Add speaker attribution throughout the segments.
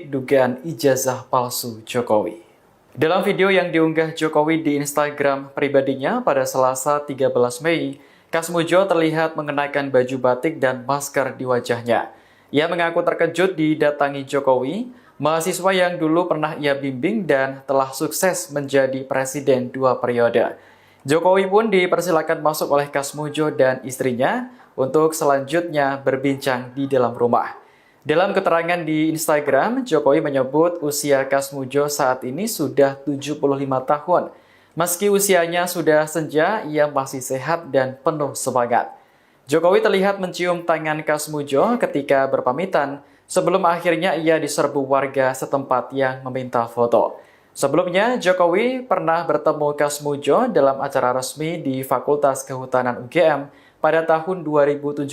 Speaker 1: polemik dugaan ijazah palsu Jokowi. Dalam video yang diunggah Jokowi di Instagram pribadinya pada Selasa 13 Mei, Kasmujo terlihat mengenakan baju batik dan masker di wajahnya. Ia mengaku terkejut didatangi Jokowi, mahasiswa yang dulu pernah ia bimbing dan telah sukses menjadi presiden 2 periode. Jokowi pun dipersilakan masuk oleh Kasmujo dan istrinya untuk selanjutnya berbincang di dalam rumah. Dalam keterangan di Instagram, Jokowi menyebut usia Kasmujo saat ini sudah 75 tahun. Meski usianya sudah senja, ia masih sehat dan penuh semangat. Jokowi terlihat mencium tangan Kasmujo ketika berpamitan, sebelum akhirnya ia diserbu warga setempat yang meminta foto. Sebelumnya, Jokowi pernah bertemu Kasmujo dalam acara resmi di Fakultas Kehutanan UGM pada tahun 2017.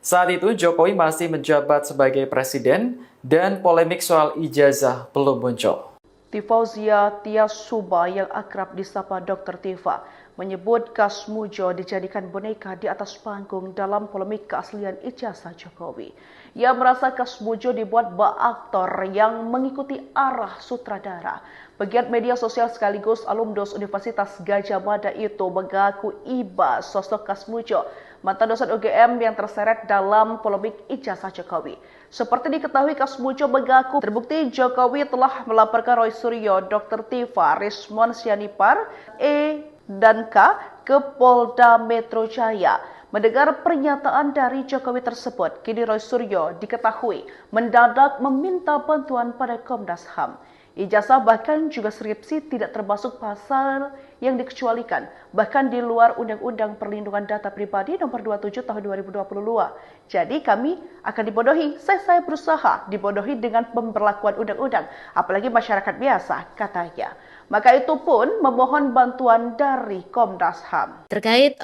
Speaker 1: Saat itu, Jokowi masih menjabat sebagai presiden dan polemik soal ijazah belum muncul.
Speaker 2: Tifauzia Tiasuba yang akrab disapa Dr. Tifa menyebut Kasmujo dijadikan boneka di atas panggung dalam polemik keaslian ijazah Jokowi. Ia merasa Kasmujo dibuat bak aktor yang mengikuti arah sutradara. Pegiat media sosial sekaligus alumnus Universitas Gadjah Mada itu mengaku iba sosok Kasmujo, mantan dosen UGM yang terseret dalam polemik ijazah Jokowi. Seperti diketahui, Kasmujo mengaku terbukti Jokowi telah melaporkan Roy Suryo, Dr. Tifa, Rismon Sianipar, E dan K ke Polda Metro Jaya. Mendengar pernyataan dari Jokowi tersebut, kini Roy Suryo diketahui mendadak meminta bantuan pada Komnas HAM. Ijazah bahkan juga skripsi tidak termasuk pasal yang dikecualikan, bahkan di luar Undang-Undang Perlindungan Data Pribadi Nomor 27 Tahun 2022. Jadi kami akan dibodohi, saya berusaha dibodohi dengan pemberlakuan undang-undang, apalagi masyarakat biasa, katanya. Maka itu pun memohon bantuan dari Komnas HAM.
Speaker 3: Terkait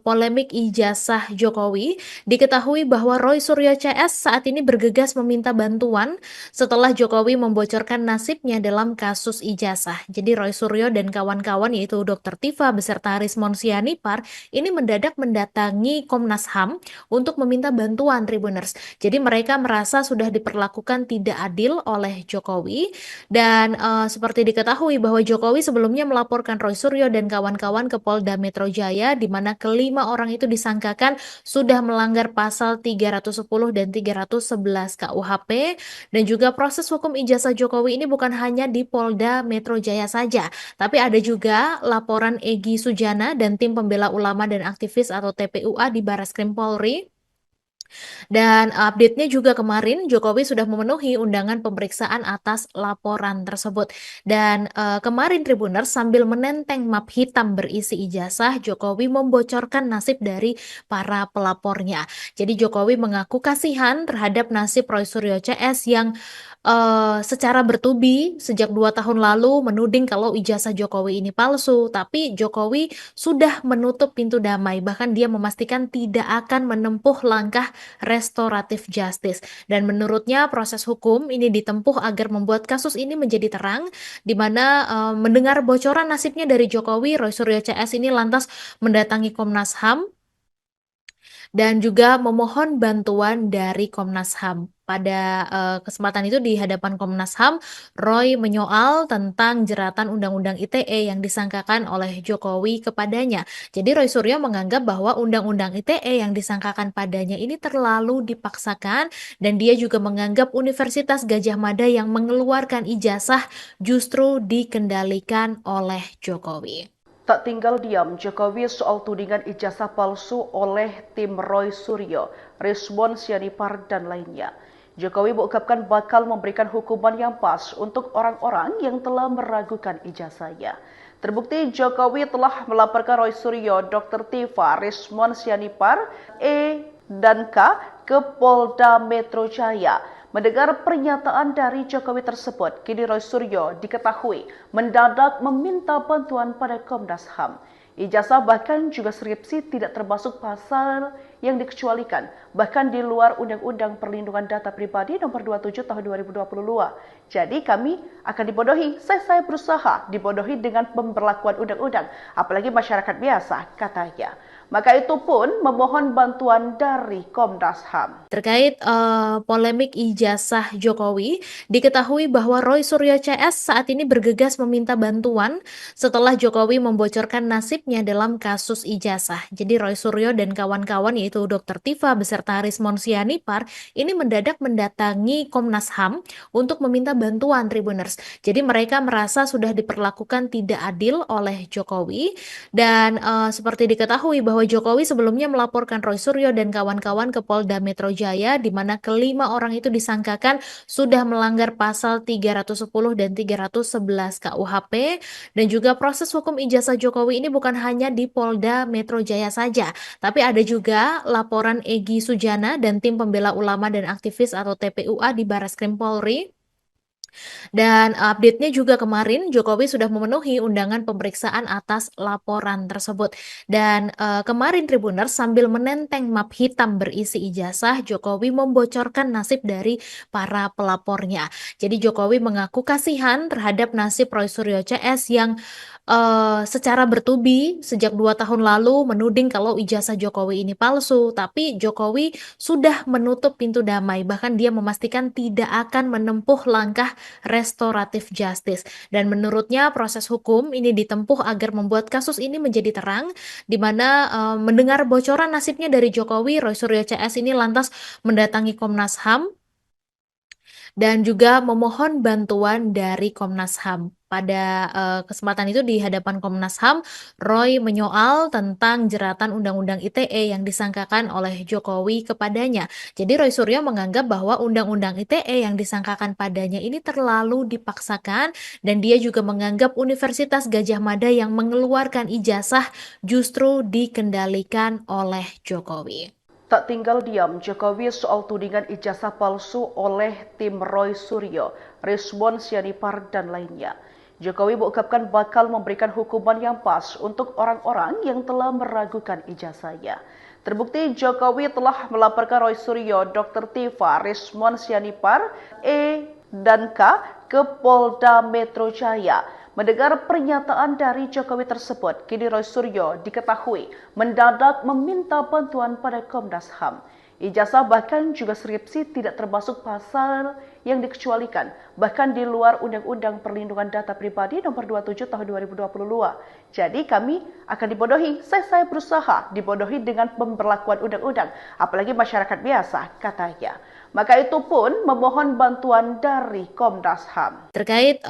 Speaker 3: polemik ijazah Jokowi, diketahui bahwa Roy Suryo CS saat ini bergegas meminta bantuan setelah Jokowi membocorkan nasibnya dalam kasus ijazah. Jadi Roy Suryo dan kawan-kawan yaitu Dr. Tifa beserta Rismon Sianipar ini mendadak mendatangi Komnas HAM untuk meminta bantuan Tribuners. Jadi mereka merasa sudah diperlakukan tidak adil oleh Jokowi dan seperti diketahui bahwa Jokowi sebelumnya melaporkan Roy Suryo dan kawan-kawan ke Polda Metro Jaya di mana kelima orang itu disangkakan sudah melanggar pasal 310 dan 311 KUHP dan juga proses hukum ijazah Jokowi ini bukan hanya di Polda Metro Jaya saja, tapi ada juga laporan Egy Sujana dan tim pembela ulama dan aktivis atau TPUA di Barreskrim Polri. Dan update-nya juga kemarin Jokowi sudah memenuhi undangan pemeriksaan atas laporan tersebut. Dan kemarin Tribuners sambil menenteng map hitam berisi ijazah, Jokowi membocorkan nasib dari para pelapornya. Jadi Jokowi mengaku kasihan terhadap nasib Roy Suryo CS yang secara bertubi sejak 2 tahun lalu menuding kalau ijazah Jokowi ini palsu, tapi Jokowi sudah menutup pintu damai, bahkan dia memastikan tidak akan menempuh langkah restoratif justice. Dan menurutnya proses hukum ini ditempuh agar membuat kasus ini menjadi terang, di mana mendengar bocoran nasibnya dari Jokowi, Roy Suryo CS ini lantas mendatangi Komnas HAM dan juga memohon bantuan dari Komnas HAM. Pada kesempatan itu di hadapan Komnas HAM, Roy menyoal tentang jeratan Undang-Undang ITE yang disangkakan oleh Jokowi kepadanya. Jadi Roy Suryo menganggap bahwa Undang-Undang ITE yang disangkakan padanya ini terlalu dipaksakan dan dia juga menganggap Universitas Gadjah Mada yang mengeluarkan ijazah justru dikendalikan oleh Jokowi.
Speaker 2: Tak tinggal diam Jokowi soal tudingan ijazah palsu oleh tim Roy Suryo, Rismon Sianipar dan lainnya. Jokowi mengungkapkan bakal memberikan hukuman yang pas untuk orang-orang yang telah meragukan ijazahnya. Terbukti Jokowi telah melaporkan Roy Suryo, Dr. Tifa, Rismon Sianipar, E dan K ke Polda Metro Jaya. Mendengar pernyataan dari Jokowi tersebut, kini Roy Suryo diketahui mendadak meminta bantuan pada Komnas HAM. Ijazah bahkan juga skripsi tidak termasuk pasal yang dikecualikan, bahkan di luar Undang-Undang Perlindungan Data Pribadi Nomor 27 Tahun 2022. Jadi kami akan dibodohi, saya berusaha dibodohi dengan pemberlakuan undang-undang, apalagi masyarakat biasa, katanya. Maka itu pun memohon bantuan dari Komnas HAM.
Speaker 3: Terkait polemik ijazah Jokowi, diketahui bahwa Roy Suryo CS saat ini bergegas meminta bantuan setelah Jokowi membocorkan nasibnya dalam kasus ijazah. Jadi Roy Suryo dan kawan-kawan yaitu Dr. Tifa beserta Rismon Sianipar ini mendadak mendatangi Komnas HAM untuk meminta bantuan Tribuners. Jadi mereka merasa sudah diperlakukan tidak adil oleh Jokowi dan seperti diketahui bahwa Jokowi sebelumnya melaporkan Roy Suryo dan kawan-kawan ke Polda Metro Jaya di mana kelima orang itu disangkakan sudah melanggar pasal 310 dan 311 KUHP dan juga proses hukum ijazah Jokowi ini bukan hanya di Polda Metro Jaya saja, tapi ada juga laporan Egy Sujana dan tim pembela ulama dan aktivis atau TPUA di Barreskrim Polri. Dan update-nya juga kemarin Jokowi sudah memenuhi undangan pemeriksaan atas laporan tersebut. Dan kemarin Tribuners sambil menenteng map hitam berisi ijazah, Jokowi membocorkan nasib dari para pelapornya. Jadi Jokowi mengaku kasihan terhadap nasib Roy Suryo CS yang secara bertubi sejak 2 tahun lalu menuding kalau ijazah Jokowi ini palsu, tapi Jokowi sudah menutup pintu damai, bahkan dia memastikan tidak akan menempuh langkah restoratif justice. Dan menurutnya proses hukum ini ditempuh agar membuat kasus ini menjadi terang, di mana mendengar bocoran nasibnya dari Jokowi, Roy Suryo CS ini lantas mendatangi Komnas HAM dan juga memohon bantuan dari Komnas HAM. Pada kesempatan itu di hadapan Komnas HAM, Roy menyoal tentang jeratan Undang-Undang ITE yang disangkakan oleh Jokowi kepadanya. Jadi Roy Suryo menganggap bahwa Undang-Undang ITE yang disangkakan padanya ini terlalu dipaksakan dan dia juga menganggap Universitas Gadjah Mada yang mengeluarkan ijazah justru dikendalikan oleh Jokowi.
Speaker 2: Tak tinggal diam Jokowi soal tudingan ijazah palsu oleh tim Roy Suryo, Rismon Sianipar dan lainnya. Jokowi mengungkapkan bakal memberikan hukuman yang pas untuk orang-orang yang telah meragukan ijazahnya. Terbukti Jokowi telah melaporkan Roy Suryo, Dr. Tifa, Rismon Sianipar, E dan K ke Polda Metro Jaya. Mendengar pernyataan dari Jokowi tersebut, kini Roy Suryo diketahui mendadak meminta bantuan pada Komnas HAM. Ijazah bahkan juga skripsi tidak termasuk pasal yang dikecualikan, bahkan di luar Undang-Undang Perlindungan Data Pribadi Nomor 27 Tahun 2022. Jadi kami akan dibodohi, saya berusaha dibodohi dengan pemberlakuan undang-undang, apalagi masyarakat biasa, katanya. Maka itu pun memohon bantuan dari Komnas HAM.
Speaker 3: Terkait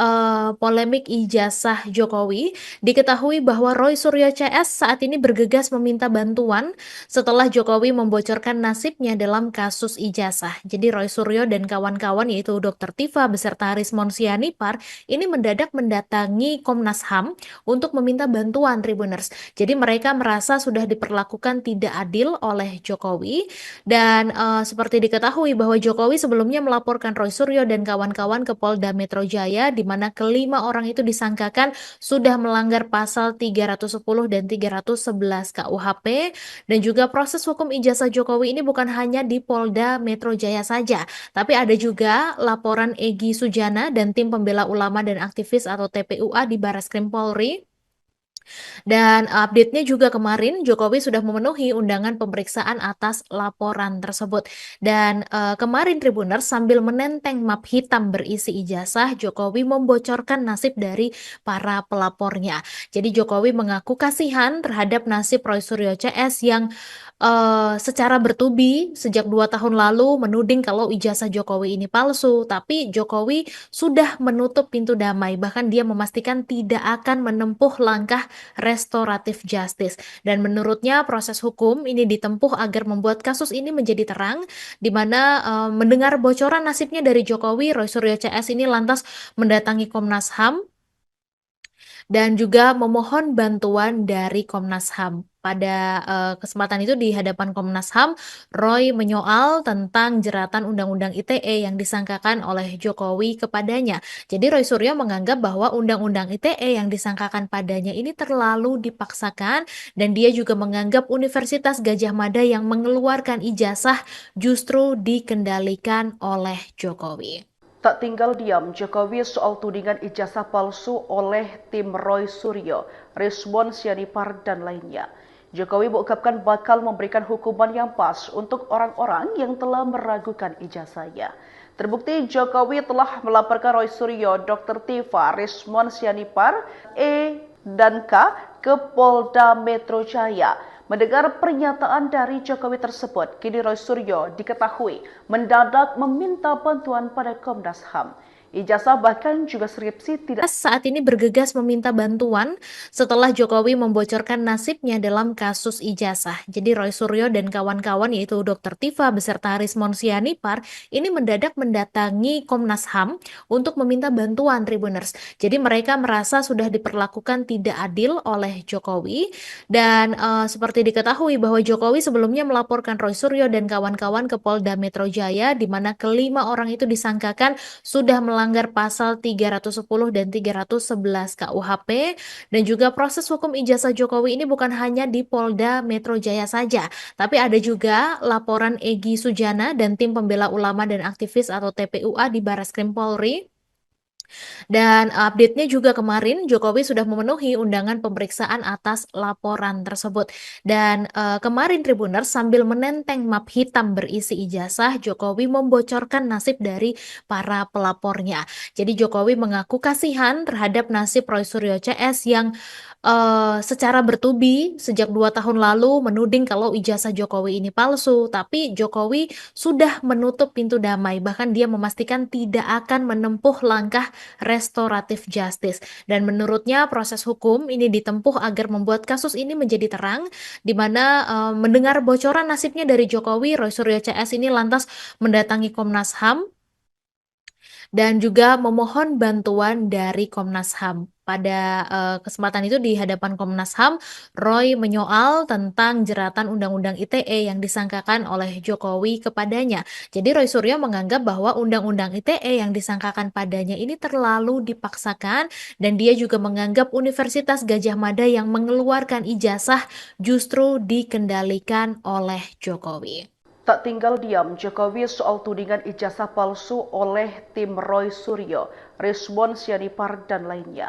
Speaker 3: polemik ijazah Jokowi, diketahui bahwa Roy Suryo CS saat ini bergegas meminta bantuan setelah Jokowi membocorkan nasibnya dalam kasus ijazah. Jadi Roy Suryo dan kawan-kawan yaitu Dr. Tifa beserta Rismon Sianipar ini mendadak mendatangi Komnas HAM untuk meminta bantuan Tribuners. Jadi mereka merasa sudah diperlakukan tidak adil oleh Jokowi dan seperti diketahui bahwa Jokowi sebelumnya melaporkan Roy Suryo dan kawan-kawan ke Polda Metro Jaya di mana kelima orang itu disangkakan sudah melanggar pasal 310 dan 311 KUHP dan juga proses hukum ijazah Jokowi ini bukan hanya di Polda Metro Jaya saja, tapi ada juga laporan Egy Sujana dan tim pembela ulama dan aktivis atau TPUA di Barreskrim Polri. Dan update-nya juga kemarin Jokowi sudah memenuhi undangan pemeriksaan atas laporan tersebut. Dan kemarin Tribuners sambil menenteng map hitam berisi ijazah, Jokowi membocorkan nasib dari para pelapornya. Jadi Jokowi mengaku kasihan terhadap nasib Roy Suryo CS yang secara bertubi sejak 2 tahun lalu menuding kalau ijazah Jokowi ini palsu, tapi Jokowi sudah menutup pintu damai, bahkan dia memastikan tidak akan menempuh langkah restoratif justice. Dan menurutnya proses hukum ini ditempuh agar membuat kasus ini menjadi terang, di mana mendengar bocoran nasibnya dari Jokowi, Roy Suryo CS ini lantas mendatangi Komnas HAM dan juga memohon bantuan dari Komnas HAM. Pada kesempatan itu di hadapan Komnas HAM, Roy menyoal tentang jeratan Undang-Undang ITE yang disangkakan oleh Jokowi kepadanya. Jadi Roy Suryo menganggap bahwa Undang-Undang ITE yang disangkakan padanya ini terlalu dipaksakan dan dia juga menganggap Universitas Gadjah Mada yang mengeluarkan ijazah justru dikendalikan oleh Jokowi.
Speaker 2: Tak tinggal diam Jokowi soal tudingan ijazah palsu oleh tim Roy Suryo, Rizwan Sianipar dan lainnya. Jokowi mengungkapkan bakal memberikan hukuman yang pas untuk orang-orang yang telah meragukan ijazahnya. Terbukti Jokowi telah melaporkan Roy Suryo, Dr. Tifa, Rizwan Sianipar, E dan K ke Polda Metro Jaya. Mendengar pernyataan dari Jokowi tersebut, kini Roy Suryo diketahui mendadak meminta bantuan pada Komnas HAM. Ijazah bahkan juga skripsi tidak
Speaker 3: saat ini bergegas meminta bantuan setelah Jokowi membocorkan nasibnya dalam kasus ijazah. Jadi Roy Suryo dan kawan-kawan yaitu Dr. Tifa beserta Rizwan Sianipar ini mendadak mendatangi Komnas HAM untuk meminta bantuan Tribuners. Jadi mereka merasa sudah diperlakukan tidak adil oleh Jokowi dan seperti diketahui bahwa Jokowi sebelumnya melaporkan Roy Suryo dan kawan-kawan ke Polda Metro Jaya di mana kelima orang itu disangkakan sudah melanggar pasal 310 dan 311 KUHP dan juga proses hukum ijazah Jokowi ini bukan hanya di Polda Metro Jaya saja, tapi ada juga laporan Egy Sujana dan tim pembela ulama dan aktivis atau TPUA di Barreskrim Polri. Dan update-nya juga kemarin Jokowi sudah memenuhi undangan pemeriksaan atas laporan tersebut. Dan kemarin Tribuners sambil menenteng map hitam berisi ijazah, Jokowi membocorkan nasib dari para pelapornya. Jadi Jokowi mengaku kasihan terhadap nasib Roy Suryo CS yang secara bertubi sejak 2 tahun lalu menuding kalau ijazah Jokowi ini palsu, tapi Jokowi sudah menutup pintu damai, bahkan dia memastikan tidak akan menempuh langkah restoratif justice. Dan menurutnya proses hukum ini ditempuh agar membuat kasus ini menjadi terang, di mana mendengar bocoran nasibnya dari Jokowi, Roy Suryo CS ini lantas mendatangi Komnas HAM dan juga memohon bantuan dari Komnas HAM. Pada kesempatan itu di hadapan Komnas HAM, Roy menyoal tentang jeratan Undang-Undang ITE yang disangkakan oleh Jokowi kepadanya. Jadi Roy Suryo menganggap bahwa Undang-Undang ITE yang disangkakan padanya ini terlalu dipaksakan dan dia juga menganggap Universitas Gadjah Mada yang mengeluarkan ijazah justru dikendalikan oleh Jokowi.
Speaker 2: Tak tinggal diam Jokowi soal tudingan ijazah palsu oleh tim Roy Suryo, Rizwan Sianipar dan lainnya.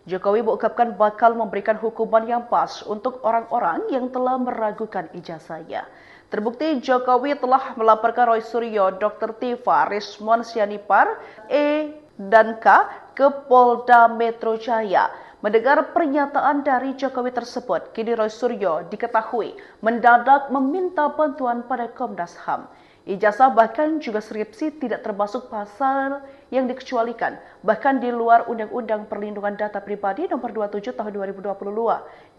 Speaker 2: Jokowi mengungkapkan bakal memberikan hukuman yang pas untuk orang-orang yang telah meragukan ijazahnya. Terbukti Jokowi telah melaporkan Roy Suryo, Dr. Tifa, Rizwan Sianipar, E dan K ke Polda Metro Jaya. Mendengar pernyataan dari Jokowi tersebut, kini Roy Suryo diketahui mendadak meminta bantuan pada Komnas HAM. Ijazah bahkan juga skripsi tidak termasuk pasal yang dikecualikan, bahkan di luar Undang-Undang Perlindungan Data Pribadi Nomor 27 Tahun 2022.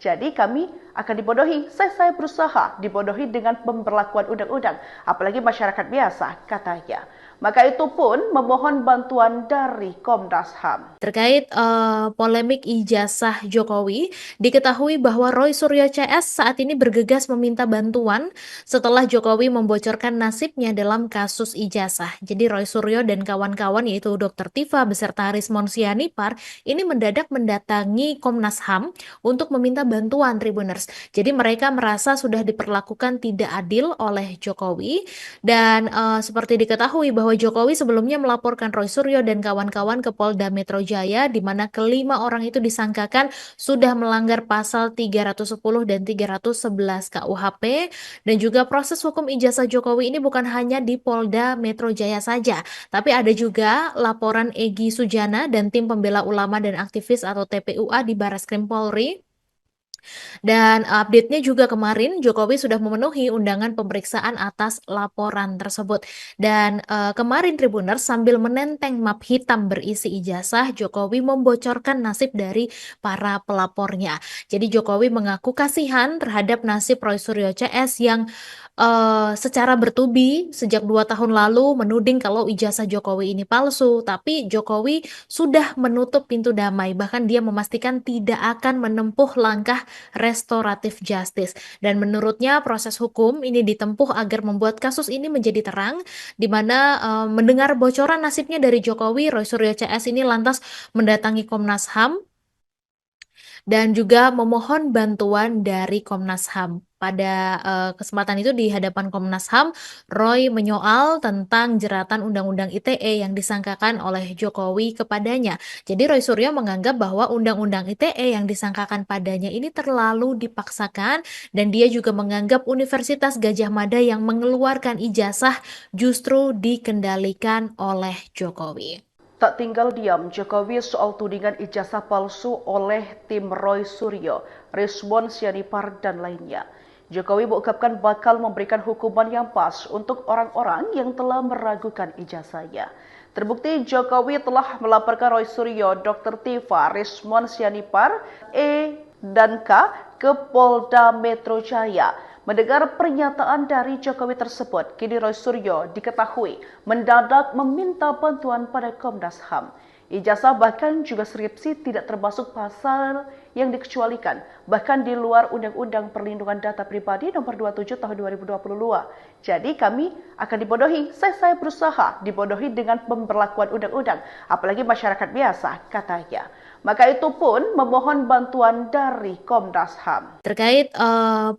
Speaker 2: Jadi kami akan dibodohi, saya berusaha dibodohi dengan pemberlakuan undang-undang, apalagi masyarakat biasa, katanya. Maka itu pun memohon bantuan dari Komnas HAM.
Speaker 3: Terkait polemik ijazah Jokowi, diketahui bahwa Roy Suryo CS saat ini bergegas meminta bantuan setelah Jokowi membocorkan nasibnya dalam kasus ijazah. Jadi Roy Suryo dan kawan-kawan yaitu Dr. Tifa beserta Rizwan Sianipar ini mendadak mendatangi Komnas HAM untuk meminta bantuan Tribuners. Jadi mereka merasa sudah diperlakukan tidak adil oleh Jokowi dan seperti diketahui bahwa Jokowi sebelumnya melaporkan Roy Suryo dan kawan-kawan ke Polda Metro Jaya di mana kelima orang itu disangkakan sudah melanggar pasal 310 dan 311 KUHP dan juga proses hukum ijazah Jokowi ini bukan hanya di Polda Metro Jaya saja, tapi ada juga laporan Egy Sujana dan tim pembela ulama dan aktivis atau TPUA di Barreskrim Polri. Dan update-nya juga kemarin Jokowi sudah memenuhi undangan pemeriksaan atas laporan tersebut. Dan kemarin Tribuners sambil menenteng map hitam berisi ijazah, Jokowi membocorkan nasib dari para pelapornya. Jadi Jokowi mengaku kasihan terhadap nasib Roy Suryo CS yang secara bertubi sejak 2 tahun lalu menuding kalau ijazah Jokowi ini palsu, tapi Jokowi sudah menutup pintu damai, bahkan dia memastikan tidak akan menempuh langkah restoratif justice. Dan menurutnya proses hukum ini ditempuh agar membuat kasus ini menjadi terang, di mana mendengar bocoran nasibnya dari Jokowi, Roy Suryo CS ini lantas mendatangi Komnas HAM dan juga memohon bantuan dari Komnas HAM. Pada kesempatan itu di hadapan Komnas HAM, Roy menyoal tentang jeratan Undang-Undang ITE yang disangkakan oleh Jokowi kepadanya. Jadi Roy Suryo menganggap bahwa Undang-Undang ITE yang disangkakan padanya ini terlalu dipaksakan, dan dia juga menganggap Universitas Gadjah Mada yang mengeluarkan ijazah justru dikendalikan oleh Jokowi.
Speaker 2: Tak tinggal diam Jokowi soal tudingan ijazah palsu oleh tim Roy Suryo, Rizwan Sianipar dan lainnya. Jokowi mengungkapkan bakal memberikan hukuman yang pas untuk orang-orang yang telah meragukan ijazahnya. Terbukti Jokowi telah melaporkan Roy Suryo, Dr. Tifa, Rizwan Sianipar, E dan K ke Polda Metro Jaya. Mendengar pernyataan dari Jokowi tersebut, kini Roy Suryo diketahui mendadak meminta bantuan pada Komnas HAM. Ijazah bahkan juga skripsi tidak termasuk pasal yang dikecualikan, bahkan di luar Undang-Undang Perlindungan Data Pribadi Nomor 27 Tahun 2022. Jadi kami akan dibodohi, saya berusaha dibodohi dengan pemberlakuan undang-undang, apalagi masyarakat biasa, katanya. Maka itu pun memohon bantuan dari Komnas HAM.
Speaker 3: Terkait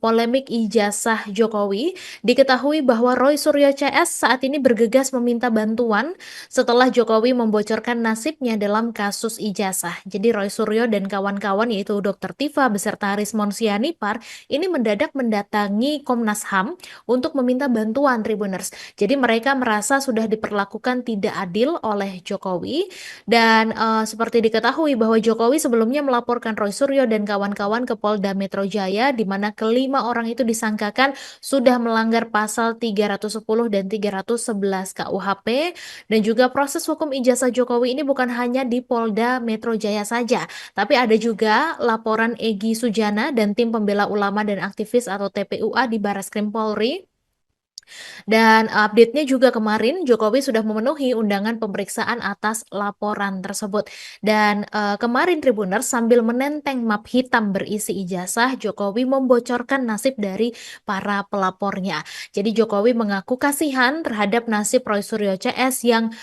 Speaker 3: polemik ijazah Jokowi, diketahui bahwa Roy Suryo CS saat ini bergegas meminta bantuan setelah Jokowi membocorkan nasibnya dalam kasus ijazah. Jadi Roy Suryo dan kawan-kawan yaitu Dr. Tifa beserta Rizwan Sianipar ini mendadak mendatangi Komnas HAM untuk meminta bantuan Tribuners. Jadi mereka merasa sudah diperlakukan tidak adil oleh Jokowi, dan seperti diketahui bahwa Jokowi sebelumnya melaporkan Roy Suryo dan kawan-kawan ke Polda Metro Jaya, di mana kelima orang itu disangkakan sudah melanggar pasal 310 dan 311 KUHP, dan juga proses hukum ijazah Jokowi ini bukan hanya di Polda Metro Jaya saja, tapi ada juga laporan Egy Sujana dan tim pembela ulama dan aktivis atau TPUA di Barreskrim Polri. Dan update-nya juga kemarin Jokowi sudah memenuhi undangan pemeriksaan atas laporan tersebut. Dan kemarin Tribuners sambil menenteng map hitam berisi ijazah, Jokowi membocorkan nasib dari para pelapornya. Jadi Jokowi mengaku kasihan terhadap nasib Roy Suryo CS yang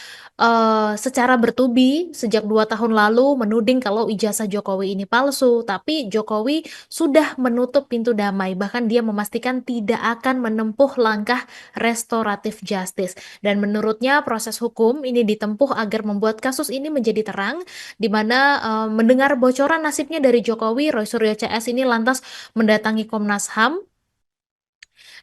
Speaker 3: secara bertubi sejak 2 tahun lalu menuding kalau ijazah Jokowi ini palsu, tapi Jokowi sudah menutup pintu damai, bahkan dia memastikan tidak akan menempuh langkah restoratif justice. Dan menurutnya proses hukum ini ditempuh agar membuat kasus ini menjadi terang, di mana mendengar bocoran nasibnya dari Jokowi, Roy Suryo CS ini lantas mendatangi Komnas HAM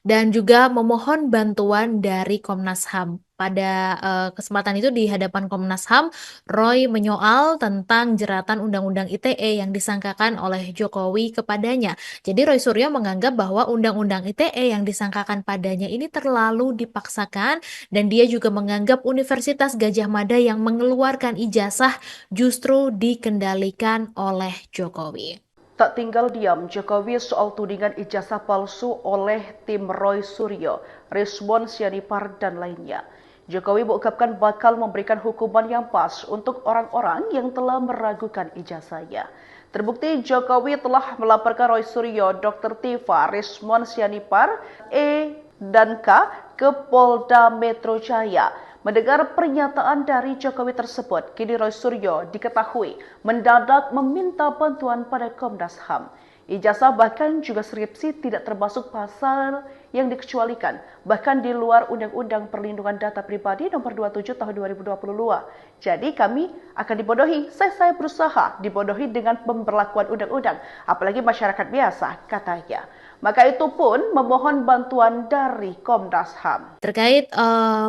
Speaker 3: dan juga memohon bantuan dari Komnas HAM. Pada kesempatan itu di hadapan Komnas HAM, Roy menyoal tentang jeratan Undang-Undang ITE yang disangkakan oleh Jokowi kepadanya. Jadi Roy Suryo menganggap bahwa Undang-Undang ITE yang disangkakan padanya ini terlalu dipaksakan, dan dia juga menganggap Universitas Gadjah Mada yang mengeluarkan ijazah justru dikendalikan oleh Jokowi.
Speaker 2: Tak tinggal diam Jokowi soal tudingan ijazah palsu oleh tim Roy Suryo, Rizwan Sianipar dan lainnya. Jokowi mengungkapkan bakal memberikan hukuman yang pas untuk orang-orang yang telah meragukan ijazahnya. Terbukti Jokowi telah melaporkan Roy Suryo, Dr. Tifa, Rizwan Sianipar, E dan K ke Polda Metro Jaya. Mendengar pernyataan dari Jokowi tersebut, kini Roy Suryo diketahui mendadak meminta bantuan pada Komnas HAM. Ijazah bahkan juga skripsi tidak termasuk pasal yang dikecualikan, bahkan di luar Undang-Undang Perlindungan Data Pribadi Nomor 27 Tahun 2022. Jadi kami akan dibodohi, saya berusaha dibodohi dengan pemberlakuan undang-undang, apalagi masyarakat biasa, katanya. Maka itu pun memohon bantuan dari Komnas HAM.
Speaker 3: Terkait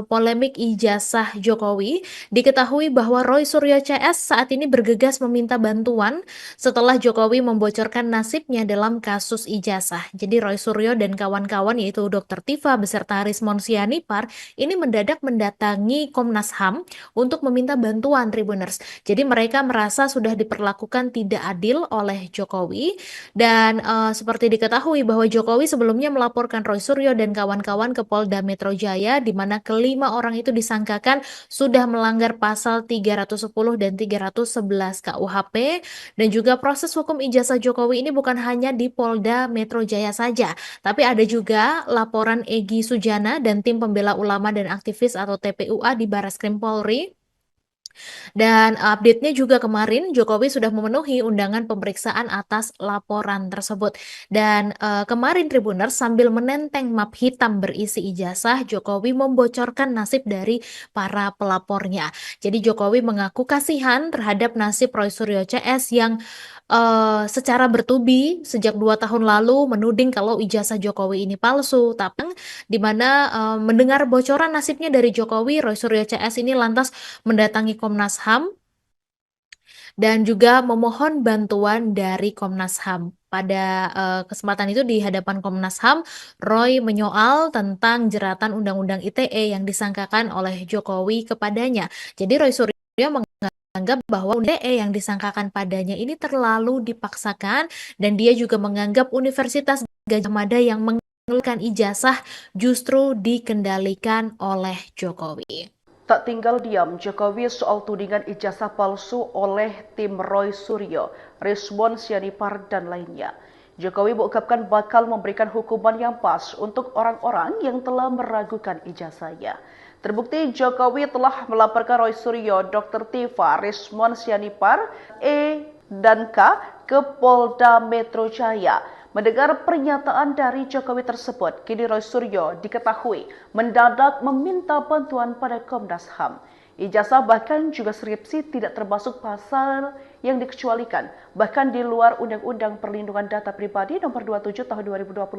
Speaker 3: polemik ijazah Jokowi, diketahui bahwa Roy Suryo CS saat ini bergegas meminta bantuan setelah Jokowi membocorkan nasibnya dalam kasus ijazah. Jadi Roy Suryo dan kawan-kawan yaitu yaitu Dr. Tifa beserta Rismon Sianipar ini mendadak mendatangi Komnas HAM untuk meminta bantuan Tribuners. Jadi mereka merasa sudah diperlakukan tidak adil oleh Jokowi dan seperti diketahui bahwa Jokowi sebelumnya melaporkan Roy Suryo dan kawan-kawan ke Polda Metro Jaya di mana kelima orang itu disangkakan sudah melanggar pasal 310 dan 311 KUHP dan juga proses hukum ijazah Jokowi ini bukan hanya di Polda Metro Jaya saja, tapi ada juga laporan Egy Sujana dan tim pembela ulama dan aktivis atau TPUA di Barreskrim Polri. Dan update-nya juga kemarin Jokowi sudah memenuhi undangan pemeriksaan atas laporan tersebut. Dan kemarin Tribuners sambil menenteng map hitam berisi ijazah, Jokowi membocorkan nasib dari para pelapornya. Jadi Jokowi mengaku kasihan terhadap nasib Roy Suryo CS yang secara bertubi sejak 2 tahun lalu menuding kalau ijazah Jokowi ini palsu. Tapi di mana mendengar bocoran nasibnya dari Jokowi, Roy Suryo CS ini lantas mendatangi Komnas HAM dan juga memohon bantuan dari Komnas HAM. Pada kesempatan itu di hadapan Komnas HAM, Roy menyoal tentang jeratan Undang-Undang ITE yang disangkakan oleh Jokowi kepadanya. Jadi Roy Suryo menganggap bahwa ITE yang disangkakan padanya ini terlalu dipaksakan dan dia juga menganggap Universitas Gadjah Mada yang mengeluarkan ijazah justru dikendalikan oleh Jokowi.
Speaker 2: Tak tinggal diam Jokowi soal tudingan ijazah palsu oleh tim Roy Suryo, Rismon Sianipar dan lainnya. Jokowi mengungkapkan bakal memberikan hukuman yang pas untuk orang-orang yang telah meragukan ijazahnya. Terbukti Jokowi telah melaporkan Roy Suryo, Dr. Tifa, Rismon Sianipar, E dan K ke Polda Metro Jaya. Mendengar pernyataan dari Jokowi tersebut, kini Roy Suryo diketahui mendadak meminta bantuan pada Komnas HAM. Ijazah bahkan juga skripsi tidak termasuk pasal yang dikecualikan, bahkan di luar Undang-Undang Perlindungan Data Pribadi Nomor 27 Tahun 2022.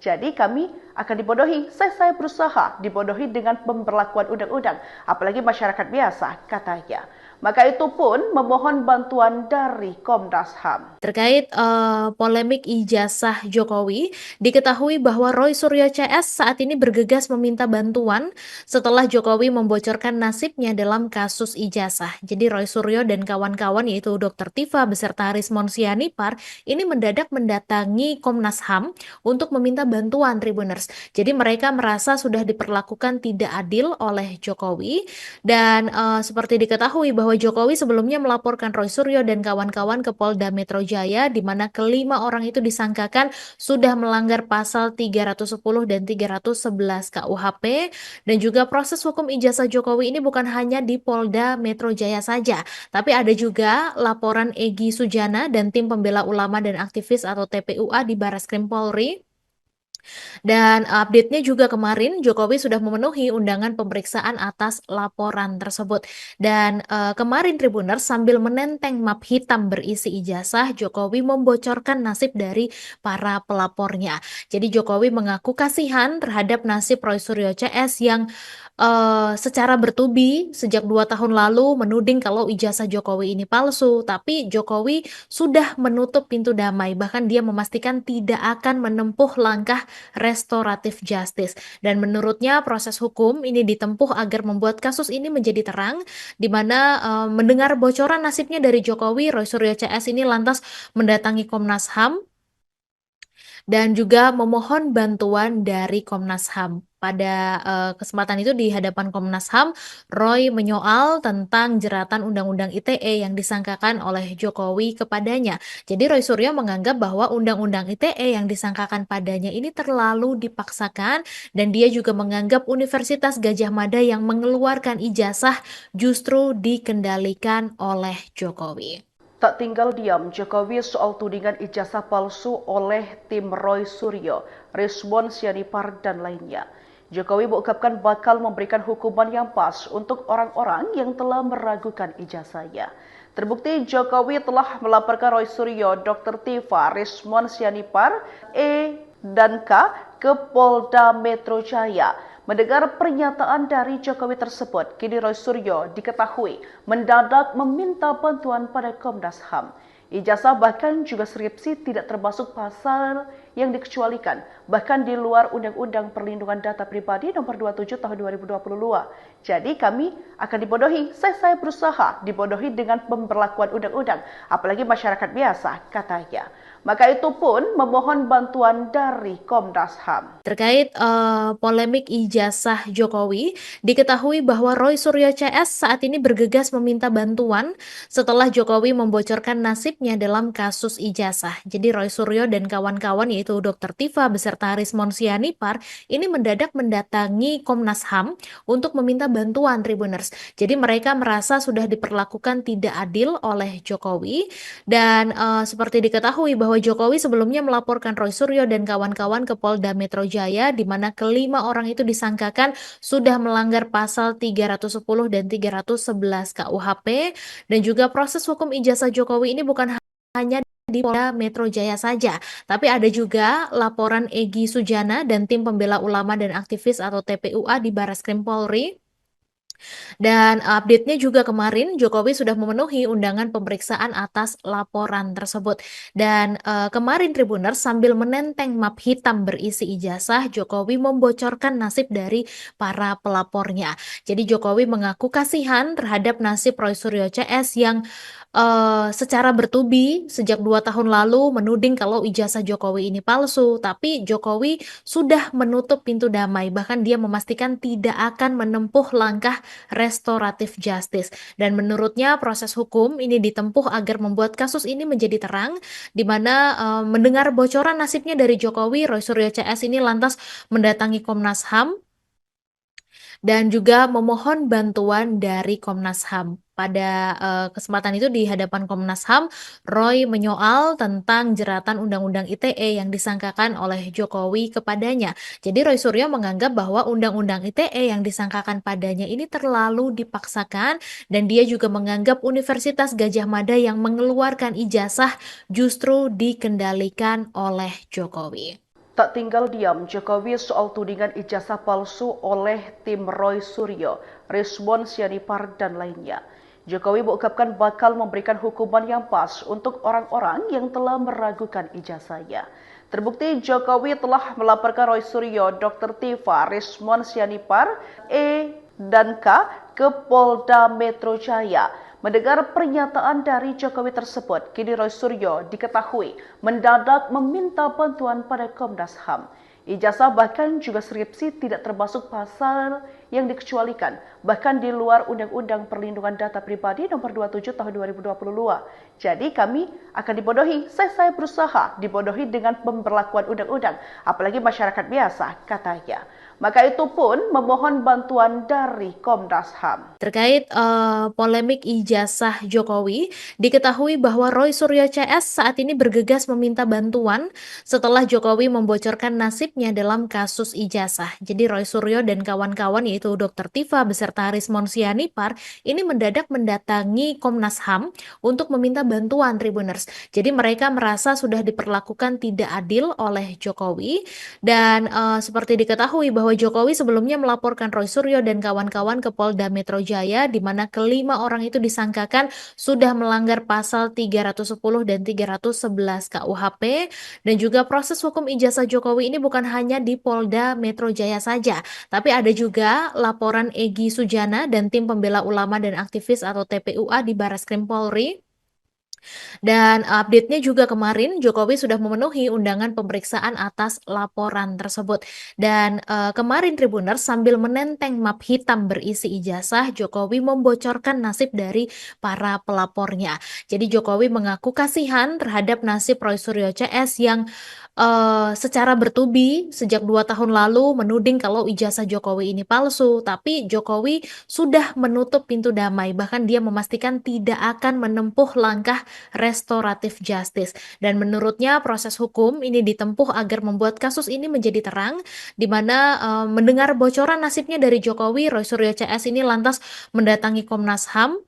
Speaker 2: Jadi kami akan dibodohi, saya berusaha dibodohi dengan pemberlakuan undang-undang, apalagi masyarakat biasa, katanya. Maka itu pun memohon bantuan dari Komnas HAM.
Speaker 3: Terkait polemik ijazah Jokowi, diketahui bahwa Roy Suryo CS saat ini bergegas meminta bantuan setelah Jokowi membocorkan nasibnya dalam kasus ijazah. Jadi Roy Suryo dan kawan-kawan yaitu Dr. Tifa beserta Rismon Sianipar ini mendadak mendatangi Komnas HAM untuk meminta bantuan Tribuners. Jadi mereka merasa sudah diperlakukan tidak adil oleh Jokowi dan seperti diketahui bahwa Jokowi sebelumnya melaporkan Roy Suryo dan kawan-kawan ke Polda Metro Jaya di mana kelima orang itu disangkakan sudah melanggar pasal 310 dan 311 KUHP dan juga proses hukum ijazah Jokowi ini bukan hanya di Polda Metro Jaya saja, tapi ada juga laporan Egy Sujana dan tim pembela ulama dan aktivis atau TPUA di Barreskrim Polri. Dan update-nya juga kemarin Jokowi sudah memenuhi undangan pemeriksaan atas laporan tersebut. Dan kemarin Tribuners sambil menenteng map hitam berisi ijazah, Jokowi membocorkan nasib dari para pelapornya. Jadi Jokowi mengaku kasihan terhadap nasib Roy Suryo CS yang secara bertubi sejak 2 tahun lalu menuding kalau ijazah Jokowi ini palsu. Tapi Jokowi sudah menutup pintu damai, bahkan dia memastikan tidak akan menempuh langkah restoratif justice. Dan menurutnya proses hukum ini ditempuh agar membuat kasus ini menjadi terang, di mana mendengar bocoran nasibnya dari Jokowi, Roy Suryo CS ini lantas mendatangi Komnas HAM dan juga memohon bantuan dari Komnas HAM. Pada kesempatan itu di hadapan Komnas HAM, Roy menyoal tentang jeratan Undang-Undang ITE yang disangkakan oleh Jokowi kepadanya. Jadi Roy Suryo menganggap bahwa Undang-Undang ITE yang disangkakan padanya ini terlalu dipaksakan dan dia juga menganggap Universitas Gadjah Mada yang mengeluarkan ijazah justru dikendalikan oleh Jokowi.
Speaker 2: Tak tinggal diam Jokowi soal tudingan ijazah palsu oleh tim Roy Suryo, Rismon Sianipar dan lainnya. Jokowi mengungkapkan bakal memberikan hukuman yang pas untuk orang-orang yang telah meragukan ijazahnya. Terbukti Jokowi telah melaporkan Roy Suryo, Dr. Tifa, Rismon Sianipar, E dan K ke Polda Metro Jaya. Mendengar pernyataan dari Jokowi tersebut, kini Roy Suryo diketahui mendadak meminta bantuan pada Komnas HAM. Ijazah bahkan juga skripsi tidak termasuk pasal yang dikecualikan, bahkan di luar Undang-Undang Perlindungan Data Pribadi Nomor 27 Tahun 2022. Jadi kami akan dibodohi, saya berusaha dibodohi dengan pemberlakuan undang-undang, apalagi masyarakat biasa, katanya. Maka itu pun memohon bantuan dari Komnas HAM.
Speaker 3: Terkait polemik ijazah Jokowi, diketahui bahwa Roy Suryo CS saat ini bergegas meminta bantuan setelah Jokowi membocorkan nasibnya dalam kasus ijazah. Jadi Roy Suryo dan kawan-kawan yaitu Dr. Tifa beserta Rismon Sianipar ini mendadak mendatangi Komnas HAM untuk meminta bantuan Tribuners. Jadi mereka merasa sudah diperlakukan tidak adil oleh Jokowi dan seperti diketahui bahwa Jokowi sebelumnya melaporkan Roy Suryo dan kawan-kawan ke Polda Metro Jaya di mana kelima orang itu disangkakan sudah melanggar pasal 310 dan 311 KUHP dan juga proses hukum ijazah Jokowi ini bukan hanya di Polda Metro Jaya saja, tapi ada juga laporan Egy Sujana dan tim pembela ulama dan aktivis atau TPUA di Barreskrim Polri. Dan update-nya juga kemarin Jokowi sudah memenuhi undangan pemeriksaan atas laporan tersebut. Dan kemarin Tribuners sambil menenteng map hitam berisi ijazah, Jokowi membocorkan nasib dari para pelapornya. Jadi Jokowi mengaku kasihan terhadap nasib Roy Suryo CS yang secara bertubi sejak 2 tahun lalu menuding kalau ijazah Jokowi ini palsu, tapi Jokowi sudah menutup pintu damai, bahkan dia memastikan tidak akan menempuh langkah restoratif justice. Dan menurutnya proses hukum ini ditempuh agar membuat kasus ini menjadi terang, di mana mendengar bocoran nasibnya dari Jokowi, Roy Suryo CS ini lantas mendatangi Komnas HAM dan juga memohon bantuan dari Komnas HAM. Pada kesempatan itu di hadapan Komnas HAM, Roy menyoal tentang jeratan Undang-Undang ITE yang disangkakan oleh Jokowi kepadanya. Jadi Roy Suryo menganggap bahwa Undang-Undang ITE yang disangkakan padanya ini terlalu dipaksakan dan dia juga menganggap Universitas Gadjah Mada yang mengeluarkan ijazah justru dikendalikan oleh Jokowi.
Speaker 2: Tak tinggal diam Jokowi soal tudingan ijazah palsu oleh tim Roy Suryo, Rismon Sianipar dan lainnya. Jokowi mengungkapkan bakal memberikan hukuman yang pas untuk orang-orang yang telah meragukan ijazahnya. Terbukti Jokowi telah melaporkan Roy Suryo, Dr. Tifa, Rismon Sianipar, E dan K ke Polda Metro Jaya. Mendengar pernyataan dari Jokowi tersebut, kini Roy Suryo diketahui mendadak meminta bantuan pada Komnas HAM. Ijazah bahkan juga skripsi tidak termasuk pasal yang dikecualikan, bahkan di luar Undang-Undang Perlindungan Data Pribadi Nomor 27 Tahun 2022. Jadi kami akan dibodohi, saya berusaha dibodohi dengan pemberlakuan undang-undang, apalagi masyarakat biasa, katanya. Maka itu pun memohon bantuan dari Komnas HAM.
Speaker 3: Terkait polemik ijazah Jokowi, diketahui bahwa Roy Suryo CS saat ini bergegas meminta bantuan setelah Jokowi membocorkan nasibnya dalam kasus ijazah. Jadi Roy Suryo dan kawan-kawan yaitu Dr. Tifa beserta Rismon Sianipar ini mendadak mendatangi Komnas HAM untuk meminta bantuan Tribuners. Jadi mereka merasa sudah diperlakukan tidak adil oleh Jokowi dan seperti diketahui bahwa Jokowi sebelumnya melaporkan Roy Suryo dan kawan-kawan ke Polda Metro Jaya di mana kelima orang itu disangkakan sudah melanggar pasal 310 dan 311 KUHP dan juga proses hukum ijazah Jokowi ini bukan hanya di Polda Metro Jaya saja, tapi ada juga laporan Egy Sujana dan tim pembela ulama dan aktivis atau TPUA di Barreskrim Polri. Dan update-nya juga kemarin Jokowi sudah memenuhi undangan pemeriksaan atas laporan tersebut. Dan kemarin Tribuners sambil menenteng map hitam berisi ijazah, Jokowi membocorkan nasib dari para pelapornya. Jadi Jokowi mengaku kasihan terhadap nasib Roy Suryo CS yang secara bertubi sejak 2 tahun lalu menuding kalau ijazah Jokowi ini palsu, tapi Jokowi sudah menutup pintu damai, bahkan dia memastikan tidak akan menempuh langkah restoratif justice. Dan menurutnya proses hukum ini ditempuh agar membuat kasus ini menjadi terang, di mana mendengar bocoran nasibnya dari Jokowi, Roy Suryo CS ini lantas mendatangi Komnas HAM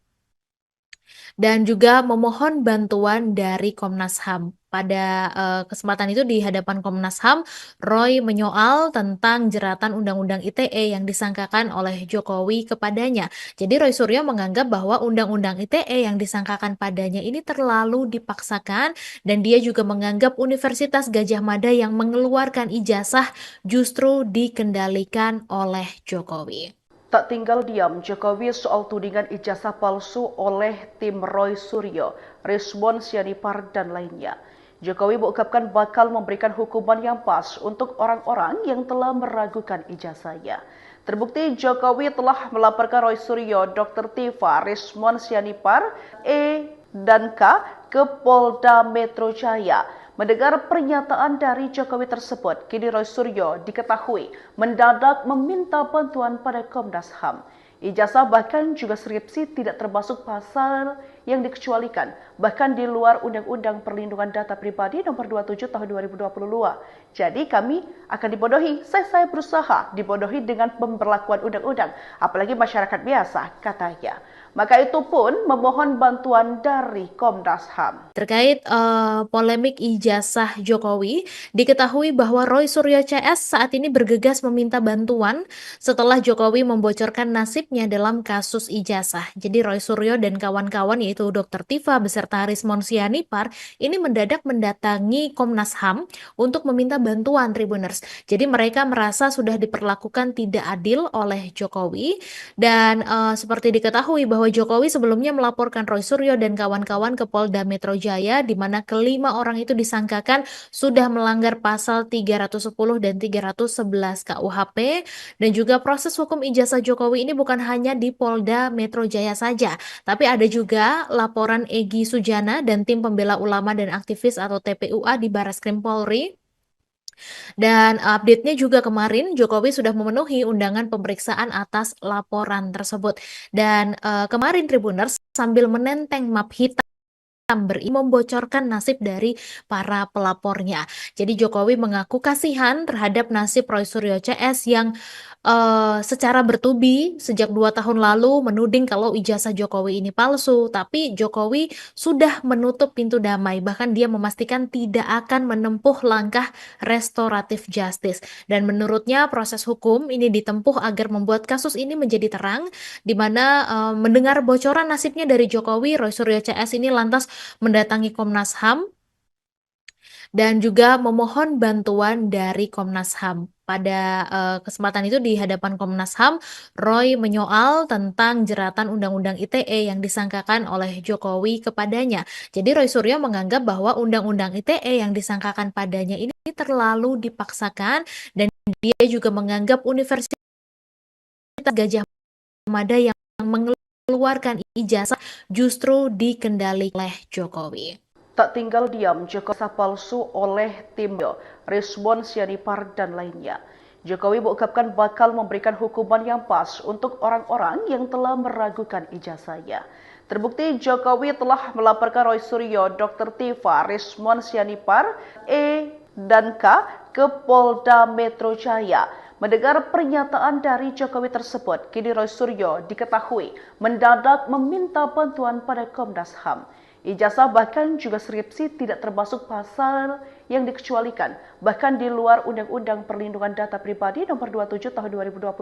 Speaker 3: dan juga memohon bantuan dari Komnas HAM. Pada kesempatan itu di hadapan Komnas HAM, Roy menyoal tentang jeratan Undang-Undang ITE yang disangkakan oleh Jokowi kepadanya. Jadi Roy Suryo menganggap bahwa Undang-Undang ITE yang disangkakan padanya ini terlalu dipaksakan dan dia juga menganggap Universitas Gadjah Mada yang mengeluarkan ijazah justru dikendalikan oleh Jokowi.
Speaker 2: Tak tinggal diam Jokowi soal tudingan ijazah palsu oleh tim Roy Suryo, Rizwan Sianipar dan lainnya. Jokowi mengungkapkan bakal memberikan hukuman yang pas untuk orang-orang yang telah meragukan ijazahnya. Terbukti Jokowi telah melaporkan Roy Suryo, Dr. Tifa, Rizwan Sianipar, E dan K ke Polda Metro Jaya. Mendengar pernyataan dari Jokowi tersebut, kini Roy Suryo diketahui mendadak meminta bantuan pada Komnas HAM. Ijazah bahkan juga skripsi tidak termasuk pasal yang dikecualikan, bahkan di luar Undang-Undang Perlindungan Data Pribadi Nomor 27 Tahun 2022. Jadi kami akan dibodohi, saya berusaha dibodohi dengan pemberlakuan undang-undang, apalagi masyarakat biasa, katanya. Maka itu pun memohon bantuan dari Komnas HAM.
Speaker 3: Terkait polemik ijazah Jokowi, diketahui bahwa Roy Suryo CS saat ini bergegas meminta bantuan setelah Jokowi membocorkan nasibnya dalam kasus ijazah. Jadi Roy Suryo dan kawan-kawan yaitu Dr. Tifa beserta Rizwan Sianipar ini mendadak mendatangi Komnas HAM untuk meminta bantuan Tribuners. Jadi mereka merasa sudah diperlakukan tidak adil oleh Jokowi dan seperti diketahui bahwa Jokowi sebelumnya melaporkan Roy Suryo dan kawan-kawan ke Polda Metro Jaya di mana kelima orang itu disangkakan sudah melanggar pasal 310 dan 311 KUHP dan juga proses hukum ijazah Jokowi ini bukan hanya di Polda Metro Jaya saja, tapi ada juga laporan Egy Sujana dan tim pembela ulama dan aktivis atau TPUA di Barreskrim Polri. Dan update-nya juga kemarin Jokowi sudah memenuhi undangan pemeriksaan atas laporan tersebut. Dan kemarin Tribuners sambil menenteng map hitam membocorkan nasib dari para pelapornya. Jadi Jokowi mengaku kasihan terhadap nasib Roy Suryo CS yang secara bertubi sejak 2 tahun lalu menuding kalau ijazah Jokowi ini palsu, tapi Jokowi sudah menutup pintu damai, bahkan dia memastikan tidak akan menempuh langkah restoratif justice. Dan menurutnya proses hukum ini ditempuh agar membuat kasus ini menjadi terang, di mana mendengar bocoran nasibnya dari Jokowi, Roy Suryo CS ini lantas mendatangi Komnas HAM dan juga memohon bantuan dari Komnas HAM. Pada kesempatan itu di hadapan Komnas HAM, Roy menyoal tentang jeratan Undang-Undang ITE yang disangkakan oleh Jokowi kepadanya. Jadi Roy Suryo menganggap bahwa Undang-Undang ITE yang disangkakan padanya ini terlalu dipaksakan dan dia juga menganggap Universitas Gadjah Mada yang mengeluarkan ijazah justru dikendalikan oleh Jokowi.
Speaker 2: Tak tinggal diam Jokowi palsu oleh tim Rizwan Sianipar dan lainnya. Jokowi mengungkapkan bakal memberikan hukuman yang pas untuk orang-orang yang telah meragukan ijazahnya. Terbukti Jokowi telah melaporkan Roy Suryo, Dr. Tifa, Rizwan Sianipar, E dan K ke Polda Metro Jaya. Mendengar pernyataan dari Jokowi tersebut, kini Roy Suryo diketahui mendadak meminta bantuan pada Komnas HAM. Ijazah bahkan juga skripsi tidak termasuk pasal yang dikecualikan, bahkan di luar Undang-Undang Perlindungan Data Pribadi Nomor 27 Tahun 2022.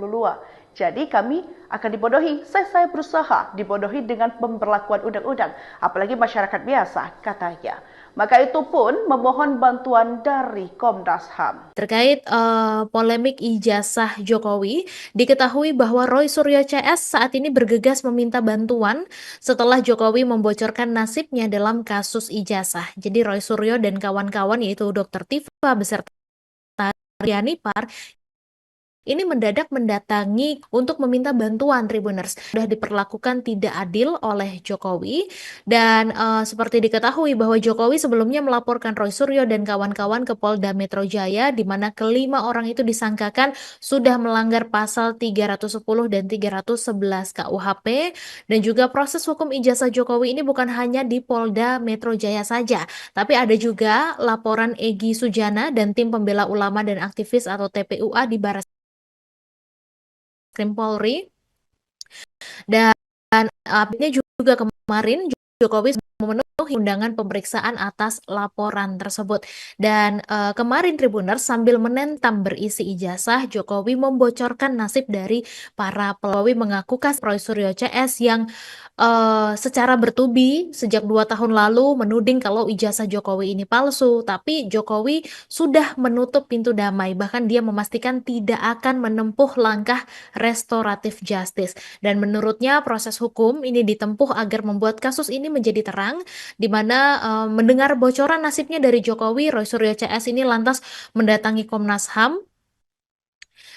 Speaker 2: Jadi kami akan dibodohi, saya berusaha dibodohi dengan pemberlakuan undang-undang, apalagi masyarakat biasa, katanya. Maka itu pun memohon bantuan dari Komnas HAM.
Speaker 3: Terkait polemik ijazah Jokowi, diketahui bahwa Roy Suryo CS saat ini bergegas meminta bantuan setelah Jokowi membocorkan nasibnya dalam kasus ijazah. Jadi Roy Suryo dan kawan-kawan yaitu Dr. Tifa beserta Sianipar ini mendadak mendatangi untuk meminta bantuan Tribuners. Sudah diperlakukan tidak adil oleh Jokowi dan seperti diketahui bahwa Jokowi sebelumnya melaporkan Roy Suryo dan kawan-kawan ke Polda Metro Jaya di mana kelima orang itu disangkakan sudah melanggar pasal 310 dan 311 KUHP dan juga proses hukum ijazah Jokowi ini bukan hanya di Polda Metro Jaya saja, tapi ada juga laporan Egy Sujana dan tim pembela ulama dan aktivis atau TPUA di Barreskrim Polri dan update-nya juga kemarin Jokowi memenuhi undangan pemeriksaan atas laporan tersebut. Dan kemarin Tribuners sambil menentang berisi ijazah, Jokowi membocorkan nasib dari para pelawi mengaku Roy Suryo CS yang secara bertubi sejak 2 tahun lalu menuding kalau ijazah Jokowi ini palsu, tapi Jokowi sudah menutup pintu damai, bahkan dia memastikan tidak akan menempuh langkah restoratif justice. Dan menurutnya proses hukum ini ditempuh agar membuat kasus ini menjadi terang, di mana mendengar bocoran nasibnya dari Jokowi, Roy Suryo CS ini lantas mendatangi Komnas HAM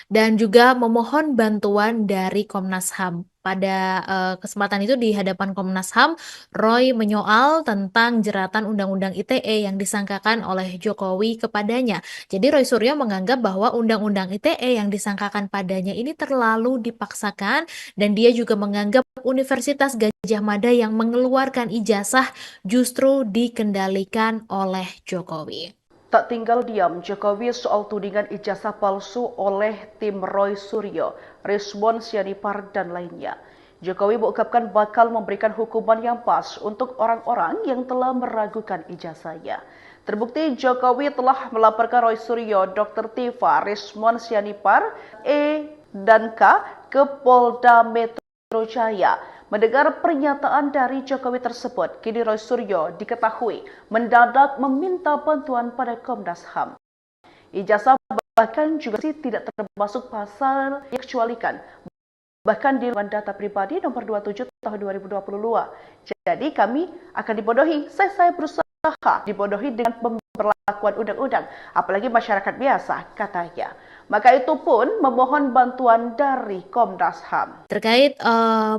Speaker 3: dan juga memohon bantuan dari Komnas HAM. Pada kesempatan itu di hadapan Komnas HAM, Roy menyoal tentang jeratan Undang-Undang ITE yang disangkakan oleh Jokowi kepadanya. Jadi Roy Suryo menganggap bahwa Undang-Undang ITE yang disangkakan padanya ini terlalu dipaksakan, dan dia juga menganggap Universitas Gadjah Mada yang mengeluarkan ijazah justru dikendalikan oleh Jokowi.
Speaker 2: Tak tinggal diam Jokowi soal tudingan ijazah palsu oleh tim Roy Suryo, Rizwan Sianipar dan lainnya. Jokowi mengungkapkan bakal memberikan hukuman yang pas untuk orang-orang yang telah meragukan ijazahnya. Terbukti Jokowi telah melaporkan Roy Suryo, Dr. Tifa, Rizwan Sianipar, E dan K ke Polda Metro Jaya. Mendengar pernyataan dari Jokowi tersebut, kini Roy Suryo diketahui mendadak meminta bantuan pada Komnas HAM. Ijazah bahkan juga tidak termasuk pasal yang dikecualikan, bahkan di data pribadi nomor 27 tahun 2022. Jadi kami akan dibodohi, saya berusaha dibodohi dengan pemberlakuan undang-undang, apalagi masyarakat biasa, katanya. Maka itu pun memohon bantuan dari Komnas HAM.
Speaker 3: Terkait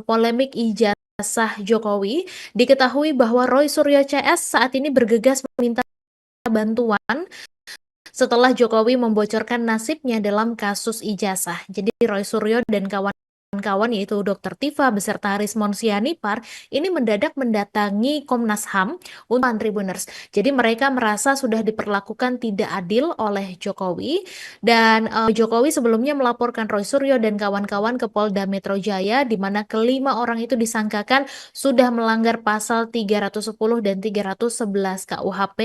Speaker 3: polemik ijazah Jokowi, diketahui bahwa Roy Suryo CS saat ini bergegas meminta bantuan setelah Jokowi membocorkan nasibnya dalam kasus ijazah. Jadi Roy Suryo dan kawan-kawan yaitu Dr. Tifa beserta Rizwan Sianipar ini mendadak mendatangi Komnas HAM untuk Tribuners. Jadi mereka merasa sudah diperlakukan tidak adil oleh Jokowi, dan Jokowi sebelumnya melaporkan Roy Suryo dan kawan-kawan ke Polda Metro Jaya, di mana kelima orang itu disangkakan sudah melanggar pasal 310 dan 311 KUHP,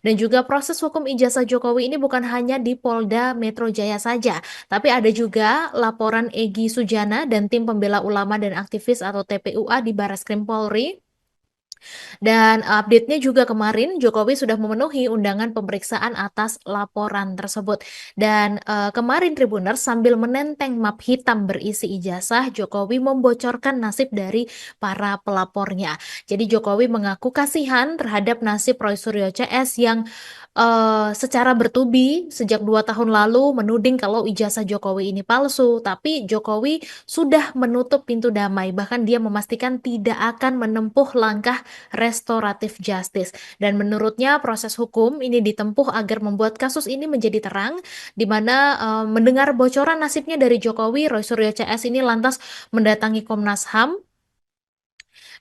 Speaker 3: dan juga proses hukum ijazah Jokowi ini bukan hanya di Polda Metro Jaya saja, tapi ada juga laporan Egy Sujana dan tim pembela ulama dan aktivis atau TPUA di Barreskrim Polri. Dan update-nya juga kemarin Jokowi sudah memenuhi undangan pemeriksaan atas laporan tersebut. Dan kemarin Tribuners sambil menenteng map hitam berisi ijazah, Jokowi membocorkan nasib dari para pelapornya. Jadi Jokowi mengaku kasihan terhadap nasib Roy Suryo CS yang secara bertubi sejak 2 tahun lalu menuding kalau ijazah Jokowi ini palsu, tapi Jokowi sudah menutup pintu damai, bahkan dia memastikan tidak akan menempuh langkah restoratif justice. Dan menurutnya proses hukum ini ditempuh agar membuat kasus ini menjadi terang, di mana mendengar bocoran nasibnya dari Jokowi, Roy Suryo CS ini lantas mendatangi Komnas HAM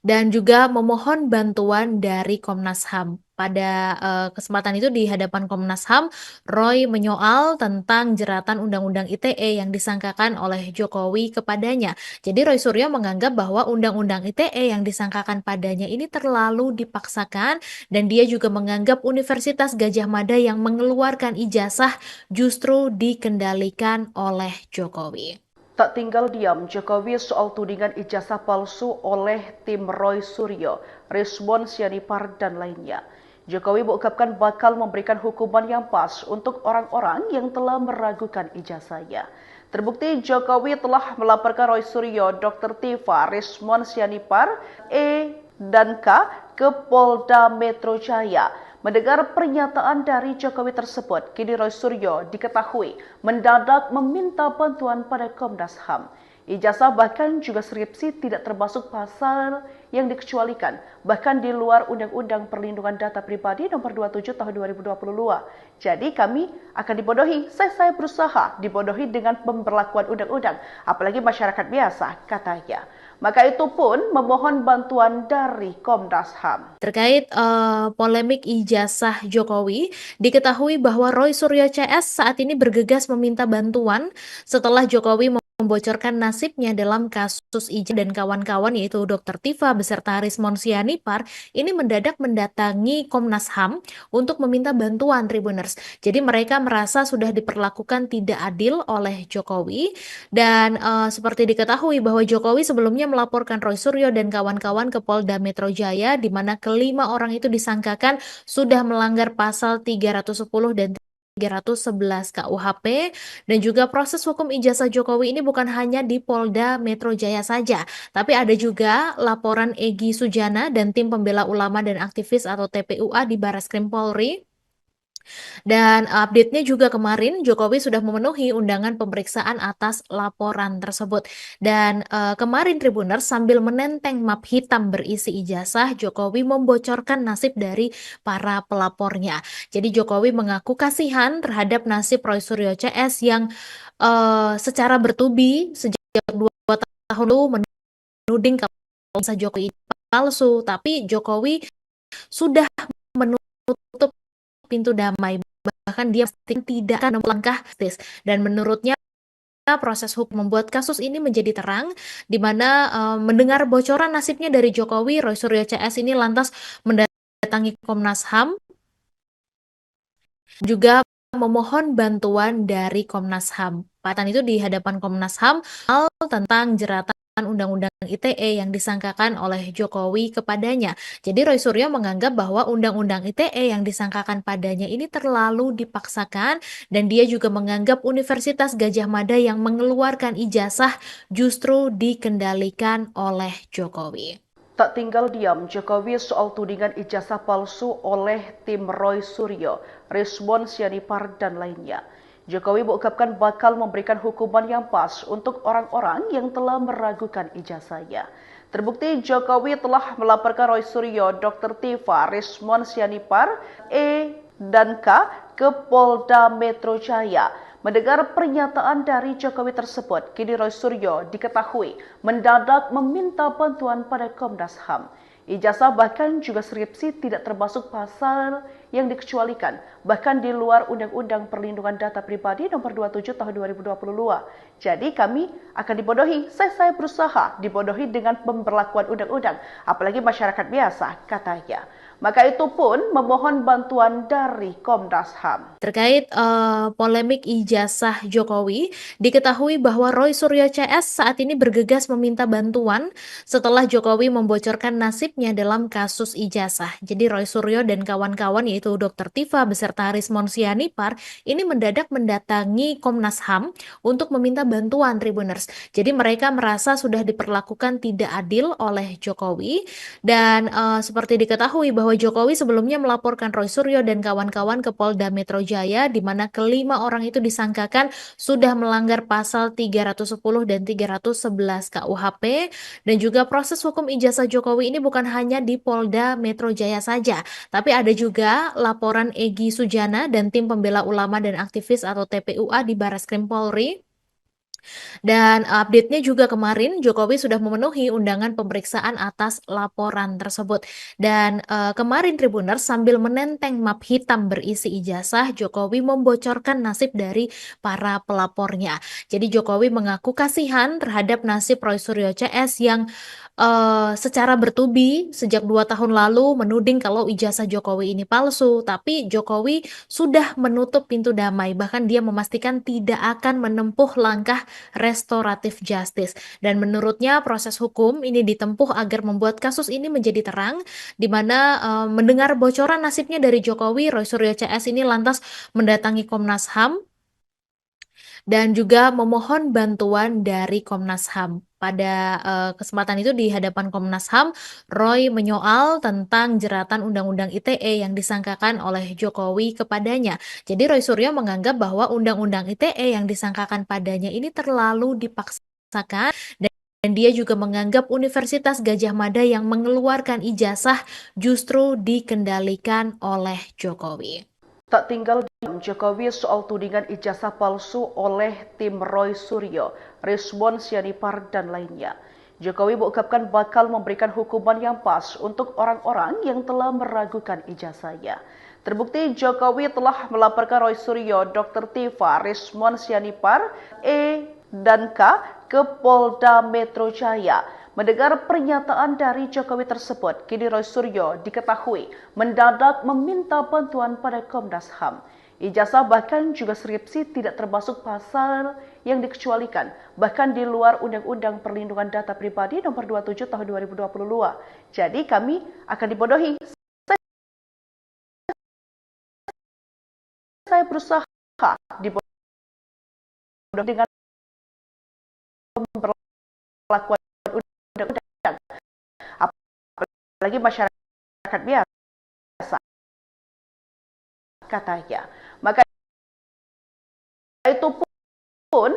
Speaker 3: dan juga memohon bantuan dari Komnas HAM. Pada kesempatan itu di hadapan Komnas HAM, Roy menyoal tentang jeratan Undang-Undang ITE yang disangkakan oleh Jokowi kepadanya. Jadi Roy Suryo menganggap bahwa Undang-Undang ITE yang disangkakan padanya ini terlalu dipaksakan, dan dia juga menganggap Universitas Gadjah Mada yang mengeluarkan ijazah justru dikendalikan oleh Jokowi.
Speaker 2: Tak tinggal diam Jokowi soal tudingan ijazah palsu oleh tim Roy Suryo, Rizwan Sianipar dan lainnya. Jokowi mengungkapkan bakal memberikan hukuman yang pas untuk orang-orang yang telah meragukan ijazahnya. Terbukti Jokowi telah melaporkan Roy Suryo, Dr. Tifa, Rizwan Sianipar, E dan K ke Polda Metro Jaya. Mendengar pernyataan dari Jokowi tersebut, kini Roy Suryo diketahui mendadak meminta bantuan pada Komnas HAM. Ijazah bahkan juga skripsi tidak termasuk pasal yang dikecualikan, bahkan di luar Undang-Undang Perlindungan Data Pribadi nomor 27 tahun 2022. Jadi kami akan dibodohi, saya berusaha dibodohi dengan pemberlakuan undang-undang, apalagi masyarakat biasa, katanya. Maka itu pun memohon bantuan dari Komnas HAM.
Speaker 3: Terkait polemik ijazah Jokowi, diketahui bahwa Roy Suryo CS saat ini bergegas meminta bantuan setelah Jokowi membocorkan nasibnya dalam kasus Ija dan kawan-kawan yaitu Dr. Tifa beserta Rismon Sianipar ini mendadak mendatangi Komnas HAM untuk meminta bantuan Tribuners. Jadi mereka merasa sudah diperlakukan tidak adil oleh Jokowi dan seperti diketahui bahwa Jokowi sebelumnya melaporkan Roy Suryo dan kawan-kawan ke Polda Metro Jaya di mana kelima orang itu disangkakan sudah melanggar pasal 310 dan 311 KUHP dan juga proses hukum ijazah Jokowi ini bukan hanya di Polda Metro Jaya saja, tapi ada juga laporan Egy Sujana dan tim pembela ulama dan aktivis atau TPUA di Barreskrim Polri. Dan update-nya juga kemarin Jokowi sudah memenuhi undangan pemeriksaan atas laporan tersebut. Dan kemarin Tribuners sambil menenteng map hitam berisi ijazah, Jokowi membocorkan nasib dari para pelapornya. Jadi Jokowi mengaku kasihan terhadap nasib Roy Suryo CS yang secara bertubi sejak 2 tahun lalu menuding kalau Jokowi palsu, tapi Jokowi sudah menutup pintu damai, bahkan dia tidak akan melangkah dan menurutnya proses hukum membuat kasus ini menjadi terang di mana mendengar bocoran nasibnya dari Jokowi, Roy Suryo CS ini lantas mendatangi Komnas HAM juga memohon bantuan dari Komnas HAM. Patan itu di hadapan Komnas HAM tentang jeratan Undang-Undang ITE yang disangkakan oleh Jokowi kepadanya. Jadi Roy Suryo menganggap bahwa Undang-Undang ITE yang disangkakan padanya ini terlalu dipaksakan dan dia juga menganggap Universitas Gadjah Mada yang mengeluarkan ijazah justru dikendalikan oleh Jokowi.
Speaker 2: Tak tinggal diam Jokowi soal tudingan ijazah palsu oleh tim Roy Suryo, Rismon Sianipar dan lainnya. Jokowi mengungkapkan bakal memberikan hukuman yang pas untuk orang-orang yang telah meragukan ijazahnya. Terbukti Jokowi telah melaporkan Roy Suryo, Dr. Tifa, Rismon Sianipar, E dan K ke Polda Metro Jaya. Mendengar pernyataan dari Jokowi tersebut, kini Roy Suryo diketahui mendadak meminta bantuan pada Komnas HAM. Ijazah bahkan juga skripsi tidak termasuk pasal yang dikecualikan, bahkan di luar Undang-Undang Perlindungan Data Pribadi Nomor 27 Tahun 2022. Jadi kami akan dibodohi, saya berusaha dibodohi dengan pemberlakuan undang-undang, apalagi masyarakat biasa, katanya. Maka itu pun memohon bantuan dari Komnas HAM.
Speaker 3: Terkait polemik ijazah Jokowi, diketahui bahwa Roy Suryo CS saat ini bergegas meminta bantuan setelah Jokowi membocorkan nasibnya dalam kasus ijazah. Jadi Roy Suryo dan kawan-kawan yaitu Dr. Tifa beserta Rismon Sianipar ini mendadak mendatangi Komnas HAM untuk meminta bantuan Tribuners. Jadi mereka merasa sudah diperlakukan tidak adil oleh Jokowi dan seperti diketahui bahwa Jokowi sebelumnya melaporkan Roy Suryo dan kawan-kawan ke Polda Metro Jaya di mana kelima orang itu disangkakan sudah melanggar pasal 310 dan 311 KUHP dan juga proses hukum ijazah Jokowi ini bukan hanya di Polda Metro Jaya saja, tapi ada juga laporan Egy Sujana dan tim pembela ulama dan aktivis atau TPUA di Barreskrim Polri. Dan update-nya juga kemarin Jokowi sudah memenuhi undangan pemeriksaan atas laporan tersebut. Dan kemarin Tribuners sambil menenteng map hitam berisi ijazah, Jokowi membocorkan nasib dari para pelapornya. Jadi Jokowi mengaku kasihan terhadap nasib Roy Suryo CS yang secara bertubi sejak 2 tahun lalu menuding kalau ijazah Jokowi ini palsu, tapi Jokowi sudah menutup pintu damai, bahkan dia memastikan tidak akan menempuh langkah restoratif justice. Dan menurutnya proses hukum ini ditempuh agar membuat kasus ini menjadi terang, di mana mendengar bocoran nasibnya dari Jokowi, Roy Suryo CS ini lantas mendatangi Komnas HAM dan juga memohon bantuan dari Komnas HAM. Pada kesempatan itu di hadapan Komnas HAM, Roy menyoal tentang jeratan Undang-Undang ITE yang disangkakan oleh Jokowi kepadanya. Jadi Roy Suryo menganggap bahwa Undang-Undang ITE yang disangkakan padanya ini terlalu dipaksakan dan dia juga menganggap Universitas Gadjah Mada yang mengeluarkan ijazah justru dikendalikan oleh Jokowi.
Speaker 2: Tak tinggal diam Jokowi soal tudingan ijazah palsu oleh tim Roy Suryo, Rismon Sianipar dan lainnya. Jokowi mengungkapkan bakal memberikan hukuman yang pas untuk orang-orang yang telah meragukan ijazahnya. Terbukti Jokowi telah melaporkan Roy Suryo, Dr. Tifa, Rismon Sianipar, E dan K ke Polda Metro Jaya. Mendengar pernyataan dari Jokowi tersebut, kini Roy Suryo diketahui mendadak meminta bantuan pada Komnas HAM. Ijazah bahkan juga skripsi tidak termasuk pasal yang dikecualikan, bahkan di luar Undang-Undang Perlindungan Data Pribadi Nomor 27 Tahun 2022. Jadi kami akan dibodohi. Saya berusaha dibodohi dengan pemberlakuan undang-undang, apalagi masyarakat biasa, katanya. Maka itu pun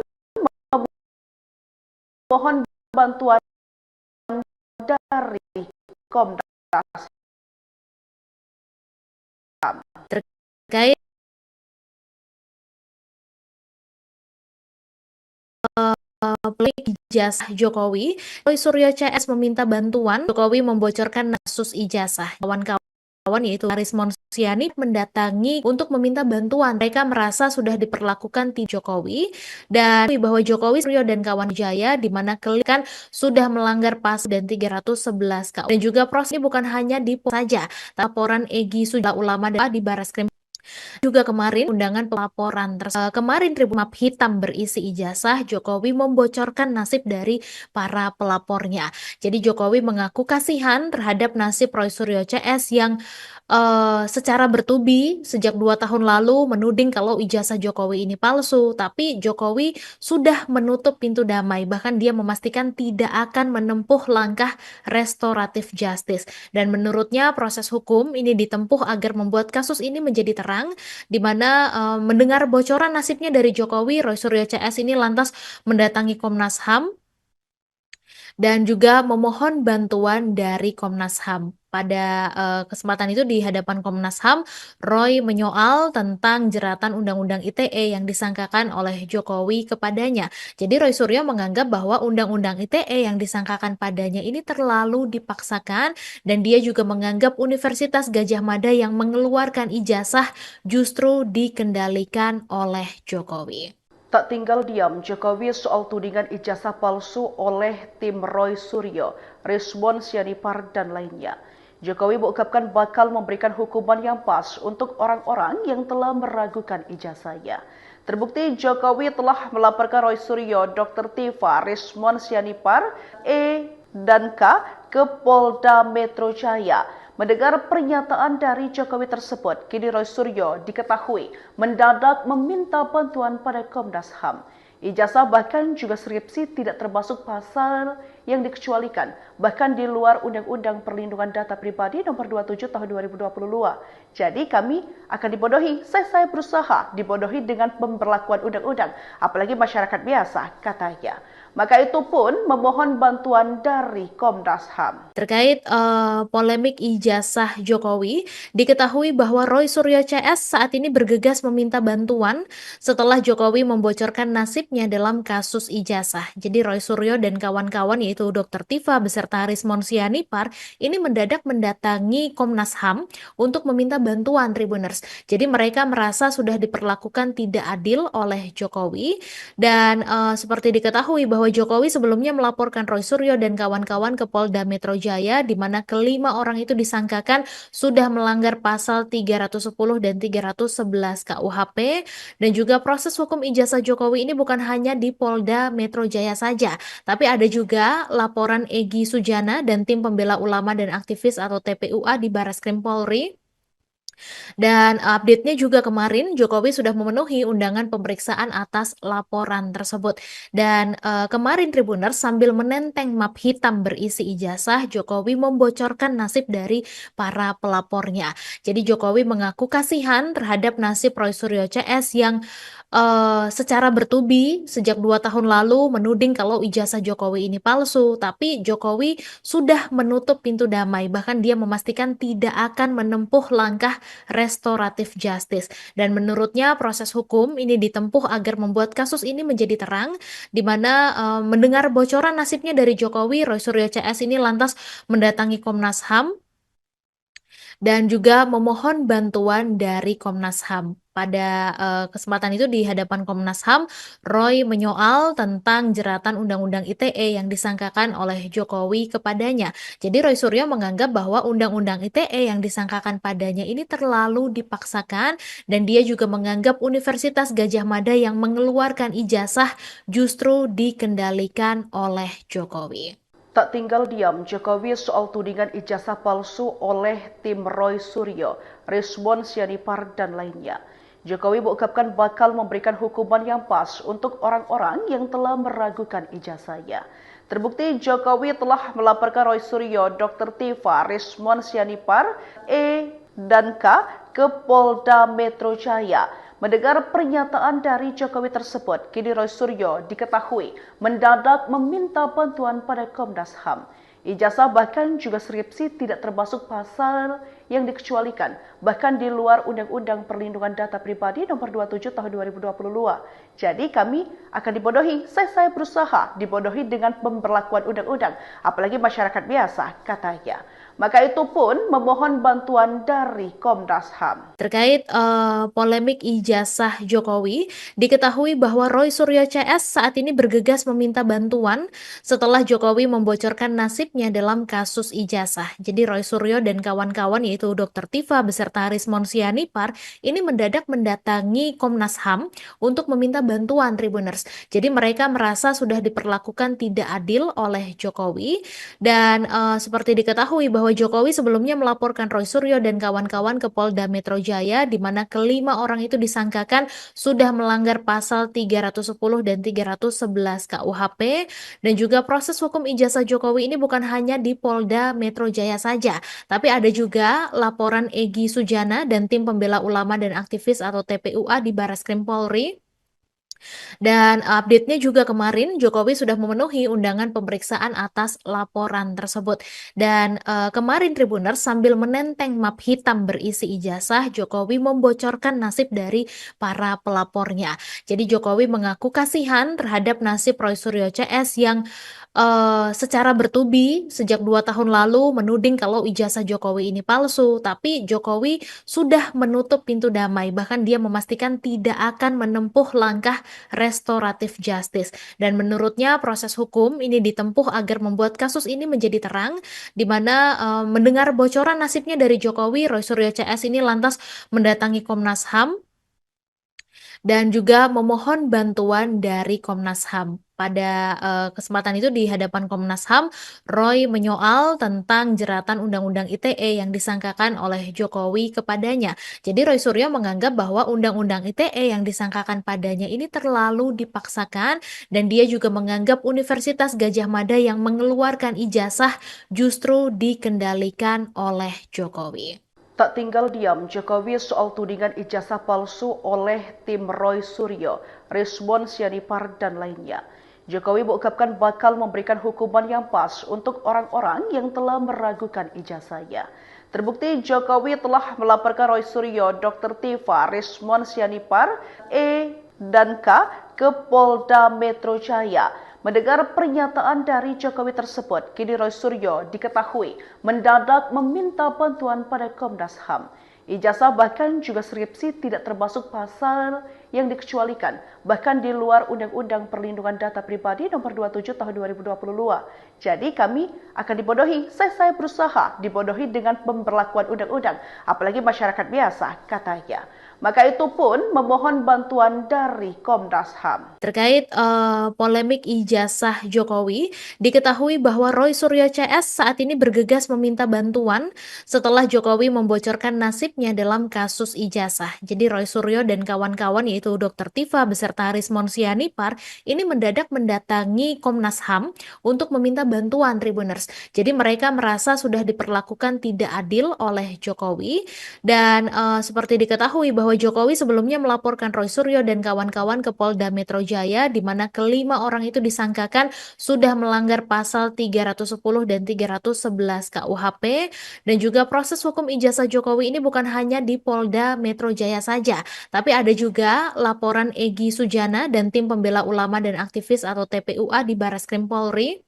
Speaker 2: memohon bantuan dari Komnas HAM.
Speaker 3: Terkait ijazah Jokowi, Roy Suryo CS meminta bantuan. Jokowi membocorkan kasus ijazah. Kawan-kawan yaitu Haris Monsiani mendatangi untuk meminta bantuan. Mereka merasa sudah diperlakukan tim Jokowi dan bahwa Jokowi, Suryo dan kawan Jaya di mana kan sudah melanggar pasal dan 311 KUH. Dan juga proses ini bukan hanya di saja, laporan Egy Sujana Ulama di Barreskrim. Juga kemarin undangan pelaporan kemarin Tribun Map Hitam berisi ijazah, Jokowi membocorkan nasib dari para pelapornya. Jadi Jokowi mengaku kasihan terhadap nasib Roy Suryo CS yang secara bertubi sejak 2 tahun lalu menuding kalau ijazah Jokowi ini palsu, tapi Jokowi sudah menutup pintu damai, bahkan dia memastikan tidak akan menempuh langkah restoratif justice. Dan menurutnya proses hukum ini ditempuh agar membuat kasus ini menjadi terang, di mana mendengar bocoran nasibnya dari Jokowi, Roy Suryo CS ini lantas mendatangi Komnas HAM dan juga memohon bantuan dari Komnas HAM. Pada kesempatan itu di hadapan Komnas HAM, Roy menyoal tentang jeratan Undang-Undang ITE yang disangkakan oleh Jokowi kepadanya. Jadi Roy Suryo menganggap bahwa Undang-Undang ITE yang disangkakan padanya ini terlalu dipaksakan dan dia juga menganggap Universitas Gadjah Mada yang mengeluarkan ijazah justru dikendalikan oleh Jokowi.
Speaker 2: Tak tinggal diam Jokowi soal tudingan ijazah palsu oleh tim Roy Suryo, Rizwan Sianipar dan lainnya. Jokowi mengungkapkan bakal memberikan hukuman yang pas untuk orang-orang yang telah meragukan ijazahnya. Terbukti Jokowi telah melaporkan Roy Suryo, Dr. Tiva, Rizwan Sianipar, E dan K ke Polda Metro Jaya. Mendengar pernyataan dari Jokowi tersebut, kini Roy Suryo diketahui mendadak meminta bantuan pada Komnas HAM. Ijazah bahkan juga skripsi tidak termasuk pasal yang dikecualikan, bahkan di luar Undang-Undang Perlindungan Data Pribadi Nomor 27 Tahun 2022. Jadi kami akan dibodohi. Saya berusaha dibodohi dengan pemberlakuan undang-undang, apalagi masyarakat biasa, katanya. Maka itu pun memohon bantuan dari Komnas HAM.
Speaker 3: Terkait polemik ijazah Jokowi, diketahui bahwa Roy Suryo CS saat ini bergegas meminta bantuan setelah Jokowi membocorkan nasibnya dalam kasus ijazah. Jadi Roy Suryo dan kawan-kawan yaitu Dr. Tiva beserta Haris Monsianipar ini mendadak mendatangi Komnas HAM untuk meminta bantuan Tribuners. Jadi mereka merasa sudah diperlakukan tidak adil oleh Jokowi dan seperti diketahui bahwa Jokowi sebelumnya melaporkan Roy Suryo dan kawan-kawan ke Polda Metro Jaya di mana kelima orang itu disangkakan sudah melanggar pasal 310 dan 311 KUHP dan juga proses hukum ijazah Jokowi ini bukan hanya di Polda Metro Jaya saja, tapi ada juga laporan Egy Sujana dan tim pembela ulama dan aktivis atau TPUA di Barreskrim Polri. Dan update-nya juga kemarin Jokowi sudah memenuhi undangan pemeriksaan atas laporan tersebut. Dan kemarin Tribuners sambil menenteng map hitam berisi ijazah, Jokowi membocorkan nasib dari para pelapornya. Jadi Jokowi mengaku kasihan terhadap nasib Roy Suryo CS yang secara bertubi sejak 2 tahun lalu menuding kalau ijazah Jokowi ini palsu, tapi Jokowi sudah menutup pintu damai, bahkan dia memastikan tidak akan menempuh langkah restoratif justice. Dan menurutnya proses hukum ini ditempuh agar membuat kasus ini menjadi terang, di mana mendengar bocoran nasibnya dari Jokowi, Roy Suryo CS ini lantas mendatangi Komnas HAM dan juga memohon bantuan dari Komnas HAM. Pada kesempatan itu di hadapan Komnas HAM, Roy menyoal tentang jeratan Undang-Undang ITE yang disangkakan oleh Jokowi kepadanya. Jadi Roy Suryo menganggap bahwa Undang-Undang ITE yang disangkakan padanya ini terlalu dipaksakan dan dia juga menganggap Universitas Gadjah Mada yang mengeluarkan ijazah justru dikendalikan oleh Jokowi.
Speaker 2: Tak tinggal diam Jokowi soal tudingan ijazah palsu oleh tim Roy Suryo, Rizwan Sianipar dan lainnya. Jokowi mengungkapkan bakal memberikan hukuman yang pas untuk orang-orang yang telah meragukan ijazahnya. Terbukti Jokowi telah melaporkan Roy Suryo, Dr. Tifa, Rizwan Sianipar, E dan K ke Polda Metro Jaya. Mendengar pernyataan dari Jokowi tersebut, kini Roy Suryo diketahui mendadak meminta bantuan pada Komnas HAM. Ijazah bahkan juga skripsi tidak termasuk pasal yang dikecualikan, bahkan di luar Undang-Undang Perlindungan Data Pribadi Nomor 27 Tahun 2022. Jadi kami akan dibodohi, saya berusaha dibodohi dengan pemberlakuan undang-undang, apalagi masyarakat biasa, katanya. Maka itu pun memohon bantuan dari Komnas HAM.
Speaker 3: Terkait polemik ijazah Jokowi, diketahui bahwa Roy Suryo CS saat ini bergegas meminta bantuan setelah Jokowi membocorkan nasibnya dalam kasus ijazah. Jadi Roy Suryo dan kawan-kawan yaitu Dr. Tifa beserta Rizwan Sianipar ini mendadak mendatangi Komnas HAM untuk meminta bantuan Tribuners. Jadi mereka merasa sudah diperlakukan tidak adil oleh Jokowi dan seperti diketahui bahwa Jokowi sebelumnya melaporkan Roy Suryo dan kawan-kawan ke Polda Metro Jaya di mana kelima orang itu disangkakan sudah melanggar pasal 310 dan 311 KUHP dan juga proses hukum ijazah Jokowi ini bukan hanya di Polda Metro Jaya saja, tapi ada juga laporan Egy Sujana dan tim pembela ulama dan aktivis atau TPUA di Barreskrim Polri. Dan update-nya juga kemarin Jokowi sudah memenuhi undangan pemeriksaan atas laporan tersebut. Dan kemarin Tribuners sambil menenteng map hitam berisi ijazah, Jokowi membocorkan nasib dari para pelapornya. Jadi Jokowi mengaku kasihan terhadap nasib Roy Suryo CS yang secara bertubi sejak 2 tahun lalu menuding kalau ijazah Jokowi ini palsu, tapi Jokowi sudah menutup pintu damai, bahkan dia memastikan tidak akan menempuh langkah restoratif justice. Dan menurutnya proses hukum ini ditempuh agar membuat kasus ini menjadi terang, di mana mendengar bocoran nasibnya dari Jokowi, Roy Suryo CS ini lantas mendatangi Komnas HAM dan juga memohon bantuan dari Komnas HAM. Pada kesempatan itu di hadapan Komnas HAM, Roy menyoal tentang jeratan Undang-Undang ITE yang disangkakan oleh Jokowi kepadanya. Jadi Roy Suryo menganggap bahwa Undang-Undang ITE yang disangkakan padanya ini terlalu dipaksakan dan dia juga menganggap Universitas Gadjah Mada yang mengeluarkan ijazah justru dikendalikan oleh Jokowi.
Speaker 2: Tak tinggal diam Jokowi soal tudingan ijazah palsu oleh tim Roy Suryo, Rizwan Sianipar dan lainnya. Jokowi mengungkapkan bakal memberikan hukuman yang pas untuk orang-orang yang telah meragukan ijazahnya. Terbukti Jokowi telah melaporkan Roy Suryo, Dr. Tifa, Rizwan Sianipar, E dan K ke Polda Metro Jaya. Mendengar pernyataan dari Jokowi tersebut, kini Roy Suryo diketahui mendadak meminta bantuan pada Komnas HAM. Ijazah bahkan juga skripsi tidak termasuk pasal yang dikecualikan, bahkan di luar Undang-Undang Perlindungan Data Pribadi Nomor 27 Tahun 2022. Jadi kami akan dibodohi, saya berusaha dibodohi dengan pemberlakuan undang-undang, apalagi masyarakat biasa, katanya. Maka itu pun memohon bantuan dari Komnas HAM.
Speaker 3: Terkait polemik ijazah Jokowi, diketahui bahwa Roy Suryo CS saat ini bergegas meminta bantuan setelah Jokowi membocorkan nasibnya dalam kasus ijazah. Jadi Roy Suryo dan kawan-kawan yaitu Dr. Tifa beserta Rizwan Sianipar ini mendadak mendatangi Komnas HAM untuk meminta bantuan Tribuners. Jadi mereka merasa sudah diperlakukan tidak adil oleh Jokowi dan seperti diketahui bahwa Jokowi sebelumnya melaporkan Roy Suryo dan kawan-kawan ke Polda Metro Jaya di mana kelima orang itu disangkakan sudah melanggar pasal 310 dan 311 KUHP dan juga proses hukum ijazah Jokowi ini bukan hanya di Polda Metro Jaya saja, tapi ada juga laporan Egy Sujana dan tim pembela ulama dan aktivis atau TPUA di Barreskrim Polri.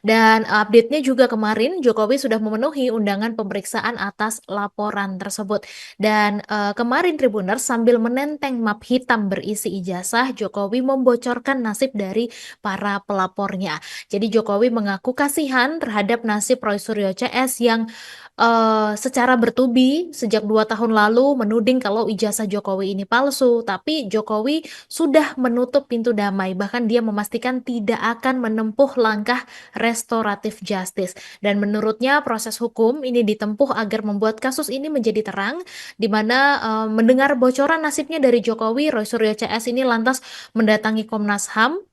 Speaker 3: Dan update-nya juga kemarin Jokowi sudah memenuhi undangan pemeriksaan atas laporan tersebut. Dan kemarin Tribuners sambil menenteng map hitam berisi ijazah, Jokowi membocorkan nasib dari para pelapornya. Jadi Jokowi mengaku kasihan terhadap nasib Roy Suryo CS yang secara bertubi sejak 2 tahun lalu menuding kalau ijazah Jokowi ini palsu, tapi Jokowi sudah menutup pintu damai, bahkan dia memastikan tidak akan menempuh langkah restoratif justice. Dan menurutnya proses hukum ini ditempuh agar membuat kasus ini menjadi terang, di mana mendengar bocoran nasibnya dari Jokowi, Roy Suryo CS ini lantas mendatangi Komnas HAM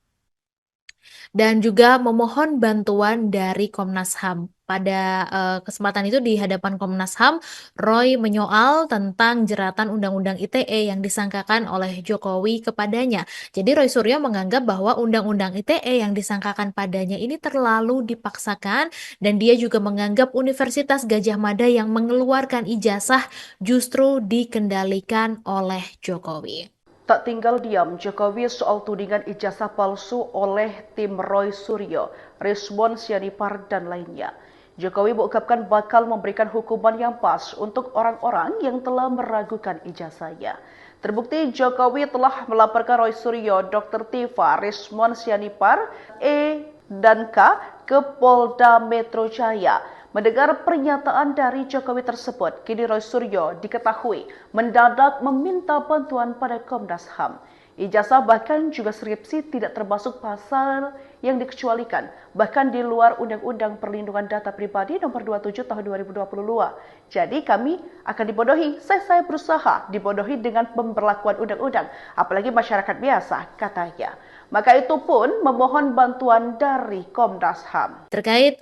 Speaker 3: dan juga memohon bantuan dari Komnas HAM. Pada kesempatan itu di hadapan Komnas HAM, Roy menyoal tentang jeratan Undang-Undang ITE yang disangkakan oleh Jokowi kepadanya. Jadi Roy Suryo menganggap bahwa Undang-Undang ITE yang disangkakan padanya ini terlalu dipaksakan dan dia juga menganggap Universitas Gadjah Mada yang mengeluarkan ijazah justru dikendalikan oleh Jokowi.
Speaker 2: Tak tinggal diam Jokowi soal tudingan ijazah palsu oleh tim Roy Suryo, Rizwan Sianipar dan lainnya. Jokowi mengungkapkan bakal memberikan hukuman yang pas untuk orang-orang yang telah meragukan ijazahnya. Terbukti Jokowi telah melaporkan Roy Suryo, Dr. Tifa, Rizwan Sianipar, E dan K ke Polda Metro Jaya. Mendengar pernyataan dari Jokowi tersebut, kini Roy Suryo diketahui mendadak meminta bantuan pada Komnas HAM. Ijazah bahkan juga skripsi tidak termasuk pasal yang dikecualikan, bahkan di luar Undang-Undang Perlindungan Data Pribadi Nomor 27 Tahun 2022. Jadi kami akan dibodohi, saya berusaha dibodohi dengan pemberlakuan undang-undang, apalagi masyarakat biasa, katanya. Maka itu pun memohon bantuan dari Komnas HAM.
Speaker 3: Terkait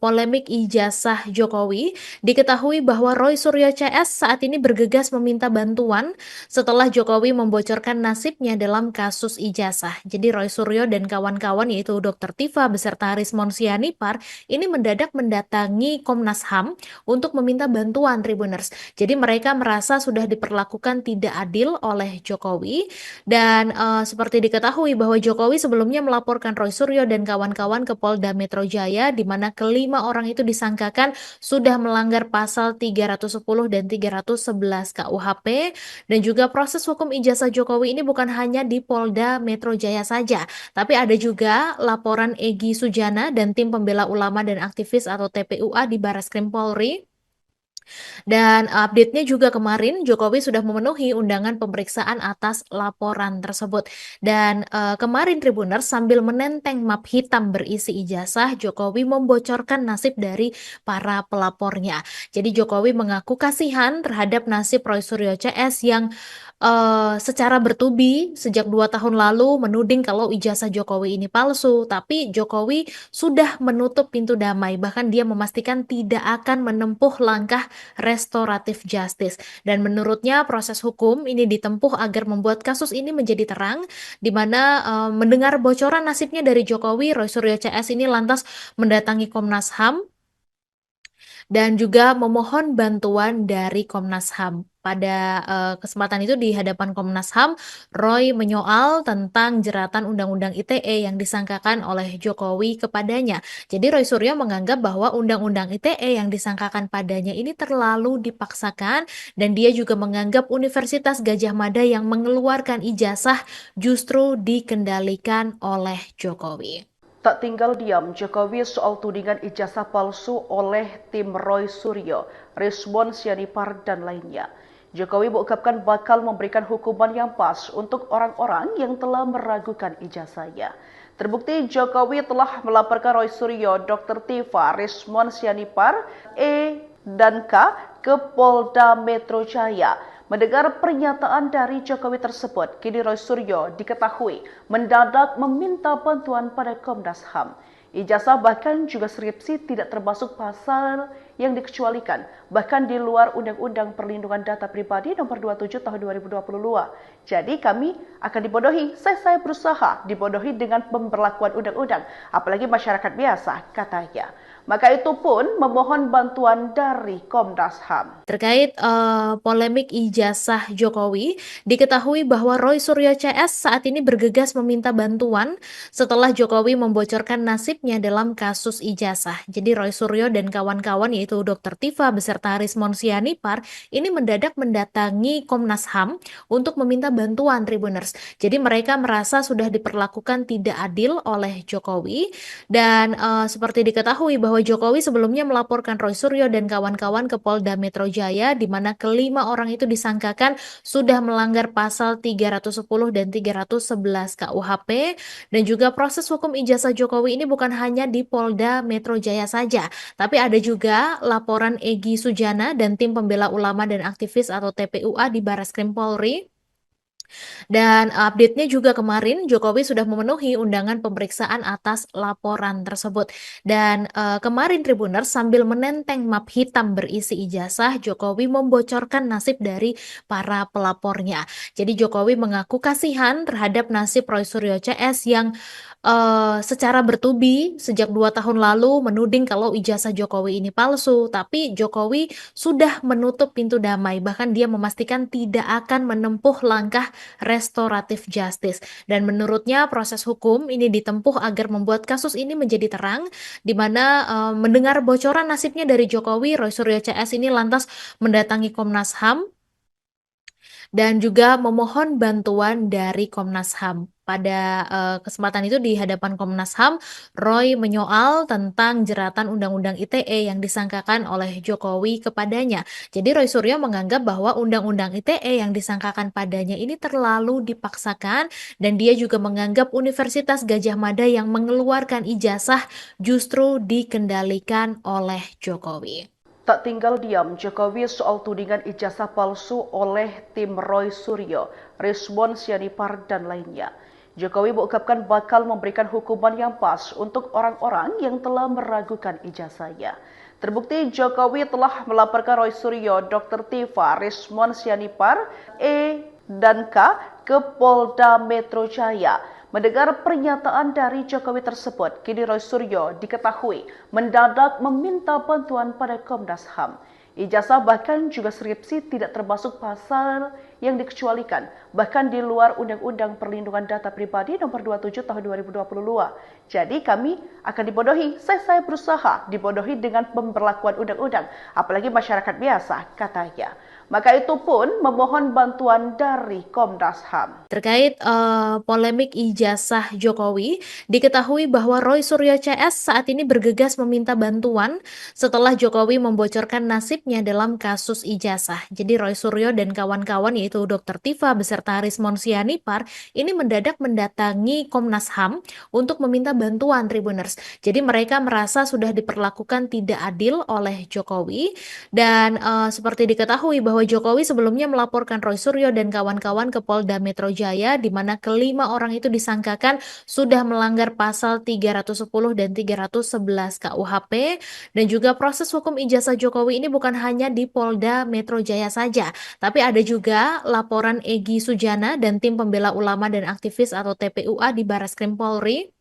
Speaker 3: polemik ijazah Jokowi, diketahui bahwa Roy Suryo CS saat ini bergegas meminta bantuan setelah Jokowi membocorkan nasibnya dalam kasus ijazah. Jadi Roy Suryo dan kawan-kawan yaitu Dr. Tifa beserta Rizwan Sianipar ini mendadak mendatangi Komnas HAM untuk meminta bantuan Tribuners. Jadi mereka merasa sudah diperlakukan tidak adil oleh Jokowi dan seperti diketahui bahwa Jokowi sebelumnya melaporkan Roy Suryo dan kawan-kawan ke Polda Metro Jaya di mana kelima orang itu disangkakan sudah melanggar pasal 310 dan 311 KUHP dan juga proses hukum ijazah Jokowi ini bukan hanya di Polda Metro Jaya saja, tapi ada juga laporan Egy Sujana dan tim pembela ulama dan aktivis atau TPUA di Barreskrim Polri. Dan update-nya juga kemarin Jokowi sudah memenuhi undangan pemeriksaan atas laporan tersebut. Dan kemarin Tribuners sambil menenteng map hitam berisi ijazah, Jokowi membocorkan nasib dari para pelapornya. Jadi Jokowi mengaku kasihan terhadap nasib Roy Suryo CS yang secara bertubi sejak 2 tahun lalu menuding kalau ijazah Jokowi ini palsu, tapi Jokowi sudah menutup pintu damai, bahkan dia memastikan tidak akan menempuh langkah restoratif justice. Dan menurutnya proses hukum ini ditempuh agar membuat kasus ini menjadi terang, di mana mendengar bocoran nasibnya dari Jokowi, Roy Suryo CS ini lantas mendatangi Komnas HAM dan juga memohon bantuan dari Komnas HAM. Pada kesempatan itu di hadapan Komnas HAM, Roy menyoal tentang jeratan Undang-Undang ITE yang disangkakan oleh Jokowi kepadanya. Jadi Roy Suryo menganggap bahwa Undang-Undang ITE yang disangkakan padanya ini terlalu dipaksakan dan dia juga menganggap Universitas Gadjah Mada yang mengeluarkan ijazah justru dikendalikan oleh Jokowi.
Speaker 2: Tak tinggal diam Jokowi soal tudingan ijazah palsu oleh tim Roy Suryo, Rizwan Sianipar dan lainnya. Jokowi mengungkapkan bakal memberikan hukuman yang pas untuk orang-orang yang telah meragukan ijazahnya. Terbukti Jokowi telah melaporkan Roy Suryo, Dr. Tifa, Rizwan Sianipar, E dan K ke Polda Metro Jaya. Mendengar pernyataan dari Jokowi tersebut, kini Roy Suryo diketahui mendadak meminta bantuan pada Komnas HAM. Ijazah bahkan juga skripsi tidak termasuk pasal yang dikecualikan, bahkan di luar Undang-Undang Perlindungan Data Pribadi Nomor 27 Tahun 2022. Jadi kami akan dibodohi, saya berusaha dibodohi dengan pemberlakuan undang-undang, apalagi masyarakat biasa, katanya. Maka itu pun memohon bantuan dari Komnas HAM.
Speaker 3: Terkait polemik ijazah Jokowi, diketahui bahwa Roy Suryo CS saat ini bergegas meminta bantuan setelah Jokowi membocorkan nasibnya dalam kasus ijazah. Jadi Roy Suryo dan kawan-kawan yaitu Dr. Tifa beserta Rismon Sianipar ini mendadak mendatangi Komnas HAM untuk meminta bantuan Tribuners. Jadi mereka merasa sudah diperlakukan tidak adil oleh Jokowi dan seperti diketahui bahwa Jokowi sebelumnya melaporkan Roy Suryo dan kawan-kawan ke Polda Metro Jaya di mana kelima orang itu disangkakan sudah melanggar pasal 310 dan 311 KUHP dan juga proses hukum ijazah Jokowi ini bukan hanya di Polda Metro Jaya saja, tapi ada juga laporan Egy Sujana dan tim pembela ulama dan aktivis atau TPUA di Barreskrim Polri. Dan update-nya juga kemarin Jokowi sudah memenuhi undangan pemeriksaan atas laporan tersebut. Dan kemarin Tribuners sambil menenteng map hitam berisi ijazah, Jokowi membocorkan nasib dari para pelapornya. Jadi Jokowi mengaku kasihan terhadap nasib Roy Suryo CS yang secara bertubi sejak 2 tahun lalu menuding kalau ijazah Jokowi ini palsu, tapi Jokowi sudah menutup pintu damai, bahkan dia memastikan tidak akan menempuh langkah restoratif justice. Dan menurutnya proses hukum ini ditempuh agar membuat kasus ini menjadi terang, di mana mendengar bocoran nasibnya dari Jokowi, Roy Suryo CS ini lantas mendatangi Komnas HAM dan juga memohon bantuan dari Komnas HAM. Pada kesempatan itu di hadapan Komnas HAM, Roy menyoal tentang jeratan Undang-Undang ITE yang disangkakan oleh Jokowi kepadanya. Jadi Roy Suryo menganggap bahwa Undang-Undang ITE yang disangkakan padanya ini terlalu dipaksakan dan dia juga menganggap Universitas Gadjah Mada yang mengeluarkan ijazah justru dikendalikan oleh Jokowi.
Speaker 2: Tak tinggal diam Jokowi soal tudingan ijazah palsu oleh tim Roy Suryo, Rismon Sianipar dan lainnya. Jokowi mengungkapkan bakal memberikan hukuman yang pas untuk orang-orang yang telah meragukan ijazahnya. Terbukti Jokowi telah melaporkan Roy Suryo, Dr. Tifa, Rismon Sianipar, E dan K ke Polda Metro Jaya. Mendengar pernyataan dari Jokowi tersebut, kini Roy Suryo diketahui mendadak meminta bantuan pada Komnas HAM. Ijazah bahkan juga skripsi tidak termasuk pasal yang dikecualikan, bahkan di luar Undang-Undang Perlindungan Data Pribadi Nomor 27 Tahun 2022. Jadi kami akan dibodohi, saya berusaha dibodohi dengan pemberlakuan undang-undang, apalagi masyarakat biasa, katanya. Maka itu pun memohon bantuan dari Komnas HAM.
Speaker 3: Terkait polemik ijazah Jokowi, diketahui bahwa Roy Suryo CS saat ini bergegas meminta bantuan setelah Jokowi membocorkan nasibnya dalam kasus ijazah. Jadi Roy Suryo dan kawan-kawan yaitu Dr. Tifa beserta Rismon Sianipar ini mendadak mendatangi Komnas HAM untuk meminta bantuan Tribuners. Jadi mereka merasa sudah diperlakukan tidak adil oleh Jokowi dan seperti diketahui bahwa Jokowi sebelumnya melaporkan Roy Suryo dan kawan-kawan ke Polda Metro Jaya di mana kelima orang itu disangkakan sudah melanggar pasal 310 dan 311 KUHP dan juga proses hukum ijazah Jokowi ini bukan hanya di Polda Metro Jaya saja, tapi ada juga laporan Egy Sujana dan tim pembela ulama dan aktivis atau TPUA di Barreskrim Polri.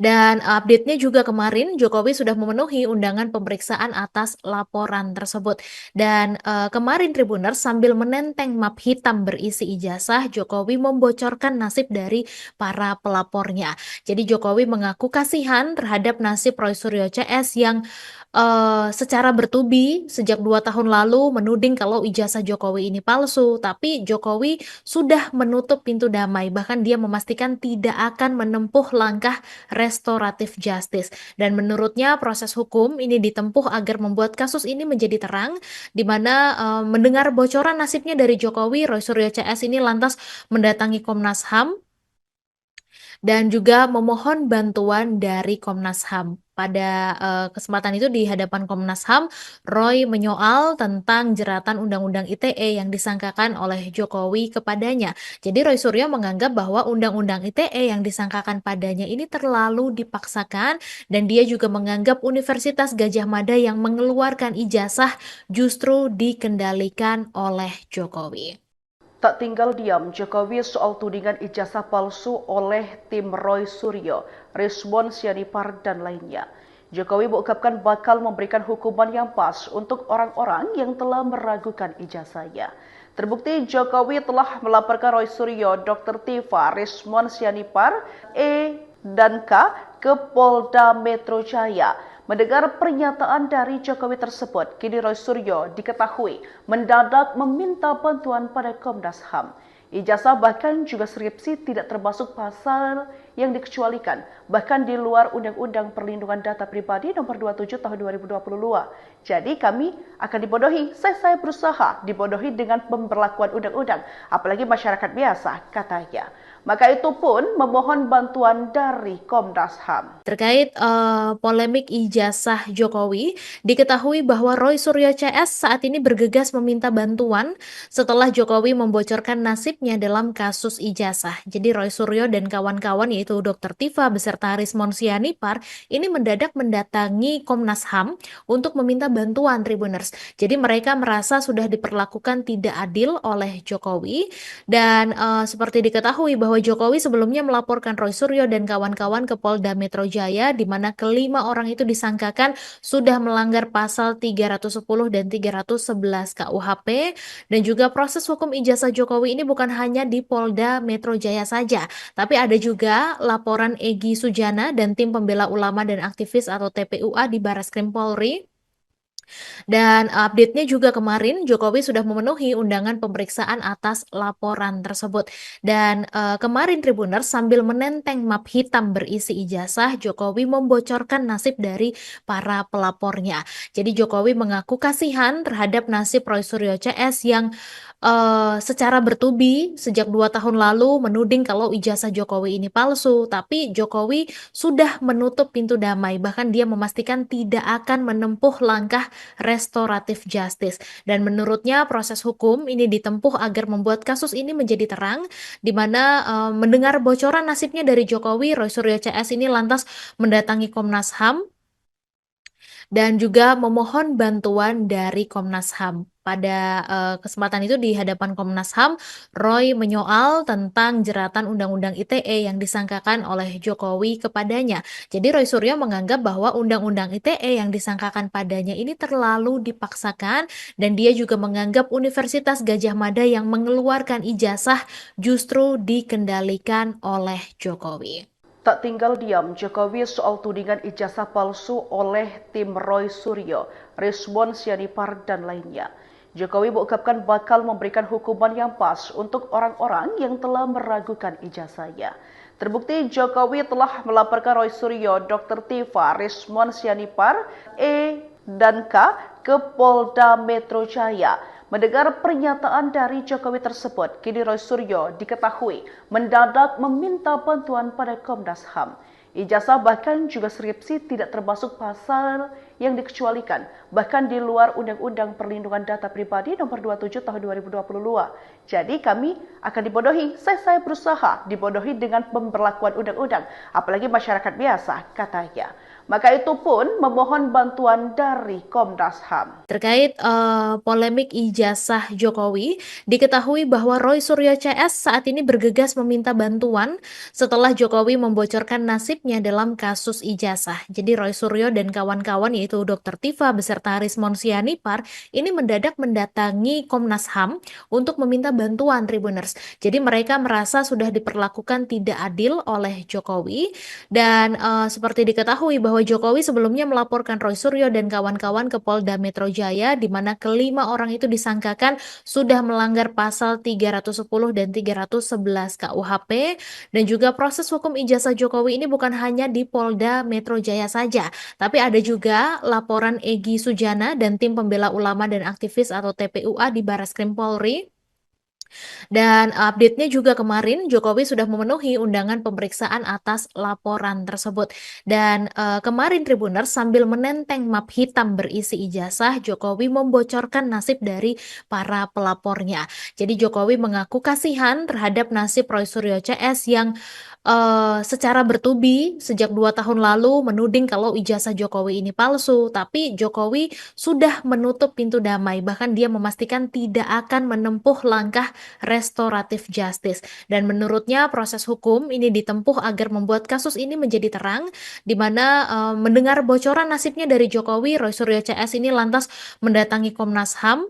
Speaker 3: Dan update-nya juga kemarin Jokowi sudah memenuhi undangan pemeriksaan atas laporan tersebut. Dan kemarin Tribuners sambil menenteng map hitam berisi ijazah, Jokowi membocorkan nasib dari para pelapornya. Jadi Jokowi mengaku kasihan terhadap nasib Roy Suryo CS yang secara bertubi sejak 2 tahun lalu menuding kalau ijazah Jokowi ini palsu, tapi Jokowi sudah menutup pintu damai, bahkan dia memastikan tidak akan menempuh langkah restoratif justice. Dan menurutnya proses hukum ini ditempuh agar membuat kasus ini menjadi terang, di mana mendengar bocoran nasibnya dari Jokowi, Roy Suryo CS ini lantas mendatangi Komnas HAM dan juga memohon bantuan dari Komnas HAM. Pada kesempatan itu di hadapan Komnas HAM, Roy menyoal tentang jeratan Undang-Undang ITE yang disangkakan oleh Jokowi kepadanya. Jadi Roy Suryo menganggap bahwa Undang-Undang ITE yang disangkakan padanya ini terlalu dipaksakan dan dia juga menganggap Universitas Gadjah Mada yang mengeluarkan ijazah justru dikendalikan oleh Jokowi.
Speaker 2: Tak tinggal diam Jokowi soal tudingan ijazah palsu oleh tim Roy Suryo, Rismon Sianipar dan lainnya. Jokowi mengungkapkan bakal memberikan hukuman yang pas untuk orang-orang yang telah meragukan ijazahnya. Terbukti Jokowi telah melaporkan Roy Suryo, Dr. Tiva, Rismon Sianipar, E, dan K ke Polda Metro Jaya. Mendengar pernyataan dari Jokowi tersebut, kini Roy Suryo diketahui mendadak meminta bantuan pada Komnas HAM. Ijazah bahkan juga skripsi tidak termasuk pasal yang dikecualikan, bahkan di luar Undang-Undang Perlindungan Data Pribadi Nomor 27 Tahun 2022. Jadi kami akan dibodohi, saya berusaha dibodohi dengan pemberlakuan undang-undang, apalagi masyarakat biasa, katanya. Maka itu pun memohon bantuan dari Komnas HAM.
Speaker 3: Terkait polemik ijazah Jokowi, diketahui bahwa Roy Suryo CS saat ini bergegas meminta bantuan setelah Jokowi membocorkan nasibnya dalam kasus ijazah. Jadi Roy Suryo dan kawan-kawan yaitu Dr. Tiva beserta Rismon Sianipar ini mendadak mendatangi Komnas HAM untuk meminta bantuan Tribuners. Jadi mereka merasa sudah diperlakukan tidak adil oleh Jokowi dan seperti diketahui bahwa Jokowi sebelumnya melaporkan Roy Suryo dan kawan-kawan ke Polda Metro Jaya di mana kelima orang itu disangkakan sudah melanggar pasal 310 dan 311 KUHP dan juga proses hukum ijazah Jokowi ini bukan hanya di Polda Metro Jaya saja, tapi ada juga laporan Egy Sujana dan tim pembela ulama dan aktivis atau TPUA di Barreskrim Polri. Dan update-nya juga kemarin Jokowi sudah memenuhi undangan pemeriksaan atas laporan tersebut. Dan kemarin Tribuners sambil menenteng map hitam berisi ijazah, Jokowi membocorkan nasib dari para pelapornya. Jadi Jokowi mengaku kasihan terhadap nasib Roy Suryo CS yang secara bertubi sejak 2 tahun lalu menuding kalau ijazah Jokowi ini palsu, tapi Jokowi sudah menutup pintu damai, bahkan dia memastikan tidak akan menempuh langkah restoratif justice. Dan menurutnya proses hukum ini ditempuh agar membuat kasus ini menjadi terang, di mana mendengar bocoran nasibnya dari Jokowi, Roy Suryo CS ini lantas mendatangi Komnas HAM dan juga memohon bantuan dari Komnas HAM. Pada kesempatan itu di hadapan Komnas HAM, Roy menyoal tentang jeratan Undang-Undang ITE yang disangkakan oleh Jokowi kepadanya. Jadi Roy Suryo menganggap bahwa Undang-Undang ITE yang disangkakan padanya ini terlalu dipaksakan dan dia juga menganggap Universitas Gadjah Mada yang mengeluarkan ijazah justru dikendalikan oleh Jokowi.
Speaker 2: Tak tinggal diam Jokowi soal tudingan ijazah palsu oleh tim Roy Suryo, Rismon Sianipar, dan lainnya. Jokowi mengungkapkan bakal memberikan hukuman yang pas untuk orang-orang yang telah meragukan ijazahnya. Terbukti Jokowi telah melaporkan Roy Suryo, Dr. Tiva, Rismon Sianipar, E, dan K ke Polda Metro Jaya. Mendengar pernyataan dari Jokowi tersebut, kini Roy Suryo diketahui mendadak meminta bantuan pada Komnas HAM. Ijazah bahkan juga skripsi tidak termasuk pasal yang dikecualikan, bahkan di luar Undang-Undang Perlindungan Data Pribadi Nomor 27 Tahun 2022. Jadi kami akan dibodohi, saya berusaha dibodohi dengan pemberlakuan undang-undang, apalagi masyarakat biasa, katanya. Maka itu pun memohon bantuan dari Komnas HAM.
Speaker 3: Terkait polemik ijazah Jokowi, diketahui bahwa Roy Suryo CS saat ini bergegas meminta bantuan setelah Jokowi membocorkan nasibnya dalam kasus ijazah. Jadi Roy Suryo dan kawan-kawan yaitu Dr. Tiva beserta Rismon Sianipar ini mendadak mendatangi Komnas HAM untuk meminta bantuan Tribuners. Jadi mereka merasa sudah diperlakukan tidak adil oleh Jokowi dan seperti diketahui bahwa Jokowi sebelumnya melaporkan Roy Suryo dan kawan-kawan ke Polda Metro Jaya di mana kelima orang itu disangkakan sudah melanggar pasal 310 dan 311 KUHP dan juga proses hukum ijazah Jokowi ini bukan hanya di Polda Metro Jaya saja, tapi ada juga laporan Egy Sujana dan tim pembela ulama dan aktivis atau TPUA di Barreskrim Polri. Dan update-nya juga kemarin Jokowi sudah memenuhi undangan pemeriksaan atas laporan tersebut. Dan kemarin Tribuners sambil menenteng map hitam berisi ijazah, Jokowi membocorkan nasib dari para pelapornya. Jadi Jokowi mengaku kasihan terhadap nasib Roy Suryo CS yang secara bertubi sejak 2 tahun lalu menuding kalau ijazah Jokowi ini palsu, tapi Jokowi sudah menutup pintu damai, bahkan dia memastikan tidak akan menempuh langkah restoratif justice. Dan menurutnya proses hukum ini ditempuh agar membuat kasus ini menjadi terang, di mana mendengar bocoran nasibnya dari Jokowi, Roy Suryo CS ini lantas mendatangi Komnas HAM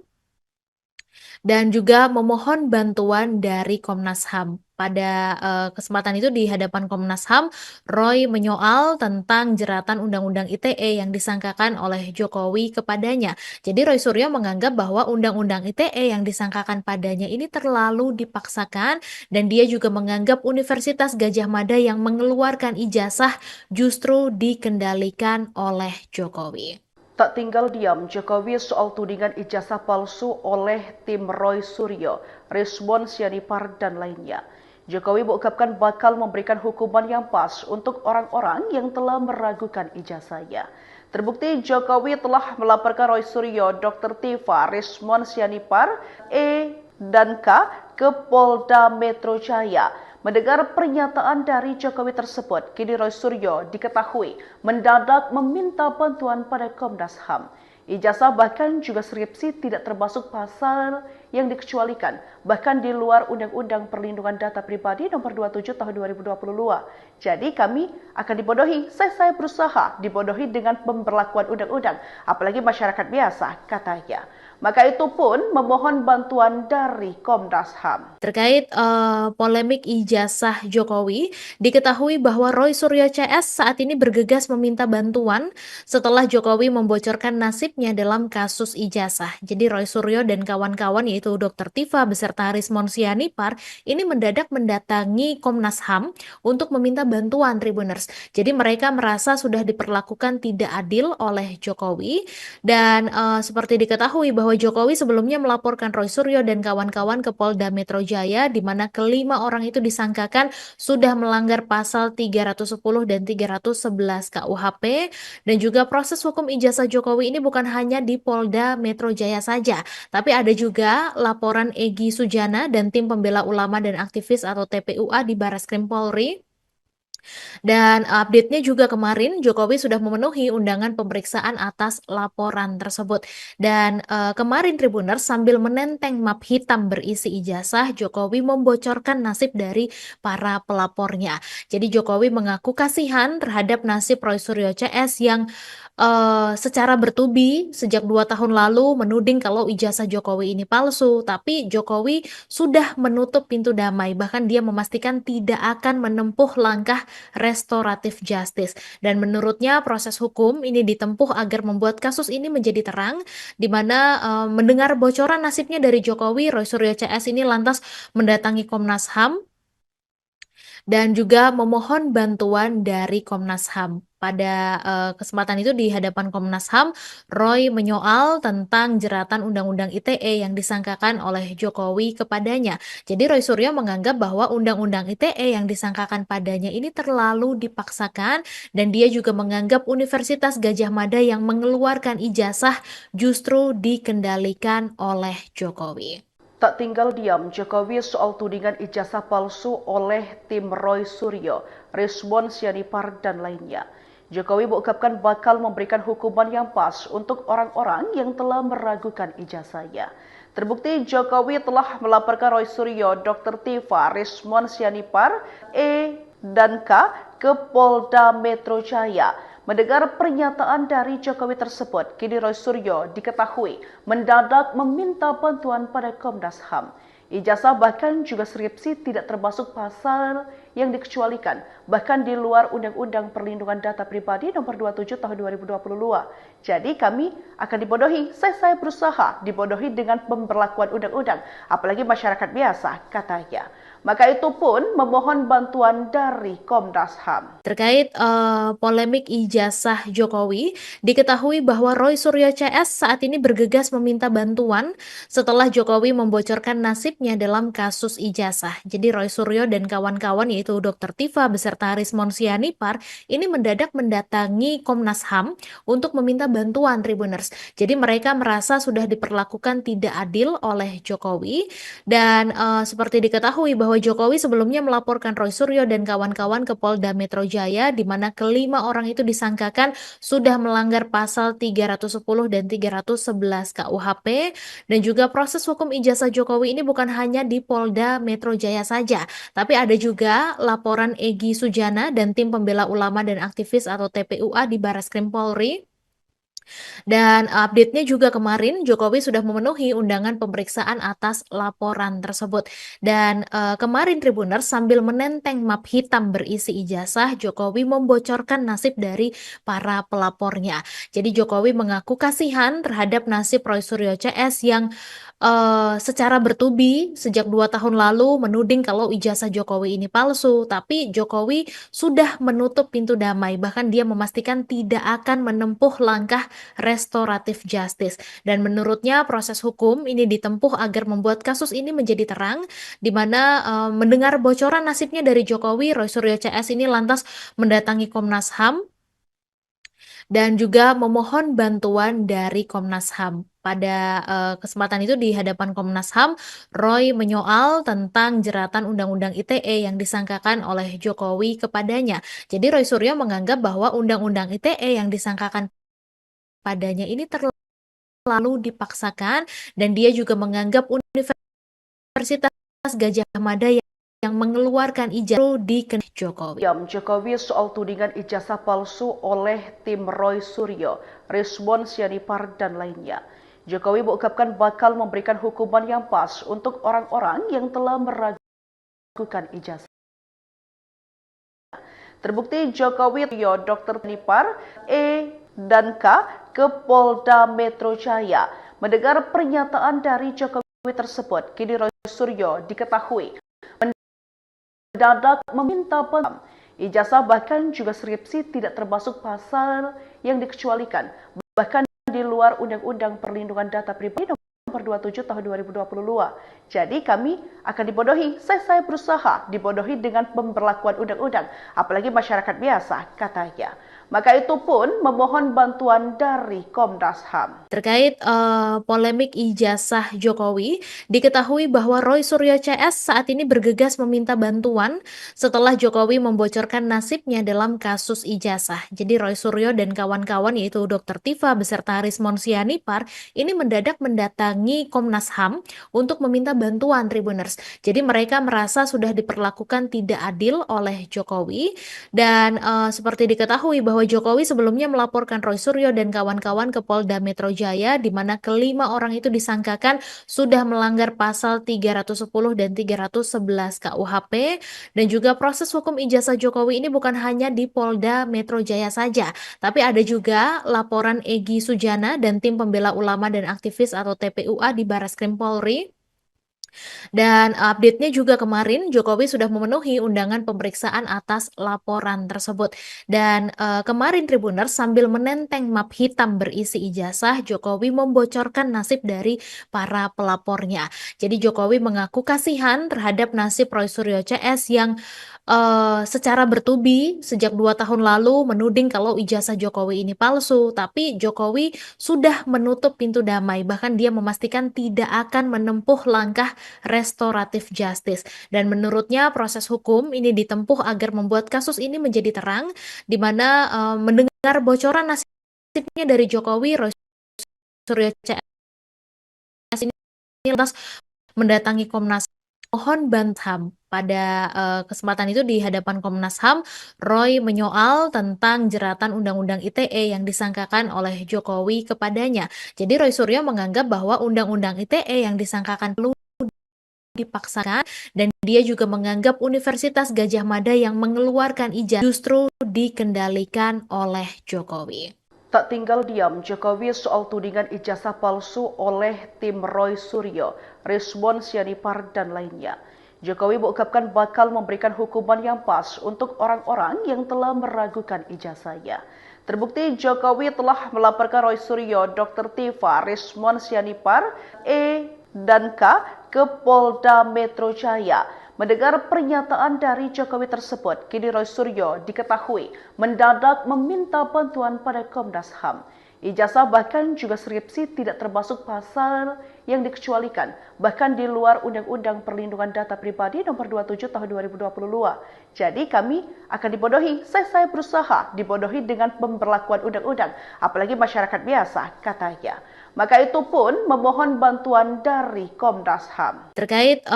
Speaker 3: dan juga memohon bantuan dari Komnas HAM. Pada kesempatan itu di hadapan Komnas HAM, Roy menyoal tentang jeratan Undang-Undang ITE yang disangkakan oleh Jokowi kepadanya. Jadi Roy Suryo menganggap bahwa Undang-Undang ITE yang disangkakan padanya ini terlalu dipaksakan dan dia juga menganggap Universitas Gadjah Mada yang mengeluarkan ijazah justru dikendalikan oleh Jokowi.
Speaker 2: Tak tinggal diam Jokowi soal tudingan ijazah palsu oleh tim Roy Suryo, Rizwan Sianipar dan lainnya. Jokowi mengungkapkan bakal memberikan hukuman yang pas untuk orang-orang yang telah meragukan ijazahnya. Terbukti Jokowi telah melaporkan Roy Suryo, Dr. Tifa, Rizwan Sianipar, E dan K ke Polda Metro Jaya. Mendengar pernyataan dari Jokowi tersebut, kini Roy Suryo diketahui mendadak meminta bantuan pada Komnas HAM. Ijazah bahkan juga skripsi tidak termasuk pasal yang dikecualikan, bahkan di luar Undang-Undang Perlindungan Data Pribadi Nomor 27 Tahun 2022. Jadi kami akan dibodohi, saya berusaha dibodohi dengan pemberlakuan undang-undang, apalagi masyarakat biasa, katanya. Maka itu pun memohon bantuan dari Komnas HAM.
Speaker 3: Terkait polemik ijazah Jokowi, diketahui bahwa Roy Suryo CS saat ini bergegas meminta bantuan setelah Jokowi membocorkan nasibnya dalam kasus ijazah. Jadi Roy Suryo dan kawan-kawan yaitu Dr. Tifa beserta Rizwan Sianipar ini mendadak mendatangi Komnas HAM untuk meminta bantuan Tribuners. Jadi mereka merasa sudah diperlakukan tidak adil oleh Jokowi dan seperti diketahui bahwa Jokowi sebelumnya melaporkan Roy Suryo dan kawan-kawan ke Polda Metro Jaya di mana kelima orang itu disangkakan sudah melanggar pasal 310 dan 311 KUHP dan juga proses hukum ijazah Jokowi ini bukan hanya di Polda Metro Jaya saja, tapi ada juga laporan Egy Sujana dan tim pembela ulama dan aktivis atau TPUA di Barreskrim Polri. Dan update-nya juga kemarin Jokowi sudah memenuhi undangan pemeriksaan atas laporan tersebut. Dan kemarin Tribuners sambil menenteng map hitam berisi ijazah, Jokowi membocorkan nasib dari para pelapornya. Jadi Jokowi mengaku kasihan terhadap nasib Roy Suryo CS yang secara bertubi sejak 2 tahun lalu menuding kalau ijazah Jokowi ini palsu, tapi Jokowi sudah menutup pintu damai, bahkan dia memastikan tidak akan menempuh langkah restoratif justice. Dan menurutnya proses hukum ini ditempuh agar membuat kasus ini menjadi terang, di mana mendengar bocoran nasibnya dari Jokowi, Roy Suryo CS ini lantas mendatangi Komnas HAM dan juga memohon bantuan dari Komnas HAM. Pada kesempatan itu di hadapan Komnas HAM, Roy menyoal tentang jeratan Undang-Undang ITE yang disangkakan oleh Jokowi kepadanya. Jadi Roy Suryo menganggap bahwa Undang-Undang ITE yang disangkakan padanya ini terlalu dipaksakan dan dia juga menganggap Universitas Gadjah Mada yang mengeluarkan ijazah justru dikendalikan oleh Jokowi.
Speaker 2: Tak tinggal diam Jokowi soal tudingan ijazah palsu oleh tim Roy Suryo, Rizwan Sianipar dan lainnya. Jokowi mengungkapkan bakal memberikan hukuman yang pas untuk orang-orang yang telah meragukan ijazahnya. Terbukti Jokowi telah melaporkan Roy Suryo, Dr. Tifa, Rizwan Sianipar, E dan K ke Polda Metro Jaya. Mendengar pernyataan dari Jokowi tersebut, kini Roy Suryo diketahui mendadak meminta bantuan pada Komnas HAM. Ijazah bahkan juga skripsi tidak termasuk pasal yang dikecualikan, bahkan di luar Undang-Undang Perlindungan Data Pribadi Nomor 27 Tahun 2022. Jadi kami akan dibodohi, saya berusaha dibodohi dengan pemberlakuan undang-undang, apalagi masyarakat biasa, katanya. Maka itu pun memohon bantuan dari Komnas HAM.
Speaker 3: Terkait polemik ijazah Jokowi, diketahui bahwa Roy Suryo CS saat ini bergegas meminta bantuan setelah Jokowi membocorkan nasibnya dalam kasus ijazah. Jadi Roy Suryo dan kawan-kawan yaitu Dr. Tifa beserta Rizwan Sianipar ini mendadak mendatangi Komnas HAM untuk meminta bantuan Tribuners. Jadi mereka merasa sudah diperlakukan tidak adil oleh Jokowi dan seperti diketahui bahwa Jokowi sebelumnya melaporkan Roy Suryo dan kawan-kawan ke Polda Metro Jaya di mana kelima orang itu disangkakan sudah melanggar pasal 310 dan 311 KUHP dan juga proses hukum ijazah Jokowi ini bukan hanya di Polda Metro Jaya saja, tapi ada juga laporan Egy Sujana dan tim pembela ulama dan aktivis atau TPUA di Barreskrim Polri. Dan update-nya juga kemarin Jokowi sudah memenuhi undangan pemeriksaan atas laporan tersebut. Dan kemarin Tribuners sambil menenteng map hitam berisi ijazah, Jokowi membocorkan nasib dari para pelapornya. Jadi Jokowi mengaku kasihan terhadap nasib Roy Suryo CS yang secara bertubi sejak 2 tahun lalu menuding kalau ijazah Jokowi ini palsu, tapi Jokowi sudah menutup pintu damai, bahkan dia memastikan tidak akan menempuh langkah restoratif justice. Dan menurutnya proses hukum ini ditempuh agar membuat kasus ini menjadi terang, di mana mendengar bocoran nasibnya dari Jokowi, Roy Suryo CS ini lantas mendatangi Komnas HAM dan juga memohon bantuan dari Komnas HAM. Pada kesempatan itu di hadapan Komnas HAM, Roy menyoal tentang jeratan Undang-Undang ITE yang disangkakan oleh Jokowi kepadanya. Jadi Roy Suryo menganggap bahwa Undang-Undang ITE yang disangkakan padanya ini terlalu dipaksakan dan dia juga menganggap Universitas Gajah Mada yang mengeluarkan ijazah di Jokowi.
Speaker 2: Jokowi soal tudingan ijazah palsu oleh tim Roy Suryo, Rizwan Sianipar dan lainnya. Jokowi mengungkapkan bakal memberikan hukuman yang pas untuk orang-orang yang telah meragukan ijazah. Terbukti Jokowi Dr. Nipar, E dan K ke Polda Metro Jaya. Mendengar pernyataan dari Jokowi tersebut, kini Roy Suryo diketahui mendadak meminta bantuan. Ijazah bahkan juga skripsi tidak termasuk pasal yang dikecualikan, bahkan di luar Undang-Undang Perlindungan Data Pribadi Nomor 27 Tahun 2022. Jadi kami akan dibodohi. Saya berusaha dibodohi dengan pemberlakuan undang-undang, apalagi masyarakat biasa, katanya. Maka itu pun memohon bantuan dari Komnas HAM.
Speaker 3: Terkait polemik ijazah Jokowi, diketahui bahwa Roy Suryo CS saat ini bergegas meminta bantuan setelah Jokowi membocorkan nasibnya dalam kasus ijazah. Jadi Roy Suryo dan kawan-kawan yaitu Dr. Tifa beserta Rizwan Sianipar ini mendadak mendatangi Komnas HAM untuk meminta bantuan Tribuners. Jadi mereka merasa sudah diperlakukan tidak adil oleh Jokowi dan seperti diketahui bahwa Jokowi sebelumnya melaporkan Roy Suryo dan kawan-kawan ke Polda Metro Jaya di mana kelima orang itu disangkakan sudah melanggar pasal 310 dan 311 KUHP dan juga proses hukum ijazah Jokowi ini bukan hanya di Polda Metro Jaya saja, tapi ada juga laporan Egy Sujana dan tim pembela ulama dan aktivis atau TPUA di Barreskrim Polri. Dan update-nya juga kemarin Jokowi sudah memenuhi undangan pemeriksaan atas laporan tersebut. Dan kemarin Tribuners sambil menenteng map hitam berisi ijazah, Jokowi membocorkan nasib dari para pelapornya. Jadi Jokowi mengaku kasihan terhadap nasib Roy Suryo CS yang secara bertubi sejak 2 tahun lalu menuding kalau ijazah Jokowi ini palsu, tapi Jokowi sudah menutup pintu damai, bahkan dia memastikan tidak akan menempuh langkah restoratif justice. Dan menurutnya proses hukum ini ditempuh agar membuat kasus ini menjadi terang, di mana mendengar bocoran nasibnya dari Jokowi, Roy Suryo CS ini lantas mendatangi Komnas mohon bantuan. Pada kesempatan itu di hadapan Komnas HAM, Roy menyoal tentang jeratan Undang-Undang ITE yang disangkakan oleh Jokowi kepadanya. Jadi Roy Suryo menganggap bahwa Undang-Undang ITE yang disangkakan perlu dipaksakan dan dia juga menganggap Universitas Gajah Mada yang mengeluarkan ijazah justru dikendalikan oleh Jokowi.
Speaker 2: Tak tinggal diam Jokowi soal tudingan ijazah palsu oleh tim Roy Suryo, Rizwan Sianipar dan lainnya. Jokowi mengungkapkan bakal memberikan hukuman yang pas untuk orang-orang yang telah meragukan ijazahnya. Terbukti Jokowi telah melaporkan Roy Suryo, Dr. Tifa, Rizwan Sianipar, E dan K ke Polda Metro Jaya. Mendengar pernyataan dari Jokowi tersebut, kini Roy Suryo diketahui mendadak meminta bantuan pada Komnas HAM. Ijazah bahkan juga skripsi tidak termasuk pasal yang dikecualikan, bahkan di luar Undang-Undang Perlindungan Data Pribadi Nomor 27 Tahun 2022. Jadi kami akan dibodohi, saya berusaha dibodohi dengan pemberlakuan undang-undang, apalagi masyarakat biasa, katanya. Maka itu pun memohon bantuan dari Komnas HAM.
Speaker 3: Terkait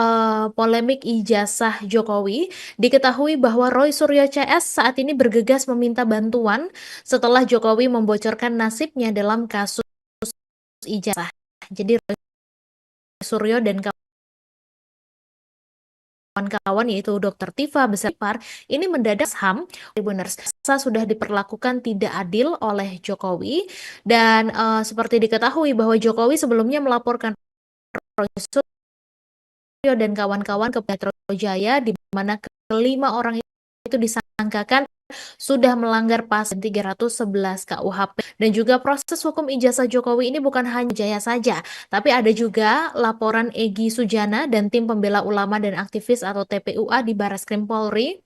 Speaker 3: polemik ijazah Jokowi, diketahui bahwa Roy Suryo CS saat ini bergegas meminta bantuan setelah Jokowi membocorkan nasibnya dalam kasus ijazah. Jadi Roy Suryo dan kawan-kawan yaitu Dr. Tifa Besar ini mendadak HAM Tribuners sudah diperlakukan tidak adil oleh Jokowi dan seperti diketahui bahwa Jokowi sebelumnya melaporkan Roy Suryo dan kawan-kawan ke Metro Jaya di mana kelima orang itu disangkakan sudah melanggar pasal 311 KUHP dan juga proses hukum ijazah Jokowi ini bukan hanya Jaya saja, tapi ada juga laporan Egy Sujana dan tim pembela ulama dan aktivis atau TPUA di Barreskrim Polri.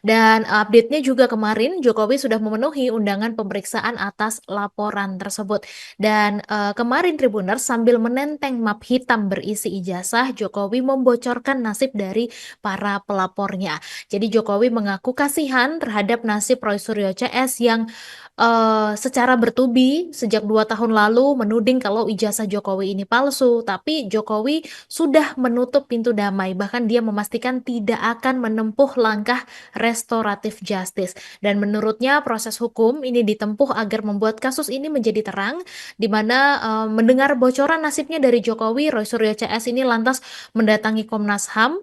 Speaker 3: Dan update-nya juga kemarin Jokowi sudah memenuhi undangan pemeriksaan atas laporan tersebut. Dan kemarin Tribuners sambil menenteng map hitam berisi ijazah, Jokowi membocorkan nasib dari para pelapornya. Jadi Jokowi mengaku kasihan terhadap nasib Roy Suryo CS yang secara bertubi sejak 2 tahun lalu menuding kalau ijazah Jokowi ini palsu, tapi Jokowi sudah menutup pintu damai, bahkan dia memastikan tidak akan menempuh langkah restoratif justice. Dan menurutnya proses hukum ini ditempuh agar membuat kasus ini menjadi terang, di mana mendengar bocoran nasibnya dari Jokowi, Roy Suryo CS ini lantas mendatangi Komnas HAM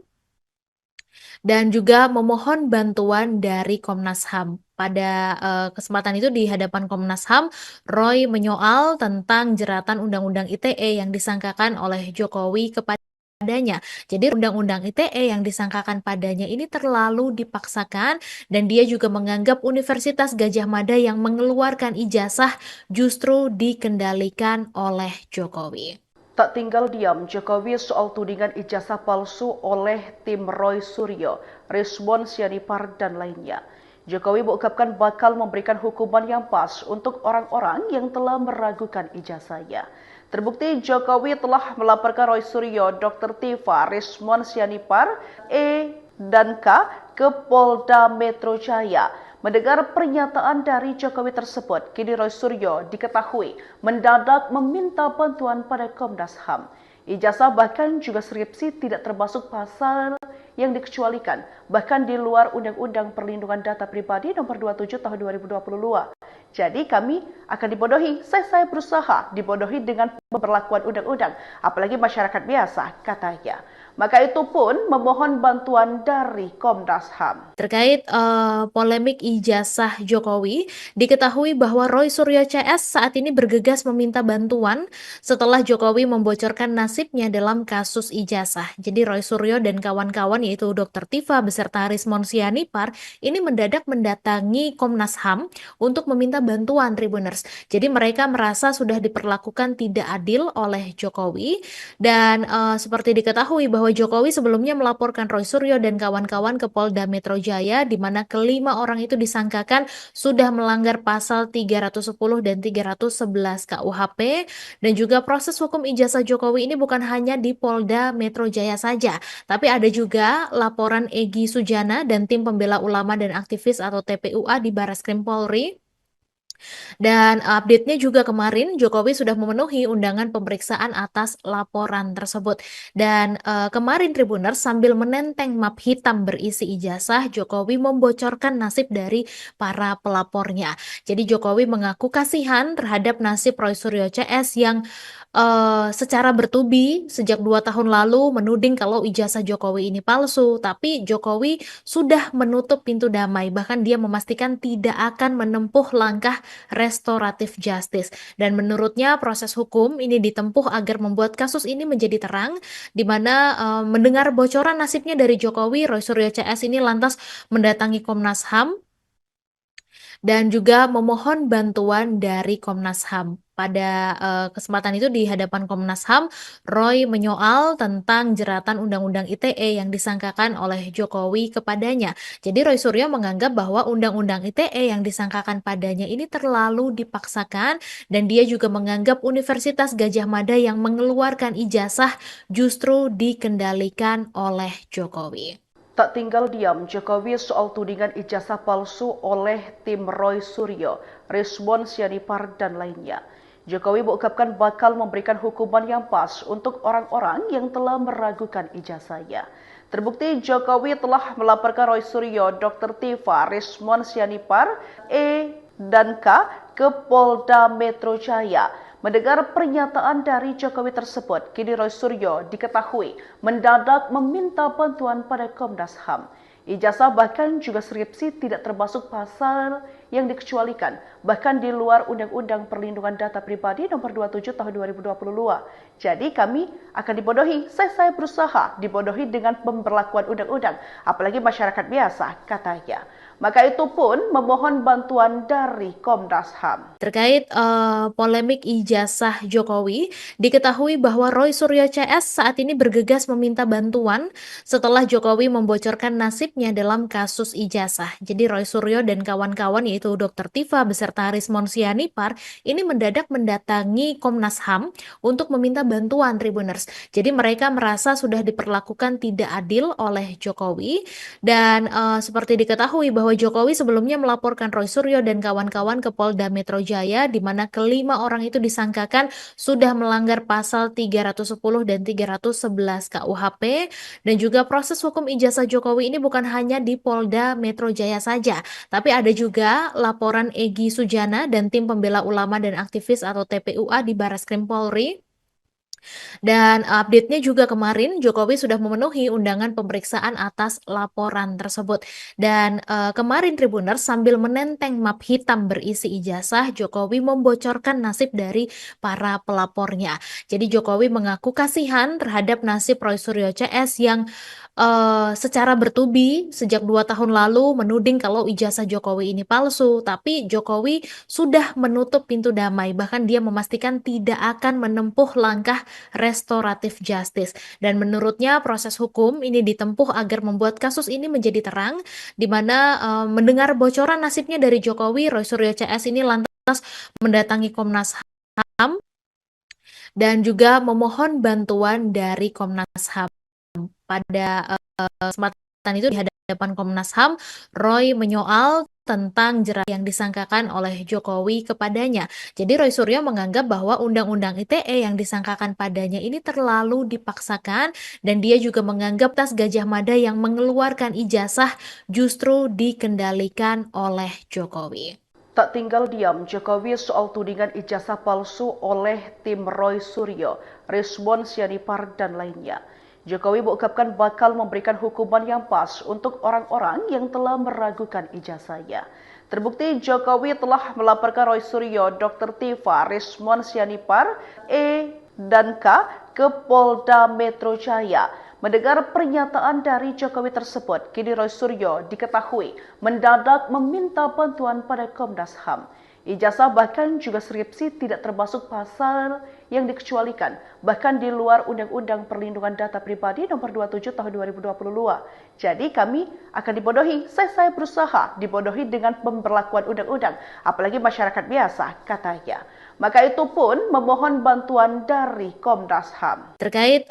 Speaker 3: dan juga memohon bantuan dari Komnas HAM. Pada kesempatan itu di hadapan Komnas HAM, Roy menyoal tentang jeratan Undang-Undang ITE yang disangkakan oleh Jokowi kepadanya. Jadi Undang-Undang ITE yang disangkakan padanya ini terlalu dipaksakan dan dia juga menganggap Universitas Gadjah Mada yang mengeluarkan ijazah justru dikendalikan oleh Jokowi.
Speaker 2: Tak tinggal diam Jokowi soal tudingan ijazah palsu oleh tim Roy Suryo, Rizwan Sianipar dan lainnya. Jokowi mengungkapkan bakal memberikan hukuman yang pas untuk orang-orang yang telah meragukan ijazahnya. Terbukti Jokowi telah melaporkan Roy Suryo, Dr. Tifa, Rizwan Sianipar, E dan K ke Polda Metro Jaya. Mendengar pernyataan dari Jokowi tersebut, kini Roy Suryo diketahui mendadak meminta bantuan pada Komnas HAM. Ijazah bahkan juga skripsi tidak termasuk pasal yang dikecualikan, bahkan di luar Undang-Undang Perlindungan Data Pribadi Nomor 27 Tahun 2022. Jadi kami akan dibodohi, saya berusaha dibodohi dengan pemberlakuan undang-undang, apalagi masyarakat biasa, katanya. Maka itu pun memohon bantuan dari Komnas HAM.
Speaker 3: Terkait polemik ijazah Jokowi, diketahui bahwa Roy Suryo CS saat ini bergegas meminta bantuan setelah Jokowi membocorkan nasibnya dalam kasus ijazah. Jadi Roy Suryo dan kawan-kawan yaitu Dr. Tifa beserta Rizwan Sianipar ini mendadak mendatangi Komnas HAM untuk meminta bantuan Tribuners. Jadi mereka merasa sudah diperlakukan tidak adil oleh Jokowi dan seperti diketahui bahwa Jokowi sebelumnya melaporkan Roy Suryo dan kawan-kawan ke Polda Metro Jaya di mana kelima orang itu disangkakan sudah melanggar pasal 310 dan 311 KUHP dan juga proses hukum ijazah Jokowi ini bukan hanya di Polda Metro Jaya saja, tapi ada juga laporan Egy Sujana dan tim pembela ulama dan aktivis atau TPUA di Barreskrim Polri. Dan update-nya juga kemarin Jokowi sudah memenuhi undangan pemeriksaan atas laporan tersebut. Dan kemarin Tribuners sambil menenteng map hitam berisi ijazah, Jokowi membocorkan nasib dari para pelapornya. Jadi Jokowi mengaku kasihan terhadap nasib Roy Suryo CS yang secara bertubi sejak 2 tahun lalu menuding kalau ijazah Jokowi ini palsu, tapi Jokowi sudah menutup pintu damai, bahkan dia memastikan tidak akan menempuh langkah restoratif justice. Dan menurutnya proses hukum ini ditempuh agar membuat kasus ini menjadi terang, di mana mendengar bocoran nasibnya dari Jokowi, Roy Suryo CS ini lantas mendatangi Komnas HAM dan juga memohon bantuan dari Komnas HAM. Pada kesempatan itu di hadapan Komnas HAM, Roy menyoal tentang jeratan Undang-Undang ITE yang disangkakan oleh Jokowi kepadanya. Jadi Roy Suryo menganggap bahwa Undang-Undang ITE yang disangkakan padanya ini terlalu dipaksakan dan dia juga menganggap Universitas Gadjah Mada yang mengeluarkan ijazah justru dikendalikan oleh Jokowi.
Speaker 2: Tak tinggal diam Jokowi soal tudingan ijazah palsu oleh tim Roy Suryo, Rizwan Sianipar dan lainnya. Jokowi mengungkapkan bakal memberikan hukuman yang pas untuk orang-orang yang telah meragukan ijazahnya. Terbukti Jokowi telah melaporkan Roy Suryo, Dr. Tifa, Rizwan Sianipar, E dan K ke Polda Metro Jaya. Mendengar pernyataan dari Jokowi tersebut, kini Roy Suryo diketahui mendadak meminta bantuan pada Komnas HAM. Ijazah bahkan juga skripsi tidak termasuk pasal yang dikecualikan, bahkan di luar Undang-Undang Perlindungan Data Pribadi Nomor 27 Tahun 2022. Jadi kami akan dibodohi, saya berusaha dibodohi dengan pemberlakuan undang-undang, apalagi masyarakat biasa, katanya. Maka itu pun memohon bantuan dari Komnas HAM.
Speaker 3: Terkait polemik ijazah Jokowi, diketahui bahwa Roy Suryo CS saat ini bergegas meminta bantuan setelah Jokowi membocorkan nasibnya dalam kasus ijazah. Jadi Roy Suryo dan kawan-kawan yaitu Dr. Tifa beserta Rizwan Sianipar ini mendadak mendatangi Komnas HAM untuk meminta bantuan Tribuners. Jadi mereka merasa sudah diperlakukan tidak adil oleh Jokowi dan seperti diketahui bahwa Jokowi sebelumnya melaporkan Roy Suryo dan kawan-kawan ke Polda Metro Jaya di mana kelima orang itu disangkakan sudah melanggar pasal 310 dan 311 KUHP dan juga proses hukum ijazah Jokowi ini bukan hanya di Polda Metro Jaya saja, tapi ada juga laporan Egy Sujana dan tim pembela ulama dan aktivis atau TPUA di Barreskrim Polri. Dan update-nya juga kemarin Jokowi sudah memenuhi undangan pemeriksaan atas laporan tersebut. Dan kemarin Tribuners sambil menenteng map hitam berisi ijazah, Jokowi membocorkan nasib dari para pelapornya. Jadi Jokowi mengaku kasihan terhadap nasib Roy Suryo CS yang secara bertubi sejak 2 tahun lalu menuding kalau ijazah Jokowi ini palsu, tapi Jokowi sudah menutup pintu damai, bahkan dia memastikan tidak akan menempuh langkah restoratif justice. Dan menurutnya proses hukum ini ditempuh agar membuat kasus ini menjadi terang, di mana mendengar bocoran nasibnya dari Jokowi, Roy Suryo CS ini lantas mendatangi Komnas HAM dan juga memohon bantuan dari Komnas HAM. Pada kesempatan itu di hadapan Komnas HAM, Roy menyoal tentang jerat yang disangkakan oleh Jokowi kepadanya. Jadi Roy Suryo menganggap bahwa Undang-Undang ITE yang disangkakan padanya ini terlalu dipaksakan dan dia juga menganggap tas Gadjah Mada yang mengeluarkan ijazah justru dikendalikan oleh Jokowi.
Speaker 2: Tak tinggal diam Jokowi soal tudingan ijazah palsu oleh tim Roy Suryo, Rizwan Sianipar dan lainnya. Jokowi mengungkapkan bakal memberikan hukuman yang pas untuk orang-orang yang telah meragukan ijazahnya. Terbukti Jokowi telah melaporkan Roy Suryo, Dr. Tifa, Rizwan Sianipar, E dan K ke Polda Metro Jaya. Mendengar pernyataan dari Jokowi tersebut, kini Roy Suryo diketahui mendadak meminta bantuan pada Komnas HAM. Ijazah bahkan juga skripsi tidak termasuk pasal yang dikecualikan, bahkan di luar Undang-Undang Perlindungan Data Pribadi Nomor 27 Tahun 2022. Jadi kami akan dibodohi, saya berusaha dibodohi dengan pemberlakuan undang-undang, apalagi masyarakat biasa, katanya. Maka itu pun memohon bantuan dari Komnas HAM.
Speaker 3: Terkait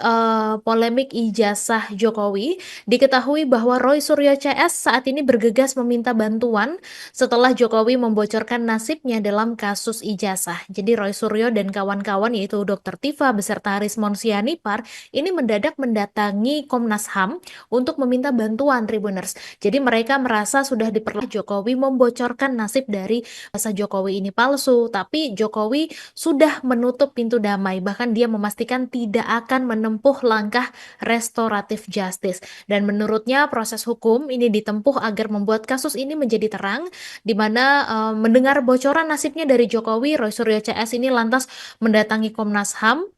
Speaker 3: polemik ijazah Jokowi, diketahui bahwa Roy Suryo CS saat ini bergegas meminta bantuan setelah Jokowi membocorkan nasibnya dalam kasus ijazah. Jadi Roy Suryo dan kawan-kawan yaitu Dr. Tifa beserta Rizwan Sianipar ini mendadak mendatangi Komnas HAM untuk meminta bantuan Tribuners. Jadi mereka merasa sudah diperlakukan Jokowi membocorkan nasib dari ijazah Jokowi ini palsu, tapi Jokowi sudah menutup pintu damai, bahkan dia memastikan tidak akan menempuh langkah restoratif justice. Dan menurutnya proses hukum ini ditempuh agar membuat kasus ini menjadi terang, di mana mendengar bocoran nasibnya dari Jokowi, Roy Suryo CS ini lantas mendatangi Komnas HAM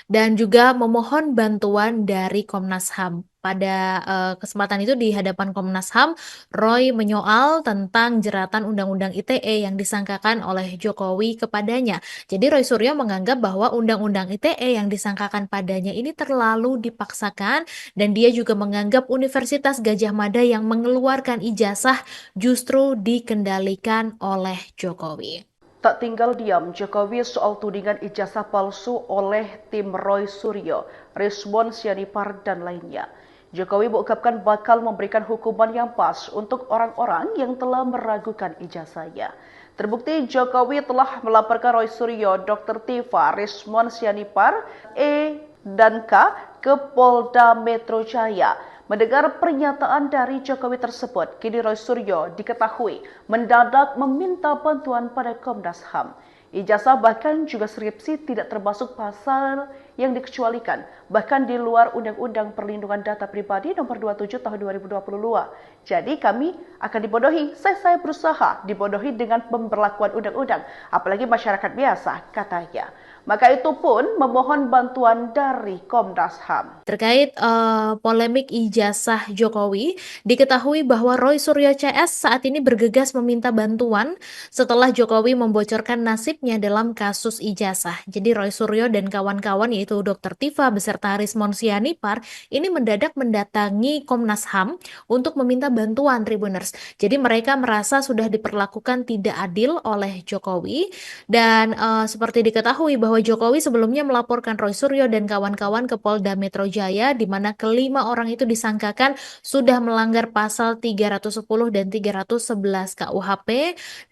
Speaker 3: dan juga memohon bantuan dari Komnas HAM. Pada kesempatan itu di hadapan Komnas HAM, Roy menyoal tentang jeratan Undang-Undang ITE yang disangkakan oleh Jokowi kepadanya. Jadi Roy Suryo menganggap bahwa Undang-Undang ITE yang disangkakan padanya ini terlalu dipaksakan dan dia juga menganggap Universitas Gadjah Mada yang mengeluarkan ijazah justru dikendalikan oleh Jokowi.
Speaker 2: Tak tinggal diam Jokowi soal tudingan ijazah palsu oleh tim Roy Suryo, Rizwan Sianipar dan lainnya. Jokowi mengungkapkan bakal memberikan hukuman yang pas untuk orang-orang yang telah meragukan ijazahnya. Terbukti Jokowi telah melaporkan Roy Suryo, Dr. Tifa, Rizwan Sianipar, E dan K ke Polda Metro Jaya. Mendengar pernyataan dari Jokowi tersebut, kini Roy Suryo diketahui mendadak meminta bantuan pada Komnas HAM. Ijazah bahkan juga skripsi tidak termasuk pasal yang dikecualikan, bahkan di luar Undang-Undang Perlindungan Data Pribadi Nomor 27 Tahun 2022. Jadi kami akan dibodohi, saya berusaha dibodohi dengan pemberlakuan undang-undang, apalagi masyarakat biasa, katanya. Maka itu pun memohon bantuan dari Komnas HAM.
Speaker 3: Terkait polemik ijazah Jokowi, diketahui bahwa Roy Suryo CS saat ini bergegas meminta bantuan setelah Jokowi membocorkan nasibnya dalam kasus ijazah. Jadi Roy Suryo dan kawan-kawan yaitu Dr. Tifa beserta Rizwan Sianipar ini mendadak mendatangi Komnas HAM untuk meminta bantuan Tribuners. Jadi mereka merasa sudah diperlakukan tidak adil oleh Jokowi dan seperti diketahui bahwa Jokowi sebelumnya melaporkan Roy Suryo dan kawan-kawan ke Polda Metro Jaya di mana kelima orang itu disangkakan sudah melanggar pasal 310 dan 311 KUHP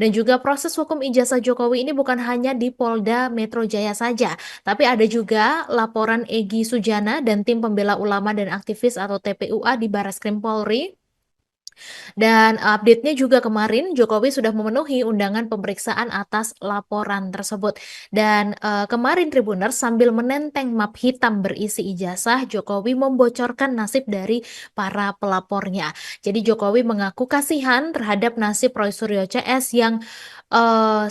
Speaker 3: dan juga proses hukum ijazah Jokowi ini bukan hanya di Polda Metro Jaya saja, tapi ada juga laporan Egy Sujana dan tim pembela ulama dan aktivis atau TPUA di Barreskrim Polri. Dan update-nya juga kemarin Jokowi sudah memenuhi undangan pemeriksaan atas laporan tersebut. Dan kemarin Tribuners sambil menenteng map hitam berisi ijazah, Jokowi membocorkan nasib dari para pelapornya. Jadi Jokowi mengaku kasihan terhadap nasib Roy Suryo CS yang